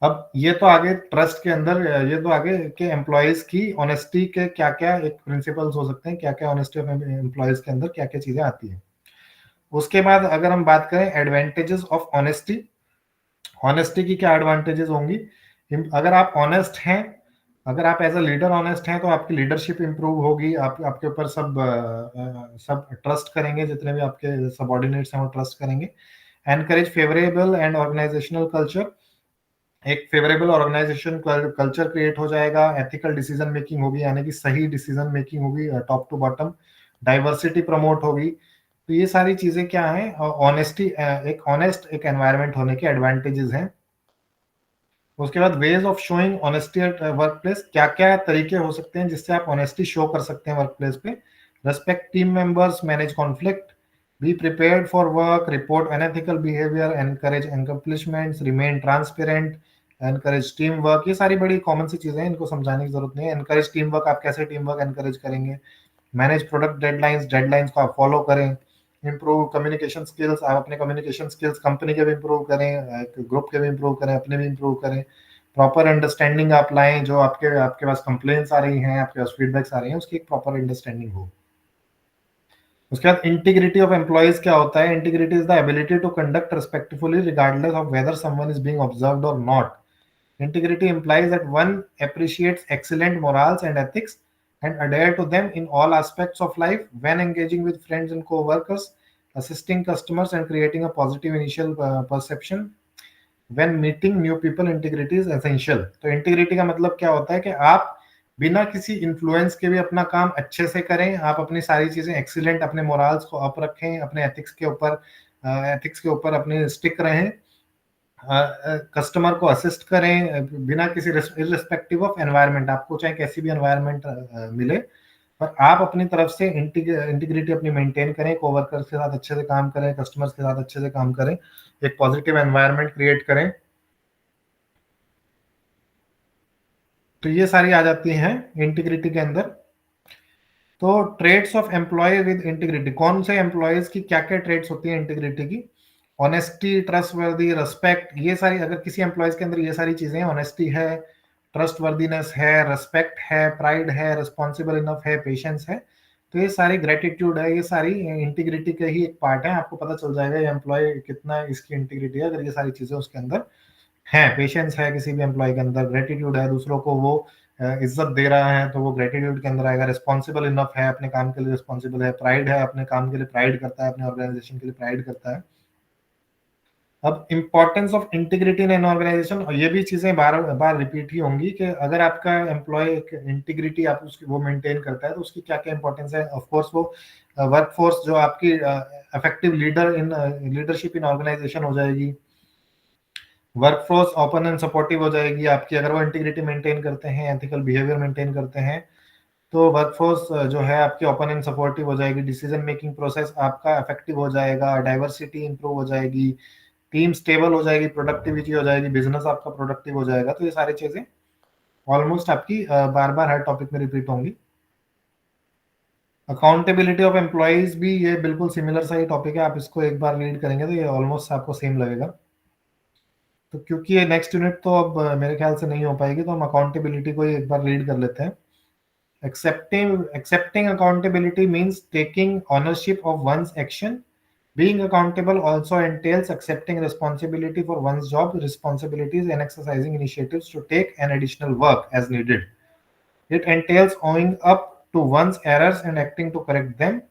अब ये तो आगे ट्रस्ट के अंदर, ये तो आगे के एम्प्लॉयज की ऑनेस्टी के क्या क्या एक प्रिंसिपल्स हो सकते हैं, क्या क्या ऑनेस्टी ऑफ एम्प्लॉयज के अंदर क्या क्या चीजें आती हैं। उसके बाद अगर हम बात करें एडवांटेजेस ऑफ ऑनेस्टी, ऑनेस्टी की क्या एडवांटेजेस होंगी? अगर आप ऑनेस्ट हैं, अगर आप एज अ लीडर ऑनेस्ट हैं तो आपकी लीडरशिप इंप्रूव होगी, आपके ऊपर सब ट्रस्ट करेंगे, जितने भी आपके सबऑर्डिनेट्स हैं वो ट्रस्ट करेंगे। Encourage favourable and organisational culture, एक फेवरेबल ऑर्गेनाइजेशन कल्चर क्रिएट हो जाएगा। एथिकल डिसीजन मेकिंग होगी, यानी कि सही डिसीजन मेकिंग होगी top to bottom. Diversity promote होगी। तो ये सारी चीजें क्या हैं, ऑनेस्टी, एक ऑनेस्ट एक एनवायरनमेंट होने के एडवांटेजेस हैं। उसके बाद ways of showing honesty at work place, क्या क्या तरीके हो सकते हैं जिससे आप ऑनेस्टी शो कर सकते हैं वर्क प्लेस पे। Respect team members, manage conflict, be prepared for work, report unethical behaviour, encourage accomplishments, remain transparent, encourage team work. ये सारी बड़ी कॉमन सी चीजें हैं, इनको समझाने की जरूरत नहीं है। एनकरेज टीम वर्क, आप कैसे टीम वर्क एनकरेज करेंगे। मैनेज प्रोडक्ट डेडलाइंस को आप फॉलो करें। इम्प्रूव कम्युनिकेशन स्किल्स, आप अपने कम्युनिकेशन स्किल्स कंपनी के भी इम्प्रूव करें, ग्रुप के भी इम्प्रूव करें, अपने भी इम्प्रूव करें। प्रॉपर अंडरस्टैंडिंग आप लाएं, जो आपके पास कंप्लेंट्स आ रही हैं, आपके पास फीडबैक्स आ रही हैं, उसकी एक प्रॉपर अंडरस्टैंडिंग हो। उसके बाद इंटीग्रिटी ऑफ एम्प्लॉयज क्या होता है? Integrity is the ability to conduct respectfully regardless of whether someone is being observed और not. Integrity implies that one appreciates excellent morals and ethics and adhere to them in all aspects of life when engaging with friends and co-workers. assisting customers and creating a positive initial perception when meeting new people. Integrity is essential. तो integrity का मतलब क्या होता है कि आप बिना किसी इन्फ्लुएंस के भी अपना काम अच्छे से करें, आप अपनी सारी चीजें एक्सीलेंट, अपने मोरल्स को अप रखें, अपने एथिक्स के ऊपर अपने स्टिक रहें, कस्टमर को असिस्ट करें बिना किसी इररिस्पेक्टिव ऑफ एनवायरनमेंट, आपको चाहे कैसी भी एनवायरनमेंट मिले, पर आप अपनी तरफ से इंटीग्रिटी अपनी मेंटेन करें, कोवर्कर्स के साथ अच्छे से काम करें, कस्टमर्स के साथ अच्छे से काम करें, एक पॉजिटिव एनवायरनमेंट क्रिएट करें। तो ये सारी आ जाती हैं इंटीग्रिटी के अंदर। तो traits of employee with integrity, कौन से एम्प्लॉयज की क्या क्या ट्रेड्स होती हैं इंटीग्रिटी की? ऑनेस्टी, ट्रस्टवर्दी, रिस्पेक्ट, ये सारी, अगर किसी एम्प्लॉयज के अंदर ये सारी चीजें, ऑनेस्टी है, ट्रस्टवर्दीनेस है, रिस्पेक्ट है, प्राइड है, रिस्पॉन्सिबल इनफ है, पेशेंस है, तो ये सारी, ग्रेटिट्यूड है, ये सारी इंटीग्रिटी के ही एक पार्ट है। आपको पता चल जाएगा ये एम्प्लॉय कितना इसकी इंटीग्रिटी है अगर ये सारी चीजें उसके अंदर है। पेशेंस है किसी भी एम्प्लॉय के अंदर, ग्रेटिट्यूड है, दूसरों को वो इज्जत दे रहा है तो वो ग्रेटिट्यूड के अंदर आएगा, रिस्पॉन्सिबल इनफ है, अपने काम के लिए रिस्पॉन्सिबल है, प्राइड है, अपने काम के लिए प्राइड करता है, अपने ऑर्गेनाइजेशन के लिए प्राइड करता है। अब importance of integrity in an organisation, और ये भी चीजें बार बार रिपीट ही होंगी कि अगर आपका एम्प्लॉय इंटीग्रिटी आप उसकी वो मेंटेन करता है तो उसकी क्या क्या इंपॉर्टेंस है। ऑफ कोर्स वो वर्कफोर्स जो आपकी इफेक्टिव लीडरशिप इन ऑर्गेनाइजेशन हो जाएगी, वर्कफोर्स ओपन एंड सपोर्टिव हो जाएगी आपकी, अगर वो इंटीग्रिटी मेंटेन करते हैं, एथिकल बिहेवियर मेंटेन करते हैं, तो वर्कफोर्स जो है आपकी ओपन एंड सपोर्टिव हो जाएगी, डिसीजन मेकिंग प्रोसेस आपका इफेक्टिव हो जाएगा, डाइवर्सिटी इंप्रूव हो जाएगी, टीम स्टेबल हो जाएगी, प्रोडक्टिविटी हो जाएगी, बिजनेस आपका प्रोडक्टिव हो जाएगा। तो ये सारी चीजें ऑलमोस्ट आपकी बार बार हर टॉपिक में रिपीट होंगी। अकाउंटेबिलिटी ऑफ एम्प्लॉइज भी ये बिल्कुल सिमिलर सा ही टॉपिक है, आप इसको एक बार रीड करेंगे तो ये ऑलमोस्ट आपको सेम लगेगा। तो क्योंकि ये नेक्स्ट यूनिट तो अब मेरे ख्याल से नहीं हो पाएगी, तो हम अकाउंटेबिलिटी को एक बार रीड कर लेते हैं। accepting accountability means taking ownership of one's action. Being accountable also entails accepting responsibility for one's job responsibilities and exercising initiatives to take an additional work as needed. It entails owning up to one's errors and acting to correct them.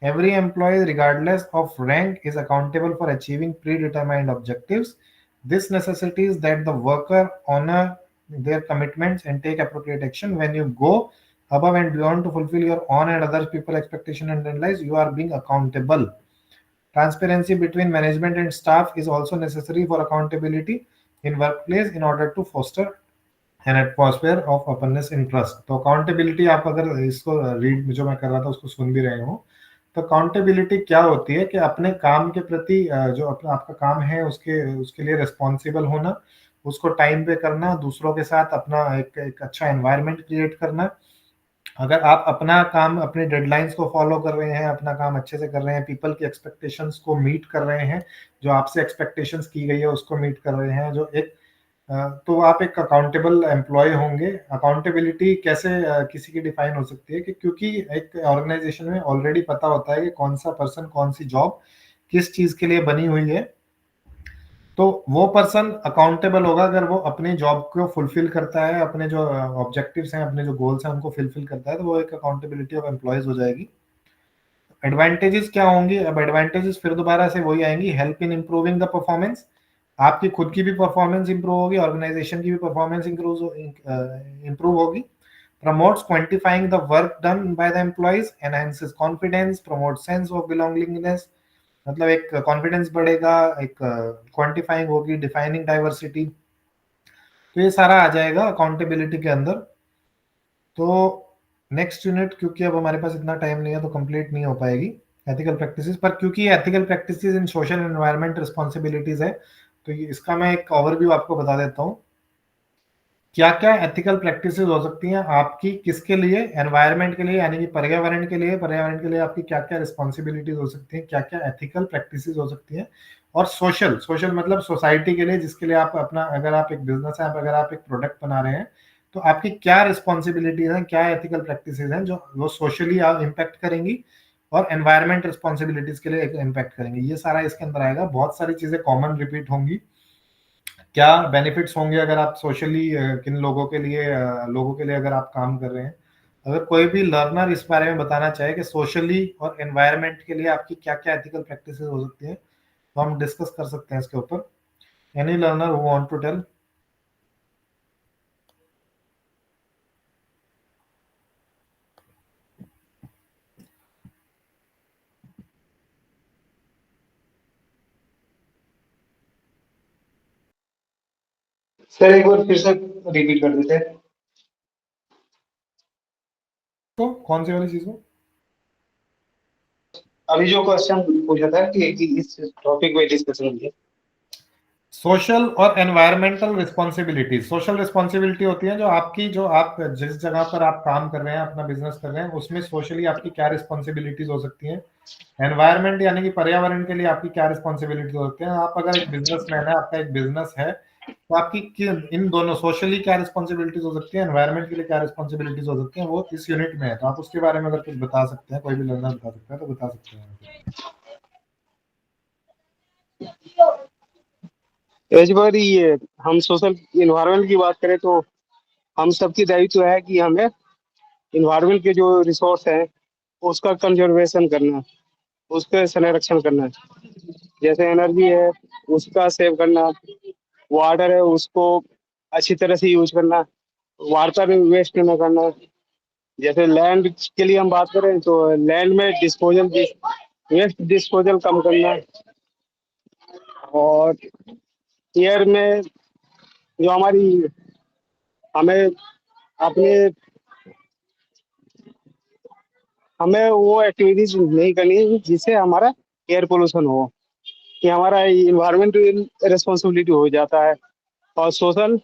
Every employee, regardless of rank, is accountable for achieving predetermined objectives. This necessitates that the worker honor their commitments and take appropriate action. When you go above and beyond to fulfill your own and other people's expectation and deadlines, you are being accountable. Transparency between management and staff is also necessary for accountability in workplace in order to foster an atmosphere of openness and trust. तो accountability आप अगर इसको read जो मैं कर रहा था उसको सुन भी रहे हो, तो accountability क्या होती है कि अपने काम के प्रति जो अपना आपका काम है उसके लिए रिस्पॉन्सिबल होना, उसको टाइम पे करना, दूसरों के साथ अपना एक अच्छा एनवायरनमेंट क्रिएट करना। अगर आप अपना काम, अपने डेडलाइंस को फॉलो कर रहे हैं, अपना काम अच्छे से कर रहे हैं, पीपल की एक्सपेक्टेशंस को मीट कर रहे हैं, जो आपसे एक्सपेक्टेशंस की गई है उसको मीट कर रहे हैं, जो एक तो आप एक अकाउंटेबल एम्प्लॉय होंगे। अकाउंटेबिलिटी कैसे किसी की डिफाइन हो सकती है कि क्योंकि एक ऑर्गेनाइजेशन में ऑलरेडी पता होता है कि कौन सा पर्सन कौन सी जॉब किस चीज के लिए बनी हुई है, तो वो पर्सन अकाउंटेबल होगा अगर वो अपनी जॉब को फुलफिल करता है, अपने जो ऑब्जेक्टिव्स हैं, अपने जो गोल्स हैं उनको फुलफिल करता है, तो वो एक अकाउंटेबिलिटी ऑफ एम्प्लॉयज हो जाएगी। एडवांटेजेस क्या होंगी? अब एडवांटेजेस फिर दोबारा से वही आएंगी, help in improving the performance, आपकी खुद की भी परफॉर्मेंस इंप्रूव होगी, ऑर्गेनाइजेशन की भी परफॉर्मेंस इंप्रूव होगी। Promotes quantifying the work done by the employees, enhances confidence, promote sense of belongingness, मतलब एक कॉन्फिडेंस बढ़ेगा, एक क्वांटिफाइंग होगी, डिफाइनिंग डाइवर्सिटी, तो ये सारा आ जाएगा अकाउंटेबिलिटी के अंदर। तो नेक्स्ट यूनिट क्योंकि अब हमारे पास इतना टाइम नहीं है तो कंप्लीट नहीं हो पाएगी एथिकल प्रैक्टिसेस पर, क्योंकि एथिकल प्रैक्टिसेस इन सोशल एनवायरनमेंट रिस्पॉन्सिबिलिटीज है, तो इसका मैं एक ओवरव्यू आपको बता देता हूँ। क्या क्या एथिकल प्रैक्टिसेस हो सकती हैं आपकी, किसके लिए? एनवायरनमेंट के लिए, यानी कि पर्यावरण के लिए। पर्यावरण के लिए आपकी क्या क्या रिस्पॉन्सिबिलिटीज हो सकती हैं, क्या क्या एथिकल प्रैक्टिसेस हो सकती हैं। और सोशल मतलब सोसाइटी के लिए, जिसके लिए आप अपना, अगर आप एक बिजनेस है, अगर आप एक प्रोडक्ट बना रहे हैं, तो आपकी क्या रिस्पॉन्सिबिलिटीज हैं, क्या एथिकल प्रैक्टिसेस हैं जो वो सोशली इम्पैक्ट करेंगी और एनवायरमेंट रिस्पॉन्सिबिलिटीज के लिए इम्पैक्ट करेंगे। ये सारा इसके अंदर आएगा। बहुत सारी चीजें कॉमन रिपीट होंगी। क्या बेनिफिट्स होंगे अगर आप सोशली किन लोगों के लिए अगर आप काम कर रहे हैं, अगर कोई भी लर्नर इस बारे में बताना चाहे कि सोशली और एनवायरनमेंट के लिए आपकी क्या क्या एथिकल प्रैक्टिसेस हो सकती हैं, तो हम डिस्कस कर सकते हैं इसके ऊपर। Any learner who want to tell? Sir एक बार फिर से रिपीट कर देते हैं। तो कौन सी वाली चीज हो? अभी जो क्वेश्चन पूछा था कि इस टॉपिक पे डिस्कशन किया। सोशल और एनवायरमेंटल रिस्पॉन्सिबिलिटी। सोशल रिस्पॉन्सिबिलिटी होती है जो आप जिस जगह पर आप काम कर रहे हैं, अपना बिजनेस कर रहे हैं, उसमें सोशली आपकी क्या रिस्पॉन्सिबिलिटीज हो सकती हैं। एनवायरनमेंट यानी कि पर्यावरण के लिए आपकी क्या रिस्पॉन्सिबिलिटीज होती हैं। आप अगर एक बिजनेसमैन है, आपका एक बिजनेस है, तो आपकी इन दोनों सोशली क्या रिस्पॉन्सिबिलिटीज हो सकती है, एनवायरनमेंट के लिए क्या रिस्पॉन्सिबिलिटीज हो सकती हैं, वो इस यूनिट में है। तो आप उसके बारे में अगर कुछ बता सकते हैं, कोई भी लर्नर बता सकता है तो बता सकते हैं। एज पर ये हम सोशल इन्वायरमेंट की बात करें तो हम सबकी दायित्व है कि हमें इन्वायरमेंट के जो रिसोर्स हैं उसका कंजर्वेशन करना, उसका संरक्षण करना। जैसे एनर्जी है उसका सेव करना, वाटर है उसको अच्छी तरह से यूज करना, वाटर वेस्ट न करना। जैसे लैंड के लिए हम बात करें तो लैंड में डिस्पोजल वेस्ट डिस्पोजल कम करना। और एयर में जो हमारी हमें अपने हमें वो एक्टिविटीज नहीं करनी जिससे हमारा एयर पोल्यूशन हो, कि हमारा इन्वायरमेंट रिस्पॉन्सिबिलिटी हो जाता है। और सोशल,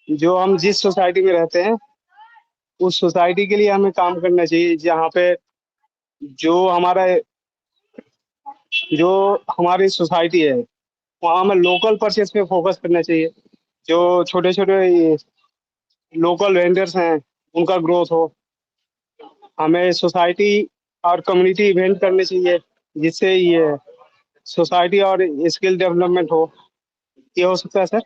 जो हम जिस सोसाइटी में रहते हैं उस सोसाइटी के लिए हमें काम करना चाहिए। जहाँ पे जो हमारा जो हमारी सोसाइटी है वहाँ हमें लोकल परचेज पे फोकस करना चाहिए। जो छोटे छोटे लोकल वेंडर्स हैं उनका ग्रोथ हो। हमें सोसाइटी और कम्युनिटी इवेंट करने चाहिए जिससे ये सोसाइटी और स्किल डेवलपमेंट हो। ये हो सकता है सर।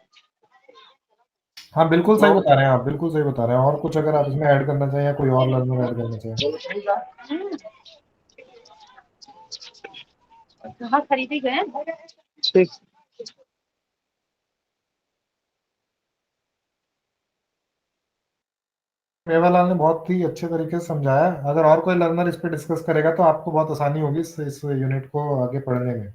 हाँ, बिल्कुल सही हेलो। बता रहे हैं आप, बिल्कुल सही बता रहे हैं। और कुछ अगर आप इसमें ऐड करना चाहें या कोई और लर्नर ऐड करना चाहें? कहाँ खरीदे गए? ठीक। मेवालाल ने बहुत ही अच्छे तरीके से समझाया। अगर और कोई लर्नर इस पे डिस्कस करेगा तो आपको बहुत आसानी होगी इस यूनिट को आगे पढ़ने में।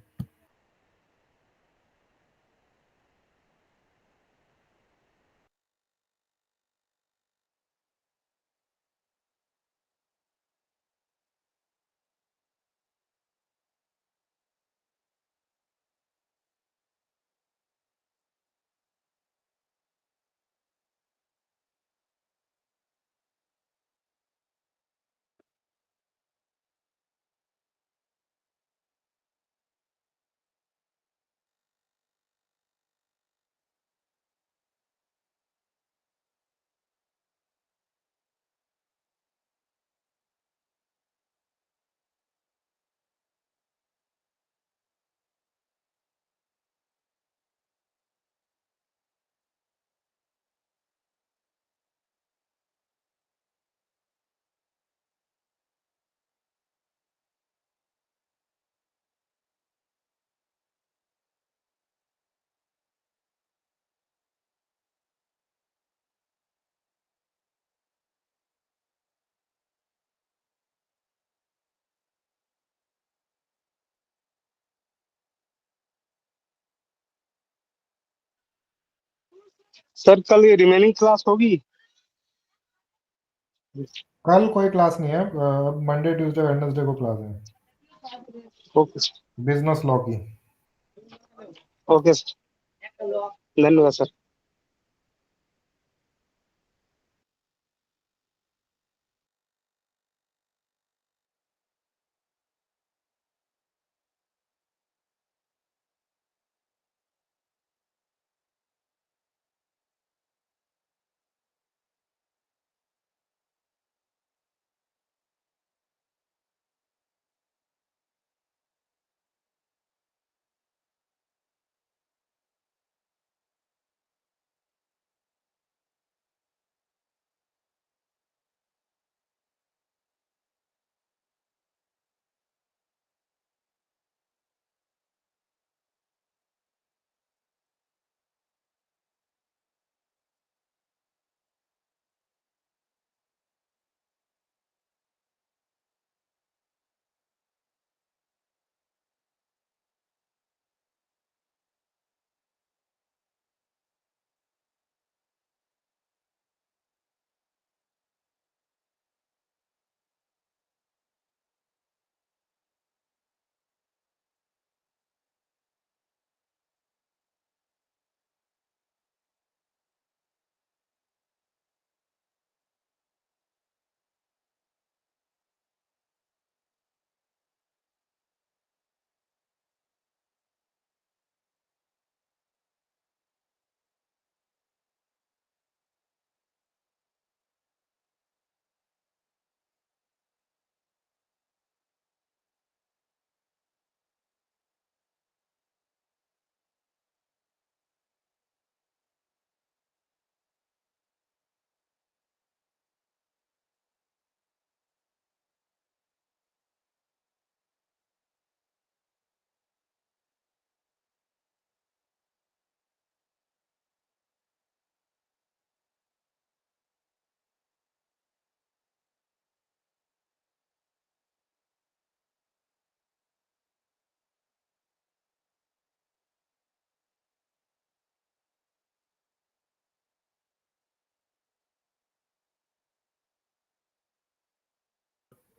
सर कल ये रिमेनिंग क्लास होगी? कल कोई क्लास नहीं है, मंडे ट्यूसडे वेडनेसडे को क्लास है ओके सर। बिजनेस लॉ की। ओके सर, धन्यवाद सर।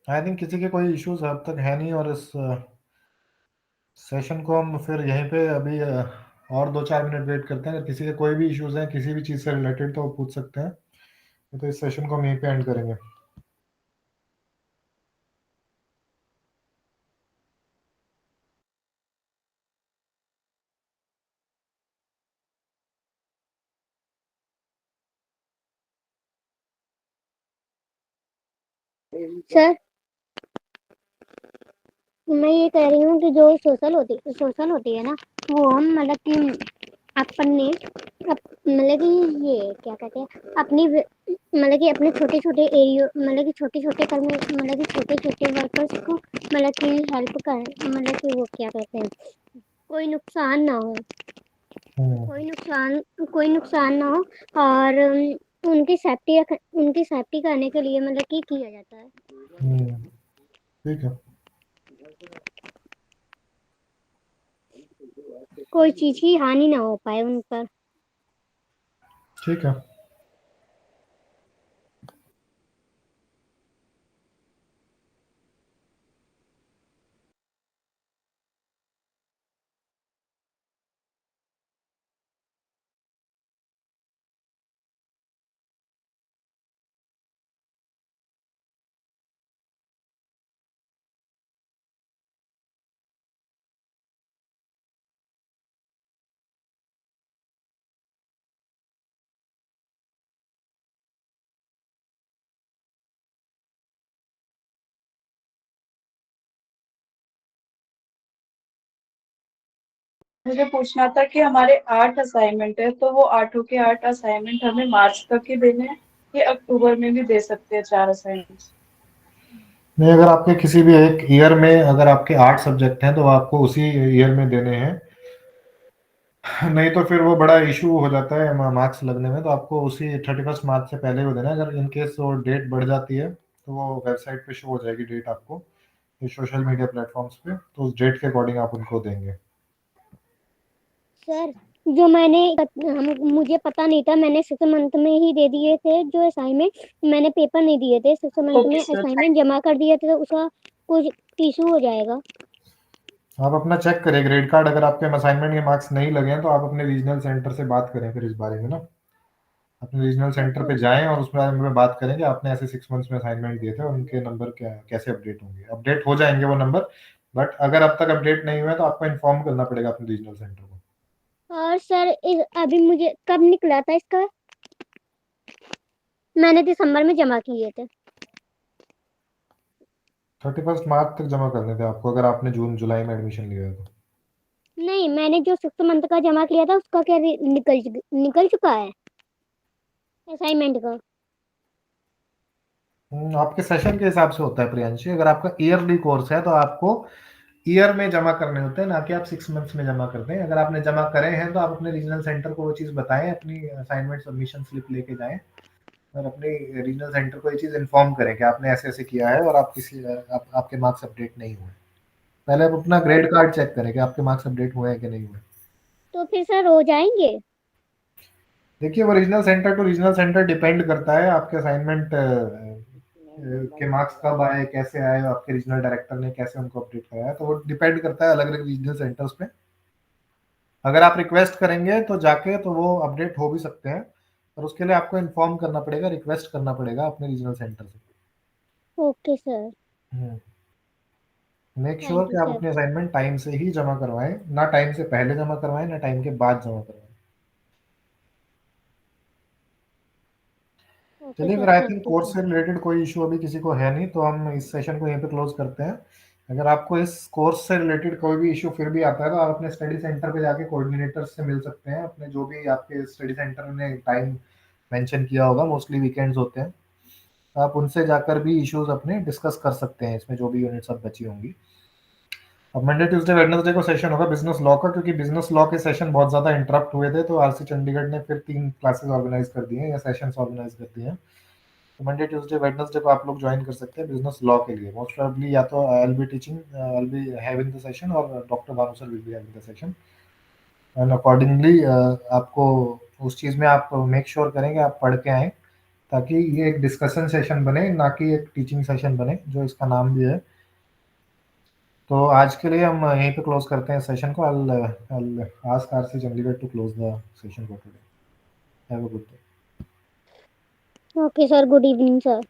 आई थिंक किसी के कोई इश्यूज अब तक है नहीं, और इस सेशन को हम फिर यहीं पे अभी और 2-4 मिनट वेट करते हैं। अगर किसी के कोई भी इश्यूज हैं किसी भी चीज़ से रिलेटेड तो वो पूछ सकते हैं, तो इस सेशन को हम यहीं पे एंड करेंगे। सर मैं ये कह रही हूँ कि जो सोशल होती है ना, वो हम मतलब कि अपन ने मतलब कि ये क्या कहते हैं अपनी मतलब कि अपने छोटे छोटे एरिया मतलब कि छोटे छोटे कर्म मतलब कि छोटे छोटे वर्कर्स को मतलब कि हेल्प कर मतलब कि वो क्या कहते हैं कोई नुकसान ना हो, कोई नुकसान ना हो, और उनकी सेफ्टी करने के लिए मतलब कि किया जाता है। ठीक है। कोई चीज की हानि ना हो पाए उन पर। ठीक है। मुझे पूछना था कि हमारे 8 असाइनमेंट है, तो वो 8 के 8 असाइनमेंट हमें मार्च तक ही देने हैं या अक्टूबर में भी दे सकते हैं 4 असाइनमेंट? नहीं, अगर आपके किसी भी एक ईयर में अगर आपके 8 सब्जेक्ट हैं तो आपको उसी ईयर में देने हैं, नहीं तो फिर वो बड़ा इशू हो जाता है मार्क्स लगने में। तो आपको उसी 31 मार्च से पहले वो देना है। अगर इन केस वो डेट बढ़ जाती है तो वो वेबसाइट पे शो हो जाएगी डेट आपको, ये सोशल मीडिया प्लेटफॉर्म्स पे, तो उस डेट के अकॉर्डिंग आप उनको देंगे। सर जो मुझे पता नहीं था, मैंने 6 मंथ में ही दे दिए थे जो असाइनमेंट, मैंने पेपर नहीं दिए थे 6 मंथ ओके में सर। असाइनमेंट जमा कर दिए थे, तो उसका कुछ इशू हो जाएगा? आप अपना चेक करें ग्रेड कार्ड, अगर आपके असाइनमेंट के मार्क्स नहीं लगे हैं तो आप अपने रीजनल सेंटर से बात करें फिर इस बारे में ना। अपने रीजनल सेंटर पे जाएं और उस बारे में बात करें कि आपने ऐसे 6 मंथ्स में असाइनमेंट दिए थे और उनके नंबर क्या कैसे अपडेट होंगे। अपडेट हो जाएंगे वो नंबर, बट अगर अब तक अपडेट नहीं हुए तो आपको इन्फॉर्म करना पड़ेगा अपने रीजनल सेंटर को। और सर अभी मुझे कब निकला था इसका? मैंने दिसंबर में जमा किए थे। 31 मार्च तक जमा करने थे आपको, अगर आपने जून जुलाई में एडमिशन लिया है तो। नहीं, मैंने जो 6 मंथ का जमा किया था उसका क्या निकल चुका है असाइनमेंट का? आपके सेशन के हिसाब से होता है प्रियांशी। अगर आपका ईयरली कोर्स है तो आपको ईयर में जमा करने होते हैं, ना कि आप 6 मंथ्स में जमा करते हैं। अगर आपने जमा करे हैं तो आप अपने रीजनल सेंटर को वो चीज़ बताएं, अपनी असाइनमेंट सबमिशन स्लिप लेके जाएं और अपने रीजनल सेंटर को ये चीज़ इन्फॉर्म करें कि आपने ऐसे ऐसे किया है और आपके मार्क्स अपडेट नहीं हुए। पहले आप अपना ग्रेड कार्ड चेक करें कि आपके मार्क्स अपडेट हुए हैं कि नहीं हुए। तो फिर सर हो जाएंगे? देखिए, वो regional centre to regional centre depend करता है आपके असाइनमेंट के मार्क्स कब आए, कैसे आए, आपके रीजनल डायरेक्टर ने कैसे उनको अपडेट कराया, तो वो डिपेंड करता है अलग अलग रीजनल सेंटर्स पे। अगर आप रिक्वेस्ट करेंगे तो जाके तो वो अपडेट हो भी सकते हैं, पर उसके लिए आपको इन्फॉर्म करना पड़ेगा, रिक्वेस्ट करना पड़ेगा अपने रीजनल सेंटर से। Okay sir, make sure thank कि यू आप सर। अपने असाइनमेंट टाइम से ही जमा करवाएं, ना टाइम से पहले जमा करवाएं ना टाइम के बाद जमा करवाएं। ओके चलिए सर, फिर, आई thank think you course sir. से रिलेटेड कोई इशू अभी किसी को है नहीं, तो हम इस सेशन को यहीं पे क्लोज करते हैं। अगर आपको इस कोर्स से रिलेटेड कोई भी इशू फिर भी आता है तो आप अपने स्टडी सेंटर पे जाके कोऑर्डिनेटर से मिल सकते हैं। अपने जो भी आपके स्टडी सेंटर ने टाइम मेंशन किया होगा, मोस्टली वीकेंड्स होते हैं, तो आप उनसे जाकर भी इश्यूज अपने डिस्कस कर सकते हैं इसमें जो भी यूनिट सब बची होंगी। अब मंडे ट्यूसडे वेडनेसडे को सेशन होगा बिजनेस लॉ का, क्योंकि बिजनेस लॉ के सेशन बहुत ज़्यादा इंटरप्ट हुए थे, तो आरसी चंडीगढ़ ने फिर 3 क्लासेस ऑर्गेनाइज कर दिए हैं या सेशंस ऑर्गेनाइज कर दिए हैं। तो मंडे ट्यूसडे वेडनेसडे को आप लोग ज्वाइन कर सकते हैं बिजनेस लॉ के लिए। मोस्ट प्रोबेबली या तो I will be teaching, I will be having the session, और doctor Bhanu sir will be having the session. And accordingly आपको उस चीज़ में आप मेक श्योर करें कि आप पढ़ के आएँ, ताकि ये एक डिस्कशन सेशन बने, ना कि एक टीचिंग सेशन बने, जो इसका नाम भी है। तो आज के लिए हम यहीं पे क्लोज करते हैं सेशन को। I'll ask RC Chandigarh to close the session for today. Have a good day. Okay, sir. Good evening, sir.